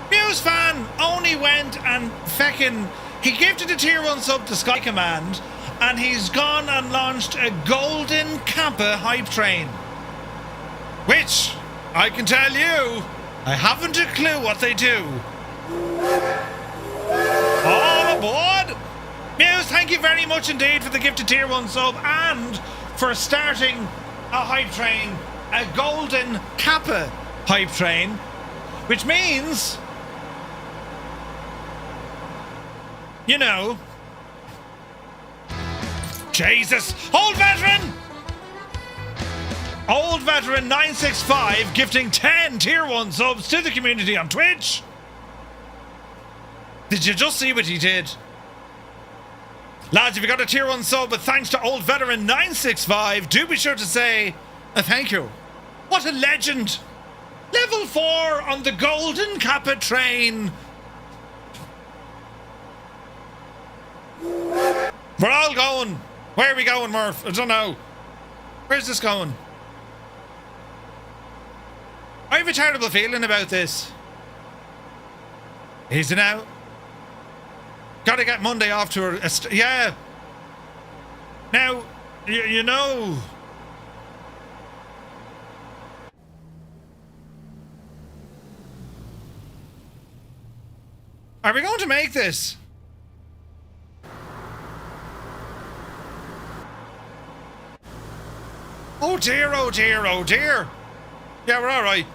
Muse fan only went and feckin'. He gifted a tier 1 sub to Sky Command, and he's gone and launched a golden Kappa hype train. Which, I can tell you, I haven't a clue what they do. All aboard! Muse, thank you very much indeed for the gifted tier 1 sub and for starting a hype train, a golden Kappa hype train, which means, you know, Jesus, old veteran! Old veteran 965 gifting 10 tier 1 subs to the community on Twitch. Did you just see what he did? Lads, if you got a tier 1 sub, but thanks to old veteran 965, do be sure to say a thank you. What a legend. Level 4 on the golden Kappa train. We're all going. Where are we going, Murph? I don't know. Where's this going? I have a terrible feeling about this. Easy now. Gotta get Monday off to yeah. Now, you know. Are we going to make this? Oh dear, oh dear, oh dear. Yeah, we're alright.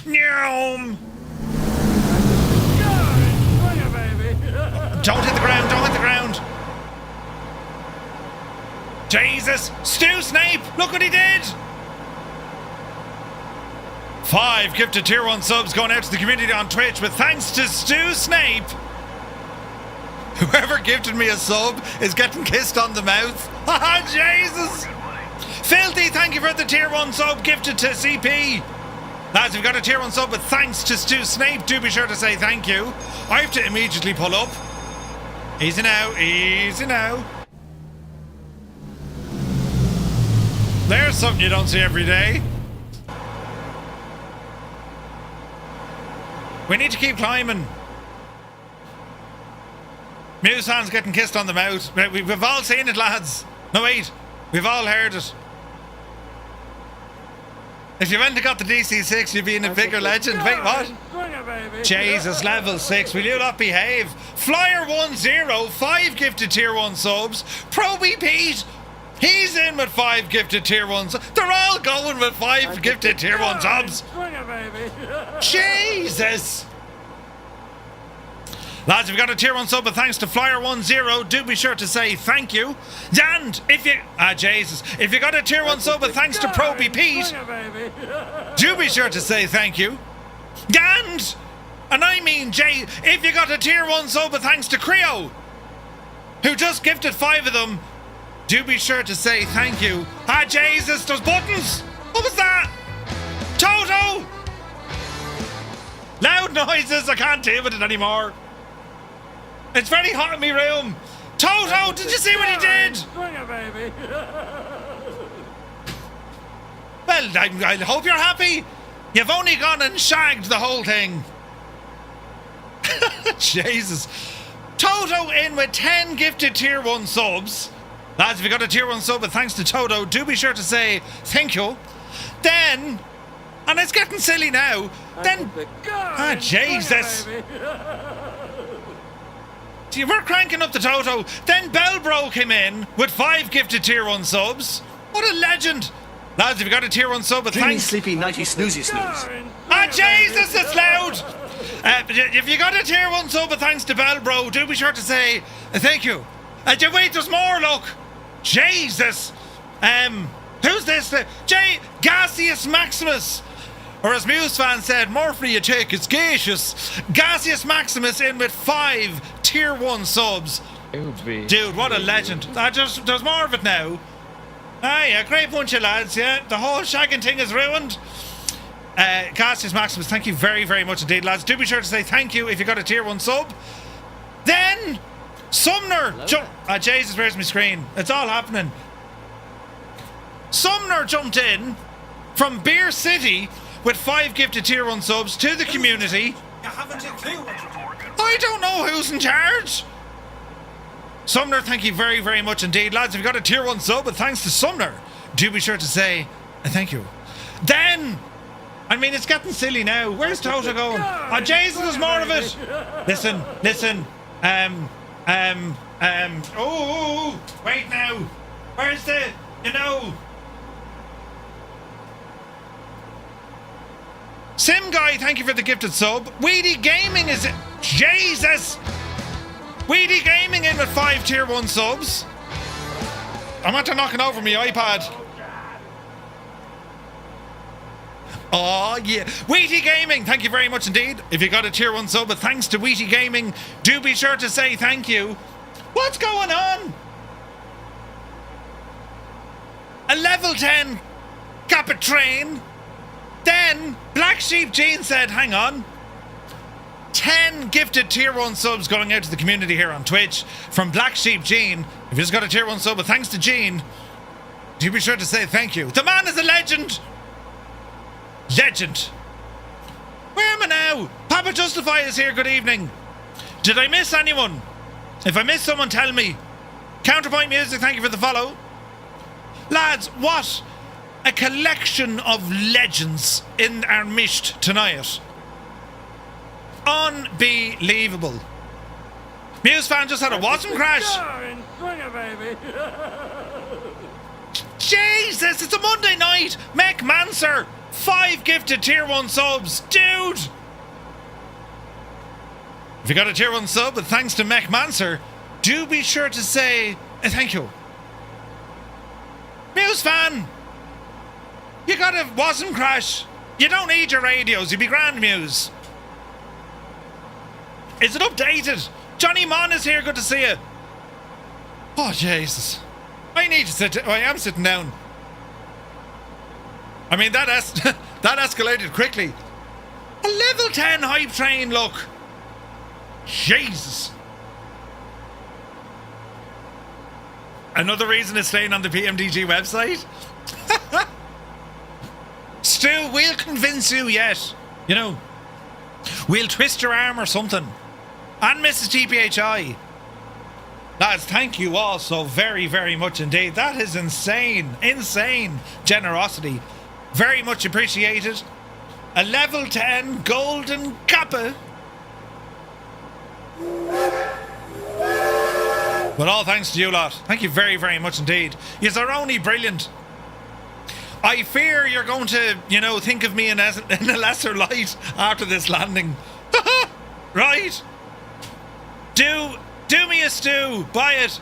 Nyom. Don't hit the ground, don't hit the ground. Jesus, Stu Snape, look what he did. 5 gifted tier 1 subs going out to the community on Twitch with thanks to Stu Snape. Whoever gifted me a sub is getting kissed on the mouth. Haha, Jesus. Filthy, thank you for the tier 1 sub gifted to CP. Lads, if you've got a tier 1 sub with thanks to Stu Snape, do be sure to say thank you. I have to immediately pull up. Easy now, easy now. There's something you don't see every day. We need to keep climbing. Muse fans getting kissed on the mouth. We've all seen it, lads. No, wait. We've all heard it. If you went and got the DC6, you'd be in a bigger legend. Wait, what? Jesus, level 6. Will you not behave? Flyer10, 5 gifted tier 1 subs. Proby Pete, he's in with 5 gifted tier 1 subs. They're all going with 5 gifted tier 1 subs. Jesus. Lads, if you got a tier 1 sub, but thanks to Flyer10, do be sure to say thank you. And if you... Jesus. If you got a tier 1 sub, but thanks to Proby Pete, do be sure to say thank you. Gand! And I mean, Jay, if you got a tier 1 sub, thanks to Creo, who just gifted 5 of them, do be sure to say thank you. Ah, Jesus, there's buttons! What was that? Toto! Loud noises, I can't deal with it anymore. It's very hot in my room. Toto, did you see what he did? Well, I hope you're happy. You've only gone and shagged the whole thing. Jesus. Toto in with 10 gifted tier 1 subs. Lads, if you got a tier 1 sub, but thanks to Toto, do be sure to say thank you. Then, and it's getting silly now, then, Jesus. You were cranking up the Toto. Then Belbro came in with 5 gifted tier 1 subs. What a legend. Lads, if you got a tier 1 sub, but Dreamy, thanks. sleepy, nighty, snoozy, snooze. Ah, Jesus, it's loud. If you got a tier 1 sub, but thanks to Belbro, do be sure to say thank you. Wait, there's more, look. Jesus. Who's this? Jay Gaseous Maximus. Or as Muse fan said, more for you take, it's gaseous. Gaseous Maximus in with 5 tier 1 subs. Dude, what a legend. There's more of it now. Ah, yeah, great bunch of lads, yeah. The whole shagging thing is ruined. Gaseous Maximus, thank you very, very much indeed, lads. Do be sure to say thank you if you got a tier 1 sub. Then, Sumner. Jesus, where's my screen? It's all happening. Sumner jumped in from Beer City with 5 gifted tier 1 subs to the community. You haven't a clue what you're talking about. I don't know who's in charge. Sumner, thank you very, very much indeed. Lads, if you got a tier 1 sub, but thanks to Sumner, do be sure to say thank you. Then, I mean, it's getting silly now. Where's Toto going? Oh, Jesus, there's more of it. Listen. Oh, wait now. Where's the, Sim Guy, thank you for the gifted sub. Weedy Gaming is... Jesus! Weedy Gaming in with 5 tier 1 subs. I'm after knocking over my iPad. Oh, yeah. Wheaty Gaming, thank you very much indeed. If you got a tier 1 sub, but thanks to Wheaty Gaming, do be sure to say thank you. What's going on? A level 10 Cockpit train. Then Black Sheep Jean said, hang on. 10 gifted tier 1 subs going out to the community here on Twitch from Black Sheep Jean. If you just got a tier 1 sub, but thanks to Jean, do be sure to say thank you. The man is a legend. Legend. Where am I now? Papa Justify is here, good evening. Did I miss anyone? If I missed someone, tell me. Counterpoint Music, thank you for the follow. Lads, what a collection of legends in our midst tonight. Unbelievable. Muse fan just had a Watson crash. Jesus, it's a Monday night. Mech Manser, 5 gifted tier 1 subs. Dude. If you got a tier 1 sub, but thanks to Mech Manser, do be sure to say thank you. Muse fan, you got a Watson crash. You don't need your radios. You'd be grand, Muse. Is it updated? Johnny Mon is here. Good to see you. Oh, Jesus. I need to sit. I am sitting down. I mean, that escalated quickly. A level 10 hype train, look. Jesus. Another reason it's staying on the PMDG website? Stu, we'll convince you yet. We'll twist your arm or something. And Mrs. TPHI. Lads, thank you all so very, very much indeed. That is insane. Insane generosity. Very much appreciated. A level 10 golden kappa. But all thanks to you lot. Thank you very, very much indeed. Yous are only brilliant. I fear you're going to, think of me in a lesser light after this landing. Right? Do me a stew, buy it.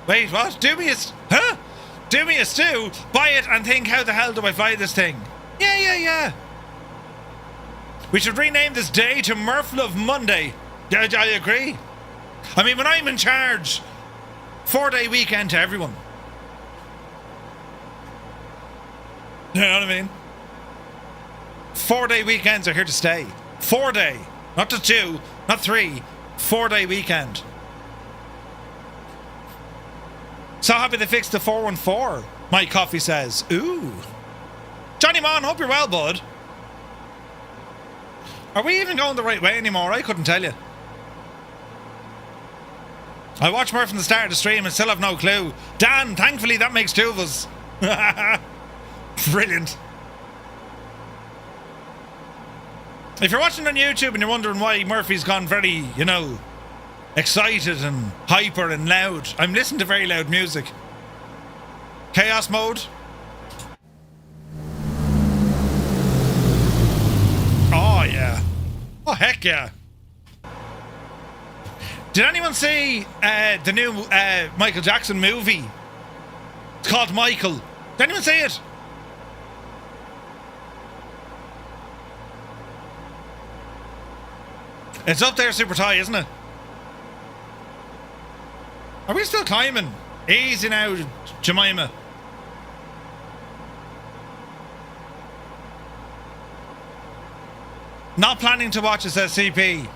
Wait, what? Do me a stew, buy it and think, how the hell do I fly this thing? Yeah. We should rename this day to Murph Love Monday. I agree. I mean, when I'm in charge, 4-day weekend to everyone. You know what I mean? 4-day weekends are here to stay. 4-day. Not just 2, not 3. 4-day weekend. So happy they fixed the 414, my coffee says. Ooh. Johnny Mon, hope you're well, bud. Are we even going the right way anymore? I couldn't tell you. I watched Murph from the start of the stream and still have no clue. Dan, thankfully that makes 2 of us. Brilliant. If you're watching on YouTube and you're wondering why Murphy's gone very, you know, excited and hyper and loud, I'm listening to very loud music. Chaos mode. Oh yeah. Oh heck yeah. Did anyone see the new Michael Jackson movie? It's called Michael. Did anyone see it? It's up there super high, isn't it? Are we still climbing? Easy now, Jemima. Not planning to watch, it says CP.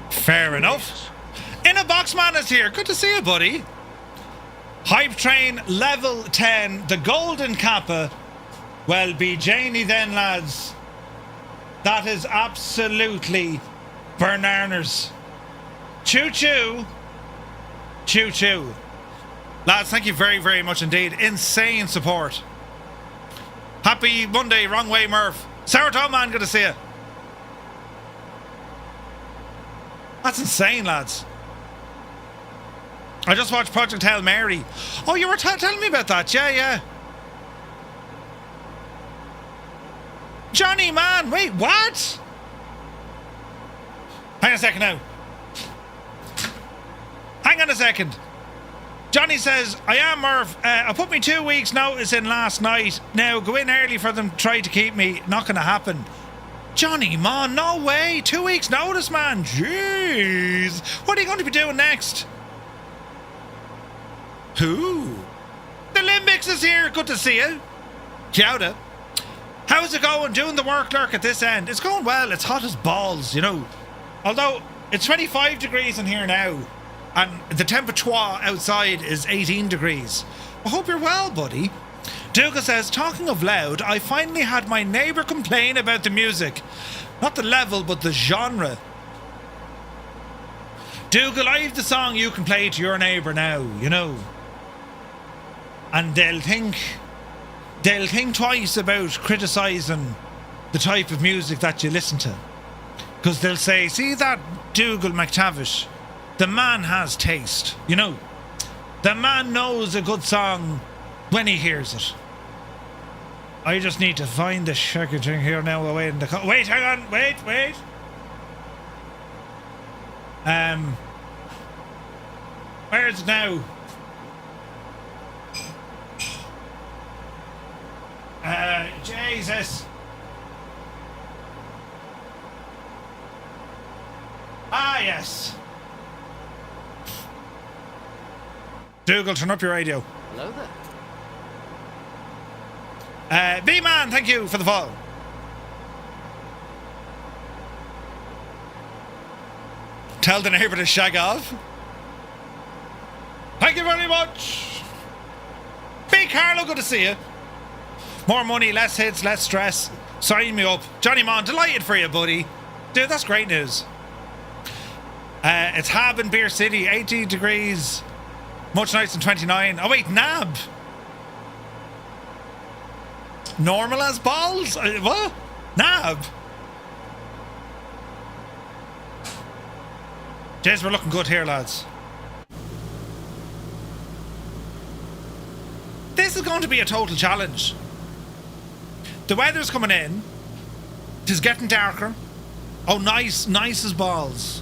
Fair enough. Inner Boxman is here. Good to see you, buddy. Hype Train level 10. The Golden Kappa. Well, be Janie then, lads. That is absolutely bananas. Choo choo. Choo choo. Lads, thank you very, very much indeed. Insane support. Happy Monday, wrong way, Murph. Saratoga man, good to see you. That's insane, lads. I just watched Project Hail Mary. Oh, you were telling me about that. Yeah, yeah. Johnny, man. Wait, what? Hang on a second now. Hang on a second. Johnny says, I am Murph. I put me 2 weeks notice in last night. Now go in early for them to try to keep me. Not going to happen. Johnny, man, no way. 2 weeks notice, man. Jeez. What are you going to be doing next? Who? The Limbics is here. Good to see you. Kia. How's it going? Doing the work lurk at this end. It's going well. It's hot as balls, you know. Although it's 25 degrees in here now. And the temperature outside is 18 degrees. I hope you're well, buddy. Dougal says, talking of loud, I finally had my neighbour complain about the music. Not the level, but the genre. Dougal, I have the song you can play to your neighbour now, you know. And they'll think twice about criticising the type of music that you listen to. Because they'll say, see that Dougal McTavish? The man has taste, you know. The man knows a good song when he hears it. I just need to find the shaggy thing here now. Wait, wait, hang on, wait. Where is it now? Jesus. Ah, yes. Dougal, turn up your radio. Hello there. B-Man, thank you for the follow. Tell the neighbour to shag off. Thank you very much. B. Carlo, good to see you. More money, less hits, less stress. Sign me up. Johnny Mon, delighted for you, buddy. Dude, that's great news. It's Hab in Beer City, 80 degrees. Much nicer than 29. Oh, wait, Nab. Normal as balls? What? Nab. Jeez, we're looking good here, lads. This is going to be a total challenge. The weather's coming in. It is getting darker. Oh, nice as balls.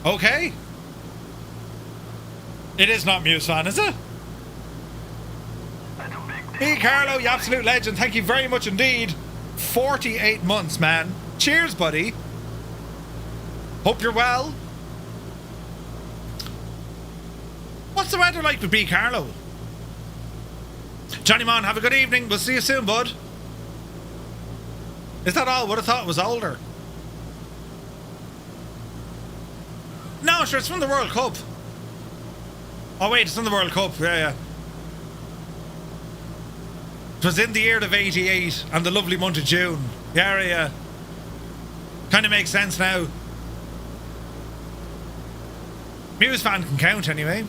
Okay. It is not Muse fan, is it? Hey, Carlo, you absolute legend. Thank you very much indeed. 48 months, man. Cheers, buddy. Hope you're well. What's the weather like with B. Carlo? Johnny Mon, have a good evening. We'll see you soon, bud. Is that all? Would have thought it was older. No, sure, it's from the World Cup. Oh, wait, it's from the World Cup. Yeah. It was in the year of 88 and the lovely month of June. Yeah. Kind of makes sense now. Muse fan can count anyway.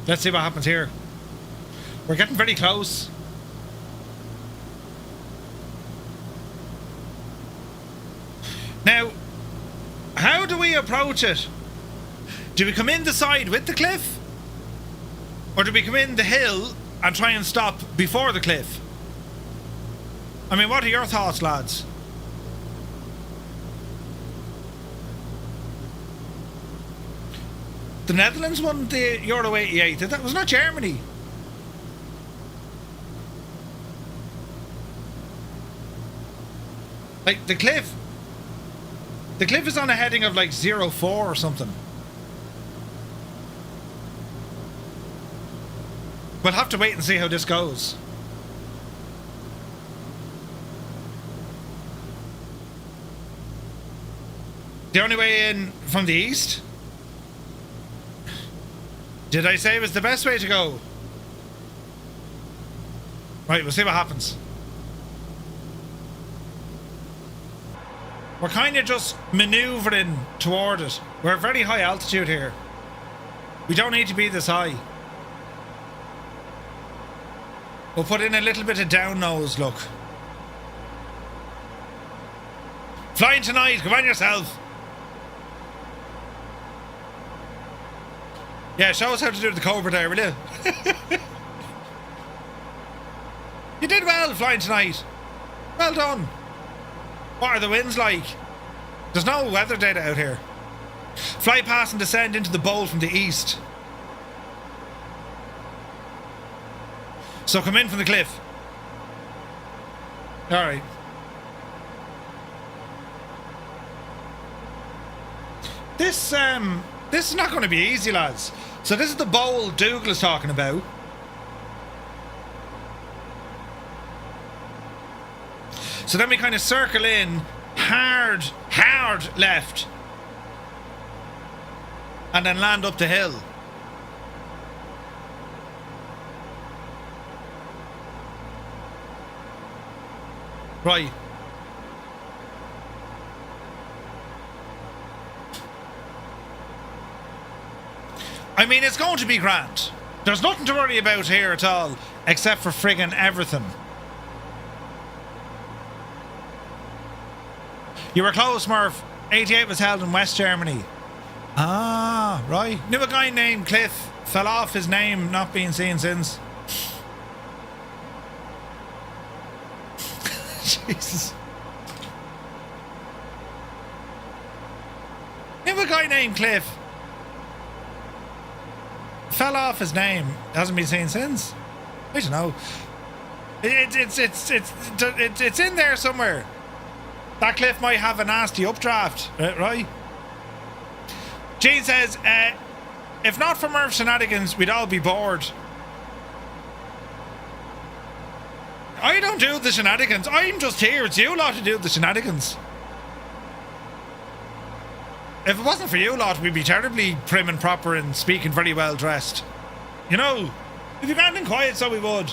Let's see what happens here. We're getting very close. Now, how do we approach it? Do we come in the side with the cliff? Or do we come in the hill and try and stop before the cliff? I mean, what are your thoughts, lads? The Netherlands won the Euro 88. That was not Germany. Like, the cliff is on a heading of like 04 or something. We'll have to wait and see how this goes. The only way in from the east? Did I say it was the best way to go? Right, we'll see what happens. We're kind of just manoeuvring toward it. We're at very high altitude here. We don't need to be this high. We'll put in a little bit of down nose, look. Flying tonight, come on yourself. Yeah, show us how to do the Cobra there, will you? You did well flying tonight. Well done. What are the winds like? There's no weather data out here. Fly past and descend into the bowl from the east. So come in from the cliff. Alright. This is not going to be easy, lads. So this is the bowl Dougal is talking about. So then we kind of circle in hard left. And then land up the hill. Right. I mean, it's going to be grand. There's nothing to worry about here at all, except for friggin' everything. You were close, Murph. 88 was held in West Germany. Ah, right. Knew a guy named Cliff. Fell off his name, not been seen since. Jesus. Knew a guy named Cliff. Fell off his name. Hasn't been seen since. I don't know. It's in there somewhere. That cliff might have a nasty updraft, right? Gene says, if not for Murph shenanigans, we'd all be bored. I don't do the shenanigans. I'm just here. It's you lot to do the shenanigans. If it wasn't for you lot, we'd be terribly prim and proper and speaking very well dressed. You know, if you're grand and quiet, so we would.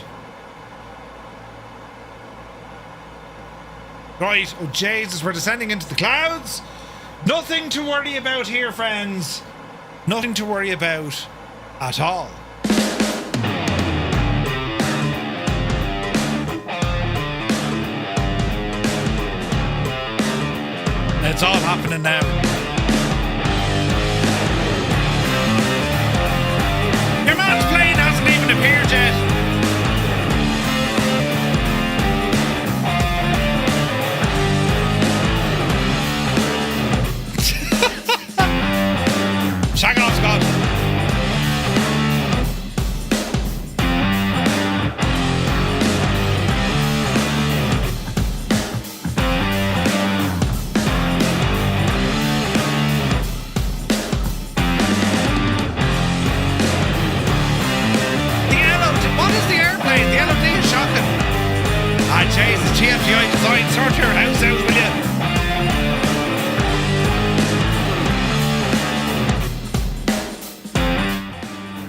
Right, oh Jesus, we're descending into the clouds. Nothing to worry about here, friends. Nothing to worry about at all. It's all happening now. Your man's plane hasn't even appeared yet.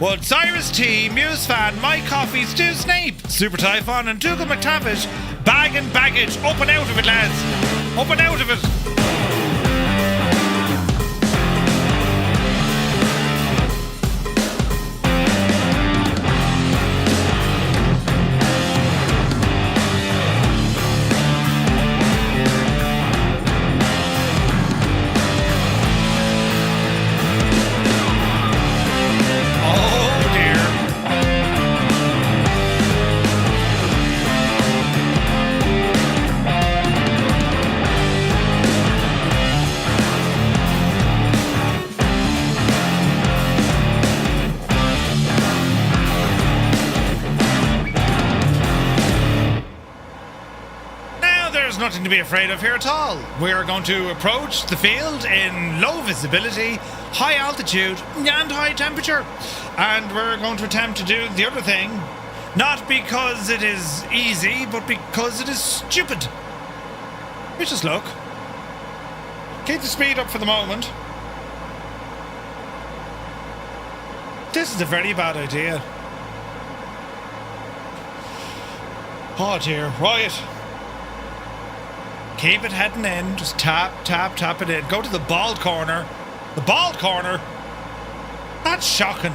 Would Cyrus T, Muse Fan, Mike Coffee, Stu Snape, Super Typhon, and Dougal McTavish bag and baggage up and out of it, lads. Up and out of it. Nothing to be afraid of here at all. We are going to approach the field in low visibility, high altitude and high temperature, and we're going to attempt to do the other thing, not because it is easy but because it is stupid. We just look. Keep the speed up for the moment. This is a very bad idea. Oh dear, right. Keep it heading in. Just tap, tap, tap it in. Go to the bald corner. The bald corner? That's shocking.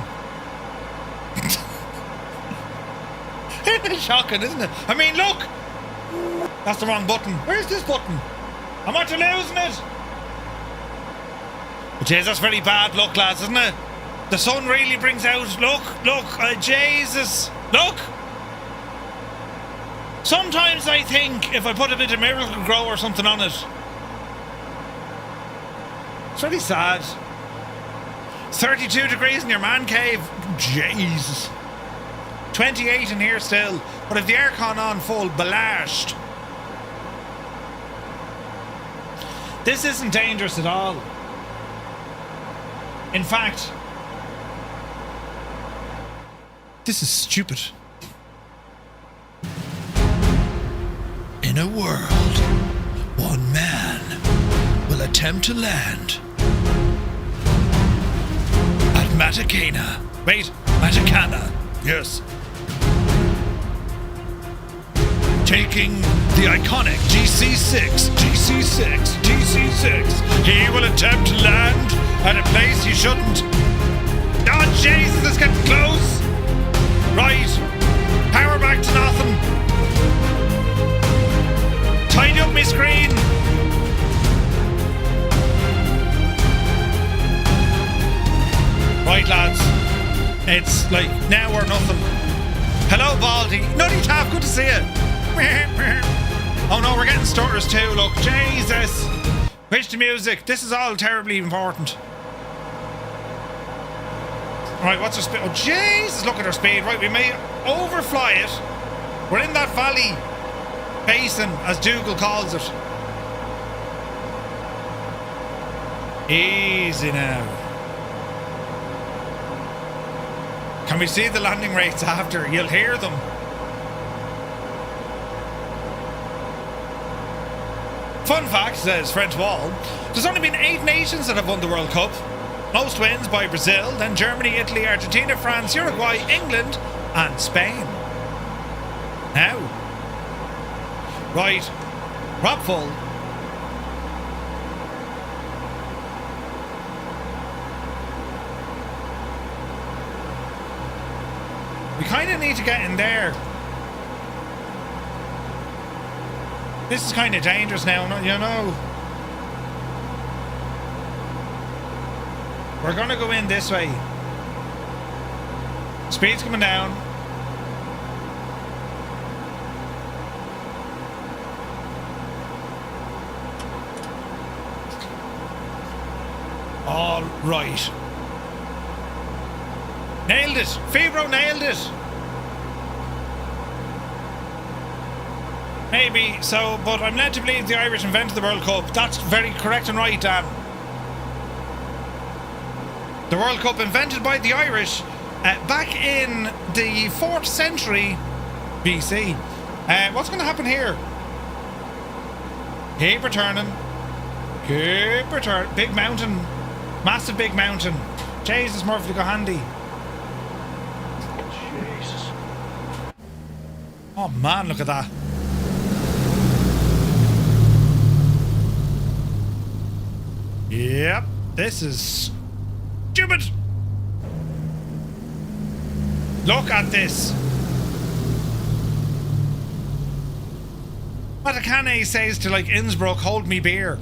It's shocking, isn't it? I mean, look. That's the wrong button. Where's this button? Am I losing it? Jeez, that's very bad luck, lads, isn't it? The sun really brings out... Look. Jesus. Look. Sometimes I think if I put a bit of Miracle Grow or something on it. It's really sad. 32 degrees in your man cave. Jesus. 28 in here still. But if the aircon on full, blashed. This isn't dangerous at all. In fact, this is stupid. In a world, one man will attempt to land at Matekane. Wait, Matekane. Yes. Taking the iconic DC-6. He will attempt to land at a place he shouldn't. Oh, Jesus, it's getting close. Right. Power back to nothing. Tidy up my screen. Right, lads. It's like now or nothing. Hello, Baldy. Nutty Taff, good to see you. Oh no, we're getting stutters too, look. Jesus. Pitch the music. This is all terribly important. Right, what's our speed? Oh, Jesus, look at our speed. Right, we may overfly it. We're in that valley basin, as Dougal calls it. Easy now. Can we see the landing rates after? You'll hear them. Fun fact, says French Wall, there's only been 8 nations that have won the World Cup. Most wins by Brazil, then Germany, Italy, Argentina, France, Uruguay, England and Spain. Now, right, prop full. We kind of need to get in there. This is kind of dangerous now, you know. We're going to go in this way. Speed's coming down. All right. Nailed it. Fibro nailed it. Maybe so, but I'm led to believe the Irish invented the World Cup. That's very correct and right, Dan. The World Cup invented by the Irish back in the 4th century BC. What's going to happen here? Keep returning. Keep returning. Big mountain. Massive big mountain. Jesus, Murphy, go handy. Oh man, look at that. Yep, this is stupid. Look at this. Matekane says to like Innsbruck, hold me beer.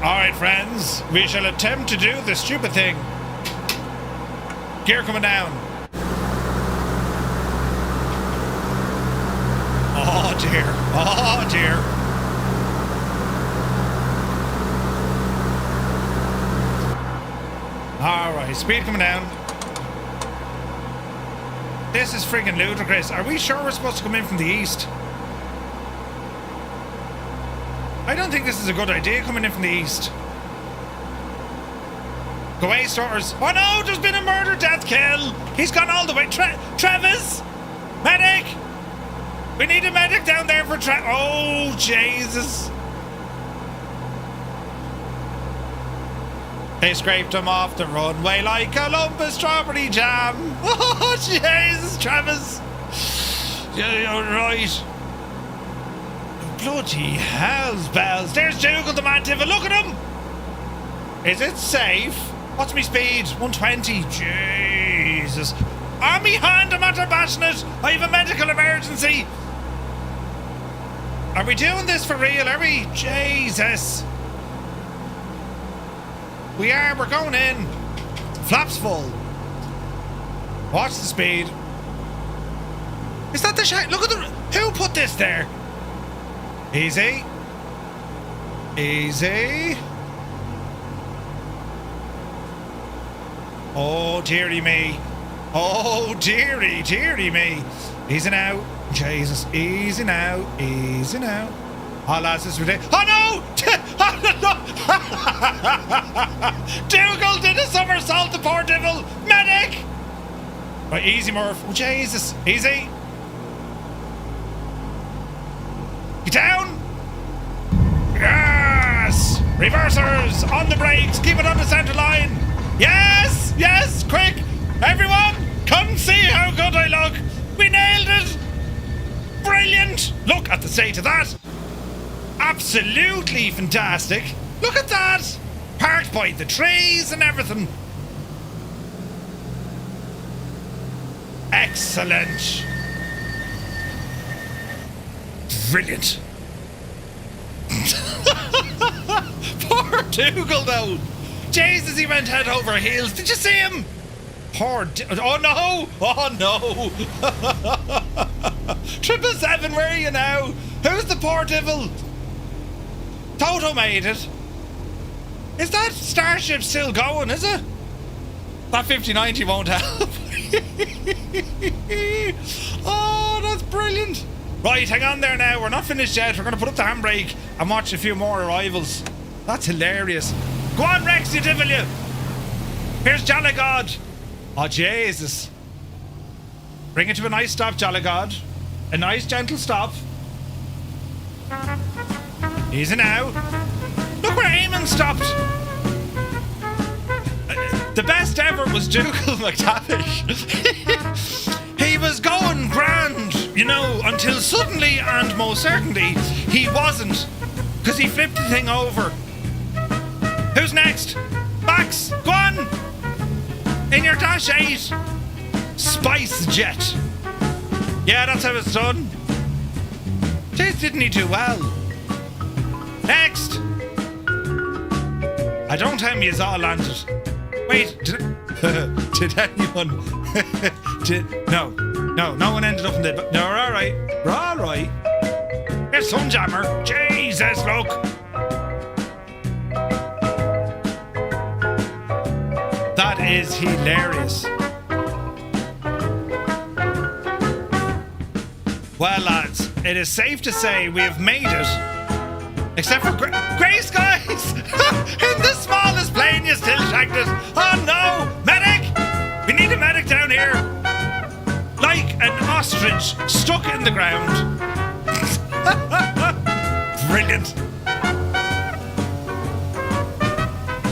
Alright friends, we shall attempt to do the stupid thing. Gear coming down. Oh dear, oh dear. Alright, speed coming down. This is friggin' ludicrous. Are we sure we're supposed to come in from the east? I don't think this is a good idea coming in from the east. Go away, starters. Oh no, there's been a murder, death, kill. He's gone all the way. Travis! Medic! We need a medic down there for oh, Jesus. They scraped him off the runway like a lump of strawberry jam. Oh, Jesus, Travis. Yeah, you're right. Bloody hell's bells. There's Dougal the Mantiva. Look at him. Is it safe? What's my speed? 120. Jesus. Army hand, I'm after bashing it. I have a medical emergency. Are we doing this for real? Are we? Jesus. We are. We're going in. Flaps full. Watch the speed. Is that the shot? Look at the... Who put this there? Easy. Easy. Oh, dearie me. Oh, dearie, dearie me. Easy now. Jesus. Easy now. Easy now. Oh, lads, this is ridiculous. Oh, no! Dougal did a somersault, the poor devil. Medic! Right, easy, Murph. Oh, Jesus. Easy. Get down! Yes! Reversers! On the brakes! Keep it on the centre line! Yes! Yes! Quick! Everyone! Come see how good I look! We nailed it! Brilliant! Look at the state of that! Absolutely fantastic! Look at that! Parked by the trees and everything! Excellent! Brilliant! Poor Dougal though! Jesus, he went head over heels. Did you see him? Poor oh no! Oh no! 777, where are you now? Who's the poor devil? Toto made it. Is that starship still going, is it? That 5090 won't help. Oh, that's brilliant. Right, hang on there now. We're not finished yet. We're going to put up the handbrake and watch a few more arrivals. That's hilarious. Go on, Rex, you devil, you. Here's Jolly God. Oh, Jesus. Bring it to a nice stop, Jolly God. A nice, gentle stop. Easy now. Look where Eamon stopped. The best ever was Dougal McTavish. He was going grand, you know, until suddenly and most certainly he wasn't. Because he flipped the thing over. Who's next? Max, go on! In your Dash 8. Spice Jet. Yeah, that's how it's done. Jeez, didn't he do well? Next! I don't tell me it's all landed. Wait, did anyone... No one ended up in the... No, we're alright. We're alright. Here's Sunjammer. Jesus, look. That is hilarious. Well, lads, it is safe to say we have made it. Except for grey skies! In the smallest plane, you still shagged it. Oh no! Medic! We need a medic down here. Like an ostrich stuck in the ground. Brilliant.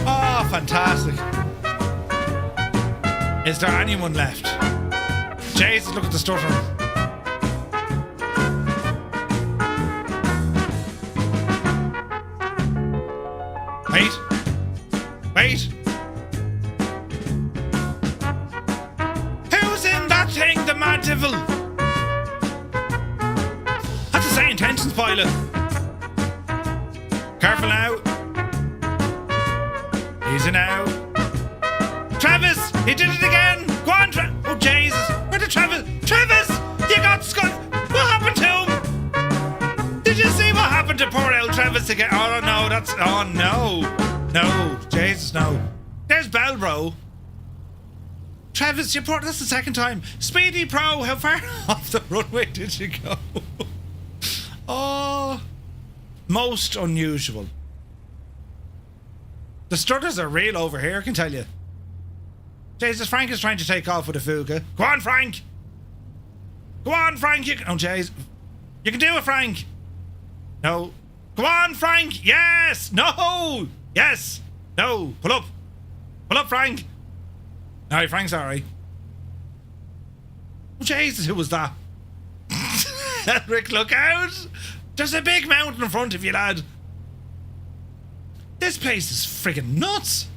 Oh, fantastic. Is there anyone left? Jesus, look at the stutter. Wait. Who's in that thing, the mad devil? That's a say intentions pilot. Careful now. Easy now. Travis, he did it again. Go on, oh Jesus, where did Travis? Travis, you got Scott. What happened to him? Did you see what happened to poor old Travis again? Oh no, no, Jesus, no. There's Belbro. Travis, that's the second time. Speedy Pro, how far off the runway did you go? Oh, most unusual. The strutters are real over here, I can tell you. Jesus, Frank is trying to take off with a Fuga. Go on, Frank! Go on, Frank! Oh, jeez. You can do it, Frank! No. Go on, Frank! Yes! No! Yes! No! Pull up! Pull up, Frank! Alright, Frank's alright. Oh, Jesus, who was that? Rick, look out! There's a big mountain in front of you, lad. This place is friggin' nuts!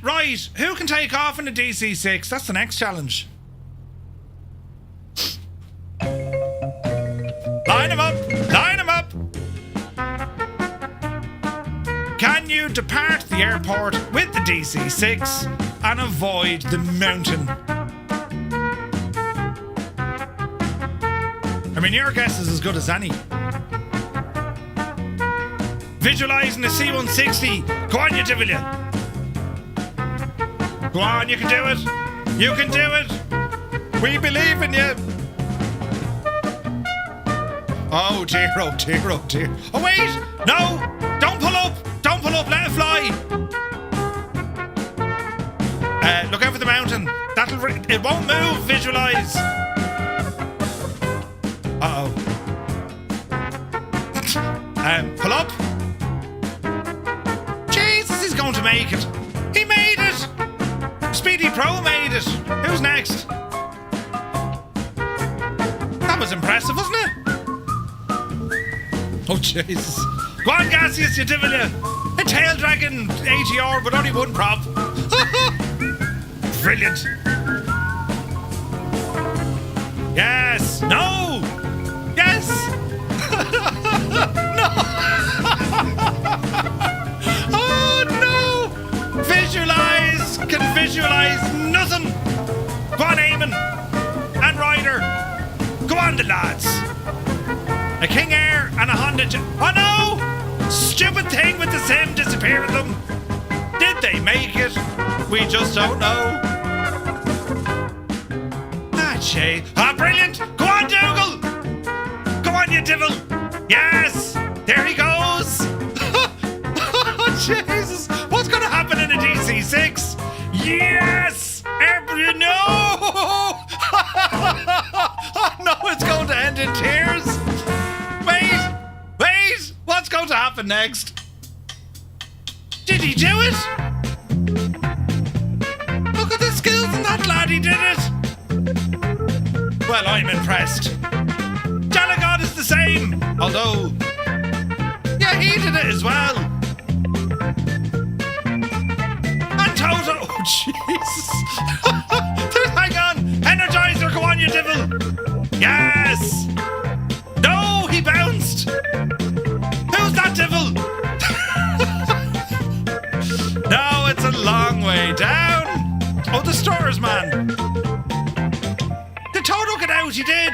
Right, who can take off in the DC-6? That's the next challenge. Line them up! Line them up! Can you depart the airport with the DC-6 and avoid the mountain? I mean, your guess is as good as any. Visualising the C-160. Go on, you devil, you. Go on, you can do it. You can do it. We believe in you. Oh dear, oh dear, oh dear. Oh wait, no, don't pull up. Don't pull up, let it fly. Look out for the mountain. It won't move, visualise. Uh-oh. Pull up. Jesus, he's going to make it. He made it. Speedy Pro made it. Who's next? That was impressive, wasn't it? Oh, Jesus. Go on, Gaseous, you devil, you. A tail dragon ATR, but only one prop. Brilliant. Yes. No. Yes. No. Oh, no. Visualise. Can visualise nothing. Go on, Eamon. And Ryder. Go on, the lads. A King Air and a Honda Oh no! Stupid thing with the sim disappearing them. Did they make it? We just don't know. Ah, Shay. Ah, brilliant! Go on, Dougal! Go on, you devil! Yes! There he goes! Oh, Jesus! What's going to happen in a DC-6? Yes! No! Oh, no, it's going to end in tears! Wait! What's going to happen next? Did he do it? Look at the skills in that lad, he did it! Well, I'm impressed. Jalagod is the same, although... Yeah, he did it as well. And Toto... Oh, Jesus! Hang on! Energizer, go on, you devil! Yes! No, he bounced! Who's that devil? No, it's a long way down. Oh, the stores, man. Did Toto get out? He did.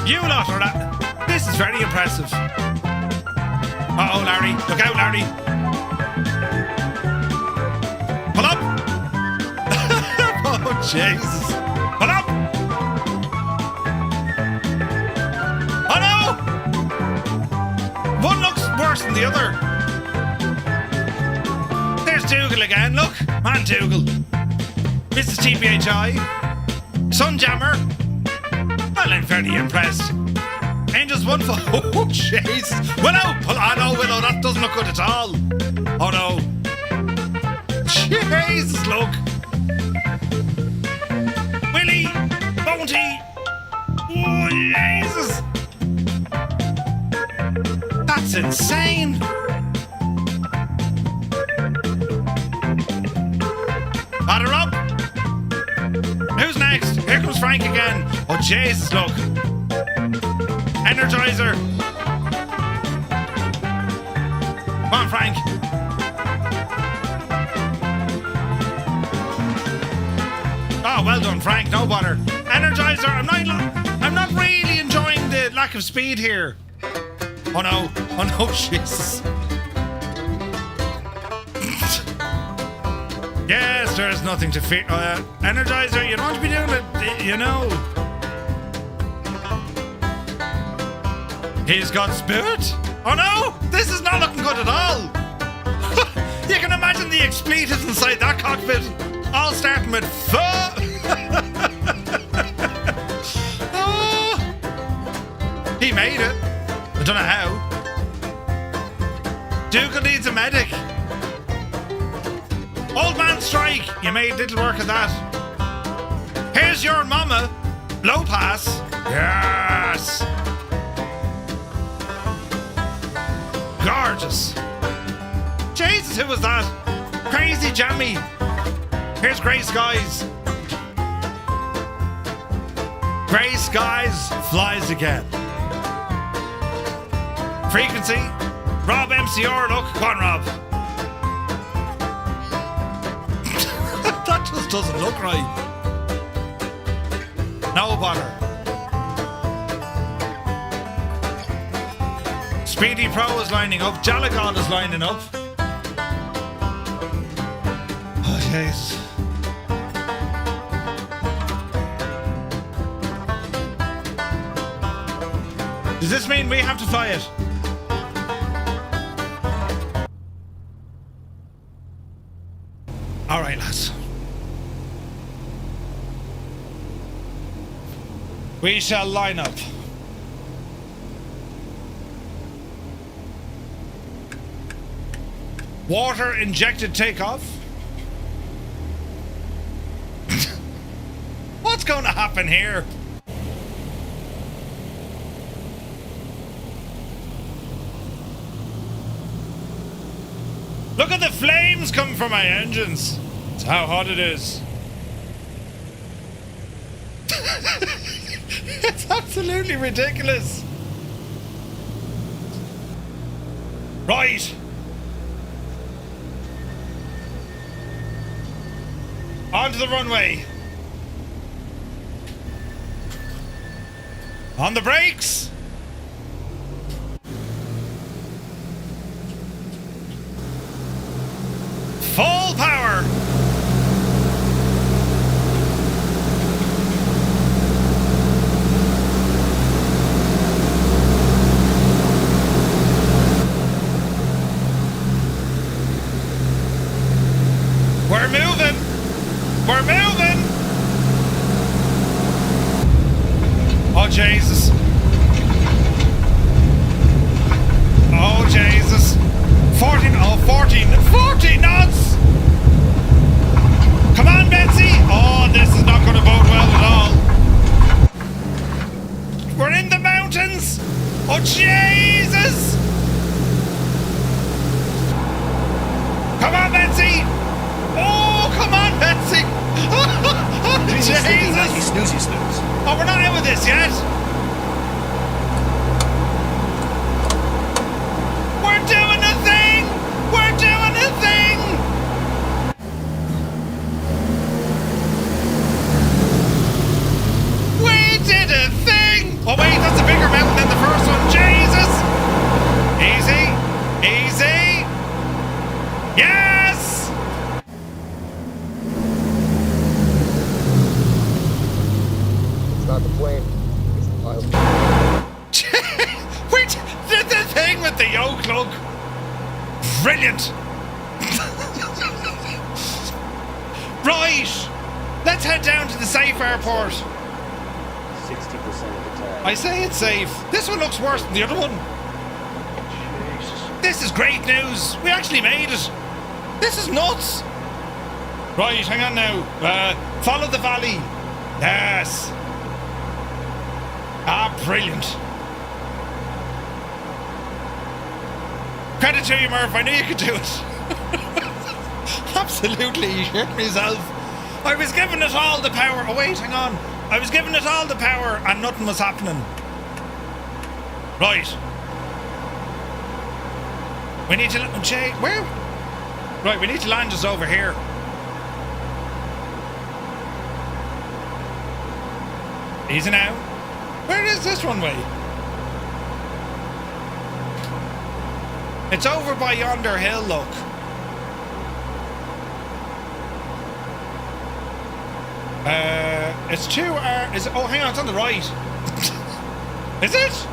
You lot are that. This is very impressive. Uh-oh, Larry. Look out, Larry. Pull up. Oh, Jesus. Pull up. Oh, no. One looks worse than the other. There's Dougal again. Look. Man, Dougal. Mrs. TPHI. Sunjammer. Well, I'm very impressed. Engines 1 full. Oh, jeez. Willow! Oh, no, Willow, that doesn't look good at all. Oh, no. Jesus, look. Willie! Won't he? Oh, Jesus! That's insane! Batter up! Who's next? Here comes Frank again. Oh, Jesus, look. Energizer! Come on, Frank. Oh, well done, Frank. No bother. Energizer, I'm not really enjoying the lack of speed here. Oh no. Oh no, Jesus. Yes, there's nothing to fear. Energizer, you don't want to be doing it, you know. He's got spirit. Oh no, this is not looking good at all. You can imagine the expletives inside that cockpit. All starting with fuh. Oh, he made it. I don't know how. Dougal needs a medic. Old man strike. You made little work of that. Here's your mama. Low pass. Yes. Gorgeous. Jesus, who was that? Crazy Jammy. Here's Grey Skies. Grey Skies flies again. Frequency. Rob MCR, look. Come on, Rob. That just doesn't look right. No bother. Speedy Pro is lining up. Jalagon is lining up. Oh, jeez. Does this mean we have to fly it? All right, lads. We shall line up. Water injected takeoff. What's going to happen here? Look at the flames coming from my engines. That's how hot it is. It's absolutely ridiculous. Right. Onto the runway. On the brakes. Full power. We're moving. We're moving. Oh, Jesus. Oh, Jesus. 14 knots. Come on, Betsy. Oh, this is not going to bode well at all. We're in the mountains. Oh, Jesus. Come on, Betsy. Oh, come on, Betsy. Oh, Jesus. Snoozy snooze. Oh, we're not out with this yet. We're doing a thing. We're doing a thing. We did a thing. Oh, wait, that's a bigger mountain than the first one. Jesus. Easy. Easy. Yes. Not the plane, it's the pilot. We did the thing with the yoke, look. Brilliant. Right. Let's head down to the safe airport. 6 60% of the time. I say it's safe. This one looks worse than the other one. Jesus. This is great news. We actually made it. This is nuts. Right, hang on now. Follow the valley. Yes. Ah, brilliant. Credit to you, Murph. I knew you could do it. Absolutely, you heard myself. I was giving it all the power. Oh, wait, hang on. I was giving it all the power and nothing was happening. Right. We need to... Jay, where? Right, we need to land us over here. Easy now. Where is this runway? It's over by yonder hill, look. It's 2 hours. Is it? Oh, hang on, it's on the right. Is it?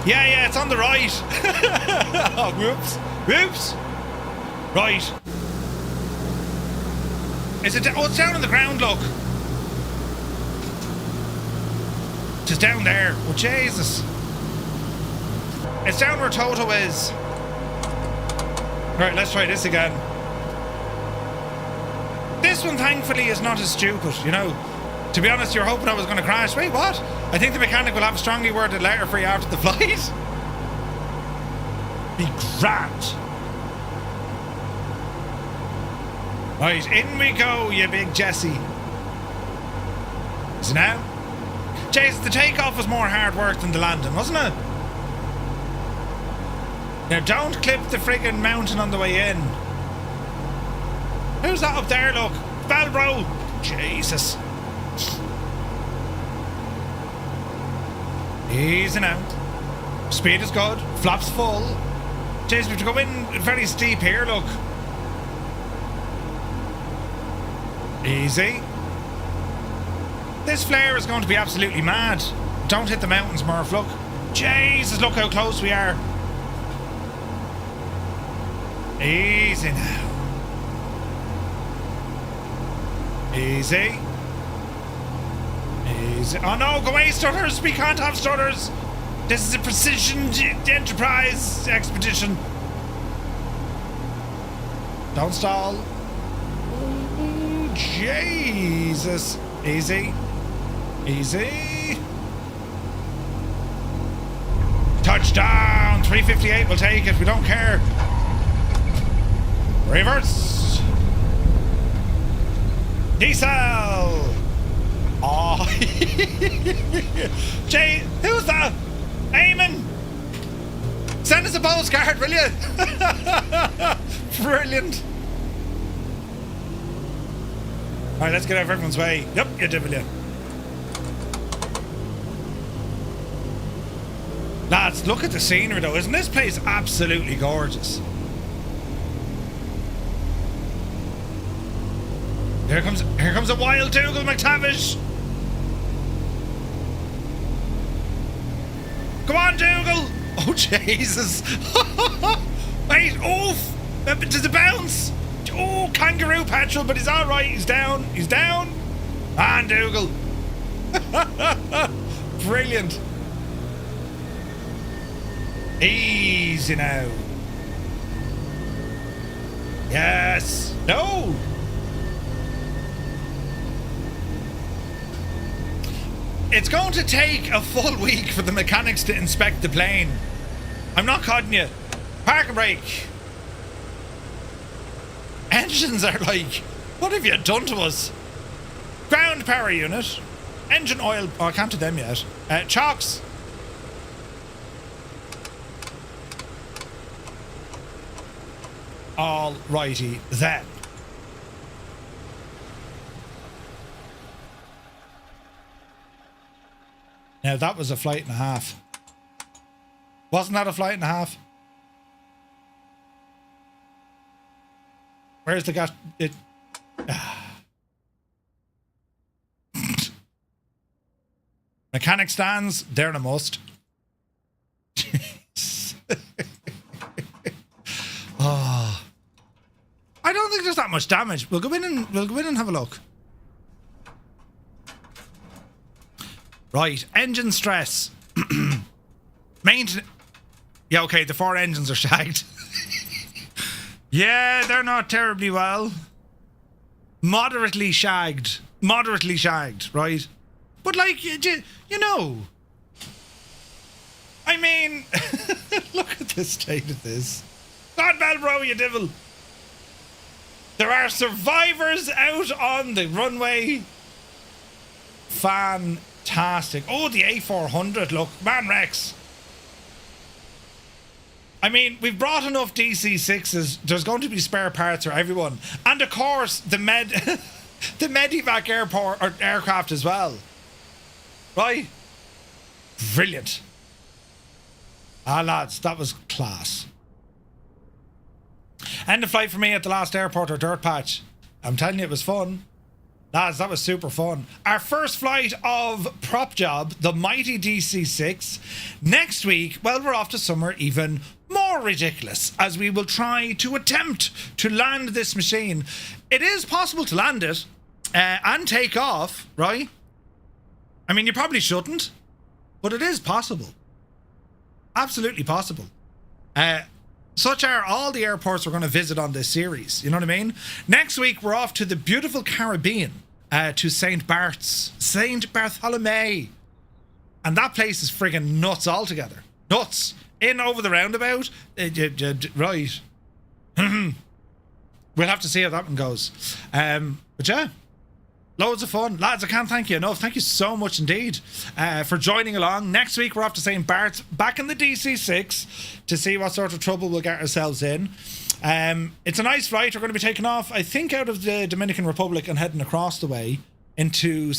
Yeah, it's on the right. Oh, whoops. Whoops. Right. Is it? Oh, it's down on the ground, look. It's down there. Oh, Jesus. It's down where Toto is. Right, let's try this again. This one, thankfully, is not as stupid, you know. To be honest, you're hoping I was going to crash. Wait, what? I think the mechanic will have a strongly worded letter for you after the flight. Be grand. Right, in we go, you big Jesse. Is it now? Jason, the takeoff was more hard work than the landing, wasn't it? Now, don't clip the friggin' mountain on the way in. Who's that up there, look? Velbro! Jesus. Easy now. Speed is good. Flaps full. Jeez, we have to go in very steep here, look. Easy. This flare is going to be absolutely mad. Don't hit the mountains, Murph, look. Jesus, look how close we are. Easy now. Easy. Easy. Oh no, go away, stutters. We can't have stutters. This is a precision enterprise expedition. Don't stall. Ooh, Jesus. Easy. Easy. Touchdown. 358. We'll take it. We don't care. Reverse. Diesel. Oh. Jay, who's that? Eamon. Send us a postcard, will you? Brilliant. Alright, let's get out of everyone's way. Yep, you did, will you? Lads, look at the scenery though. Isn't this place absolutely gorgeous? Here comes a wild Dougal McTavish. Come on, Dougal. Oh, Jesus. Wait, oof. Does it bounce? Oh, kangaroo petrol, but he's all right. He's down. He's down. And Dougal. Brilliant. Easy now. Yes. No. It's going to take a full week for the mechanics to inspect the plane. I'm not kidding you. Park and brake. Engines are like, what have you done to us? Ground power unit. Engine oil. Oh, I can't do them yet. Chocks. All righty then. Now that was a flight and a half. Wasn't that a flight and a half? Where's the gas? Mechanic stands, they're a must. Oh. I don't think there's that much damage. We'll go in and have a look. Right, engine stress. Maintenance. Yeah, okay, the 4 engines are shagged. Yeah, they're not terribly well. Moderately shagged, right? But like, you know. I mean, look at the state of this. God, bell, bro, you devil. There are survivors out on the runway. Fantastic. Oh, the A400, look. Man Rex. I mean, we've brought enough DC-6s. There's going to be spare parts for everyone. And of course, the the Medivac airport or aircraft as well. Right? Brilliant. Ah, lads, that was class. End of flight for me at the last airport or dirt patch. I'm telling you, it was fun. Lads, that was super fun. Our first flight of prop job, the mighty DC-6. Next week, well, we're off to somewhere even more ridiculous, as we will try to attempt to land this machine. It is possible to land it and take off, right? I mean, you probably shouldn't, but it is possible. Absolutely possible. Such are all the airports we're going to visit on this series. You know what I mean? Next week, we're off to the beautiful Caribbean, to St. Bartholomew. And that place is friggin' nuts altogether. Nuts. In over the roundabout. Right. We'll have to see how that one goes. But yeah. Loads of fun. Lads, I can't thank you enough. Thank you so much indeed for joining along. Next week, we're off to St. Bart's, back in the DC-6 to see what sort of trouble we'll get ourselves in. It's a nice flight. We're going to be taking off, I think, out of the Dominican Republic and heading across the way into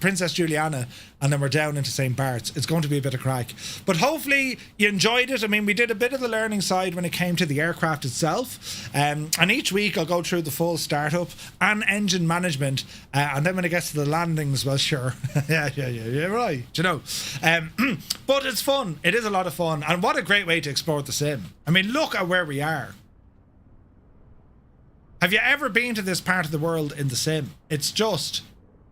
Princess Juliana, and then we're down into St. Bart's. It's going to be a bit of crack. But hopefully you enjoyed it. I mean, we did a bit of the learning side when it came to the aircraft itself. And each week I'll go through the full startup and engine management. And then when it gets to the landings, well, sure. yeah, right. You know. But it's fun. It is a lot of fun. And what a great way to explore the sim. I mean, look at where we are. Have you ever been to this part of the world in the sim? It's just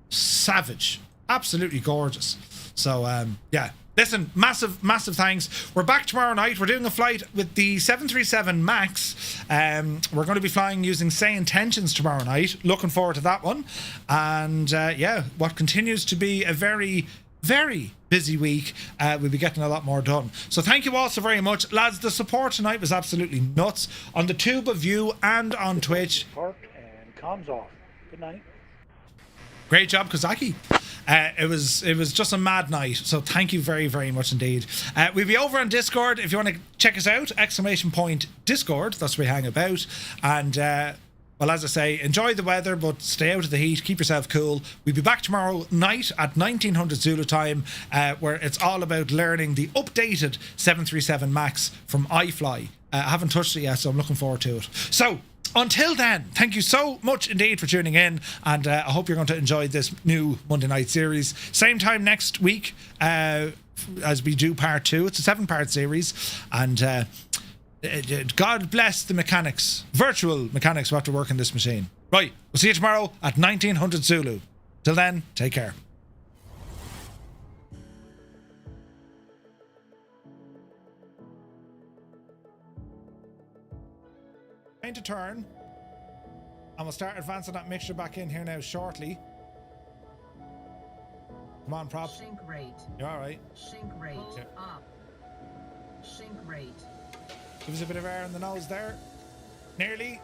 savage. Absolutely gorgeous. So, yeah. Listen, massive thanks. We're back tomorrow night. We're doing a flight with the 737 MAX. We're going to be flying using Say Intentions tomorrow night. Looking forward to that one. And, yeah, what continues to be a very, very busy week. We'll be getting a lot more done. So thank you all so very much. Lads, the support tonight was absolutely nuts on the Tube of You and on Twitch. Parked and comms off. Good night. Great job, Kozaki. It was just a mad night. So thank you very, very much indeed. We'll be over on Discord if you want to check us out. !Discord. That's where we hang about. And well, as I say, enjoy the weather, but stay out of the heat. Keep yourself cool. We'll be back tomorrow night at 1900 Zulu time, where it's all about learning the updated 737 MAX from iFly. I haven't touched it yet, so I'm looking forward to it. So, until then, thank you so much indeed for tuning in, and I hope you're going to enjoy this new Monday night series. Same time next week, as we do part 2. It's a 7-part series, and God bless the mechanics, virtual mechanics who have to work in this machine. Right, we'll see you tomorrow at 1900 Zulu. Till then, take care. Going to turn, and we'll start advancing that mixture back in here now shortly. Come on, prop. Sink rate. You're all right. Sink rate. Up. Sink rate. Give us a bit of air in the nose there. Nearly.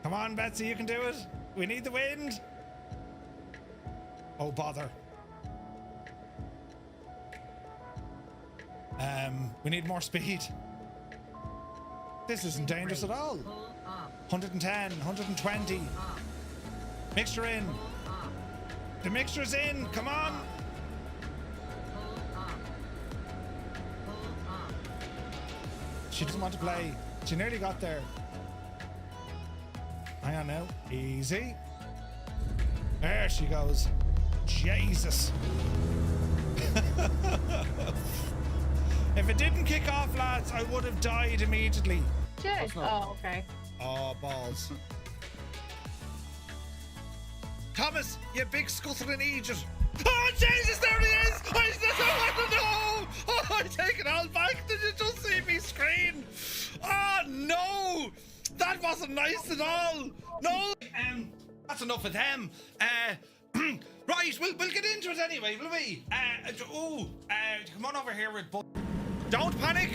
Come on, Betsy, you can do it. We need the wind. Oh, bother. We need more speed. This isn't dangerous at all. 110, 120. Mixture in. The mixture's in. Come on. She doesn't want to play. She nearly got there. Hang on now. Easy. There she goes. Jesus. If it didn't kick off, lads, I would have died immediately. Shit. Oh, okay. Oh, balls. Thomas, you big scuttling Egypt. Oh, Jesus, there he is! I don't know! Oh, I take it all back. Did you just see me scream? Oh, no! That wasn't nice at all. No. That's enough of them. Right, we'll get into it anyway, will we? Come on over here with. Don't panic.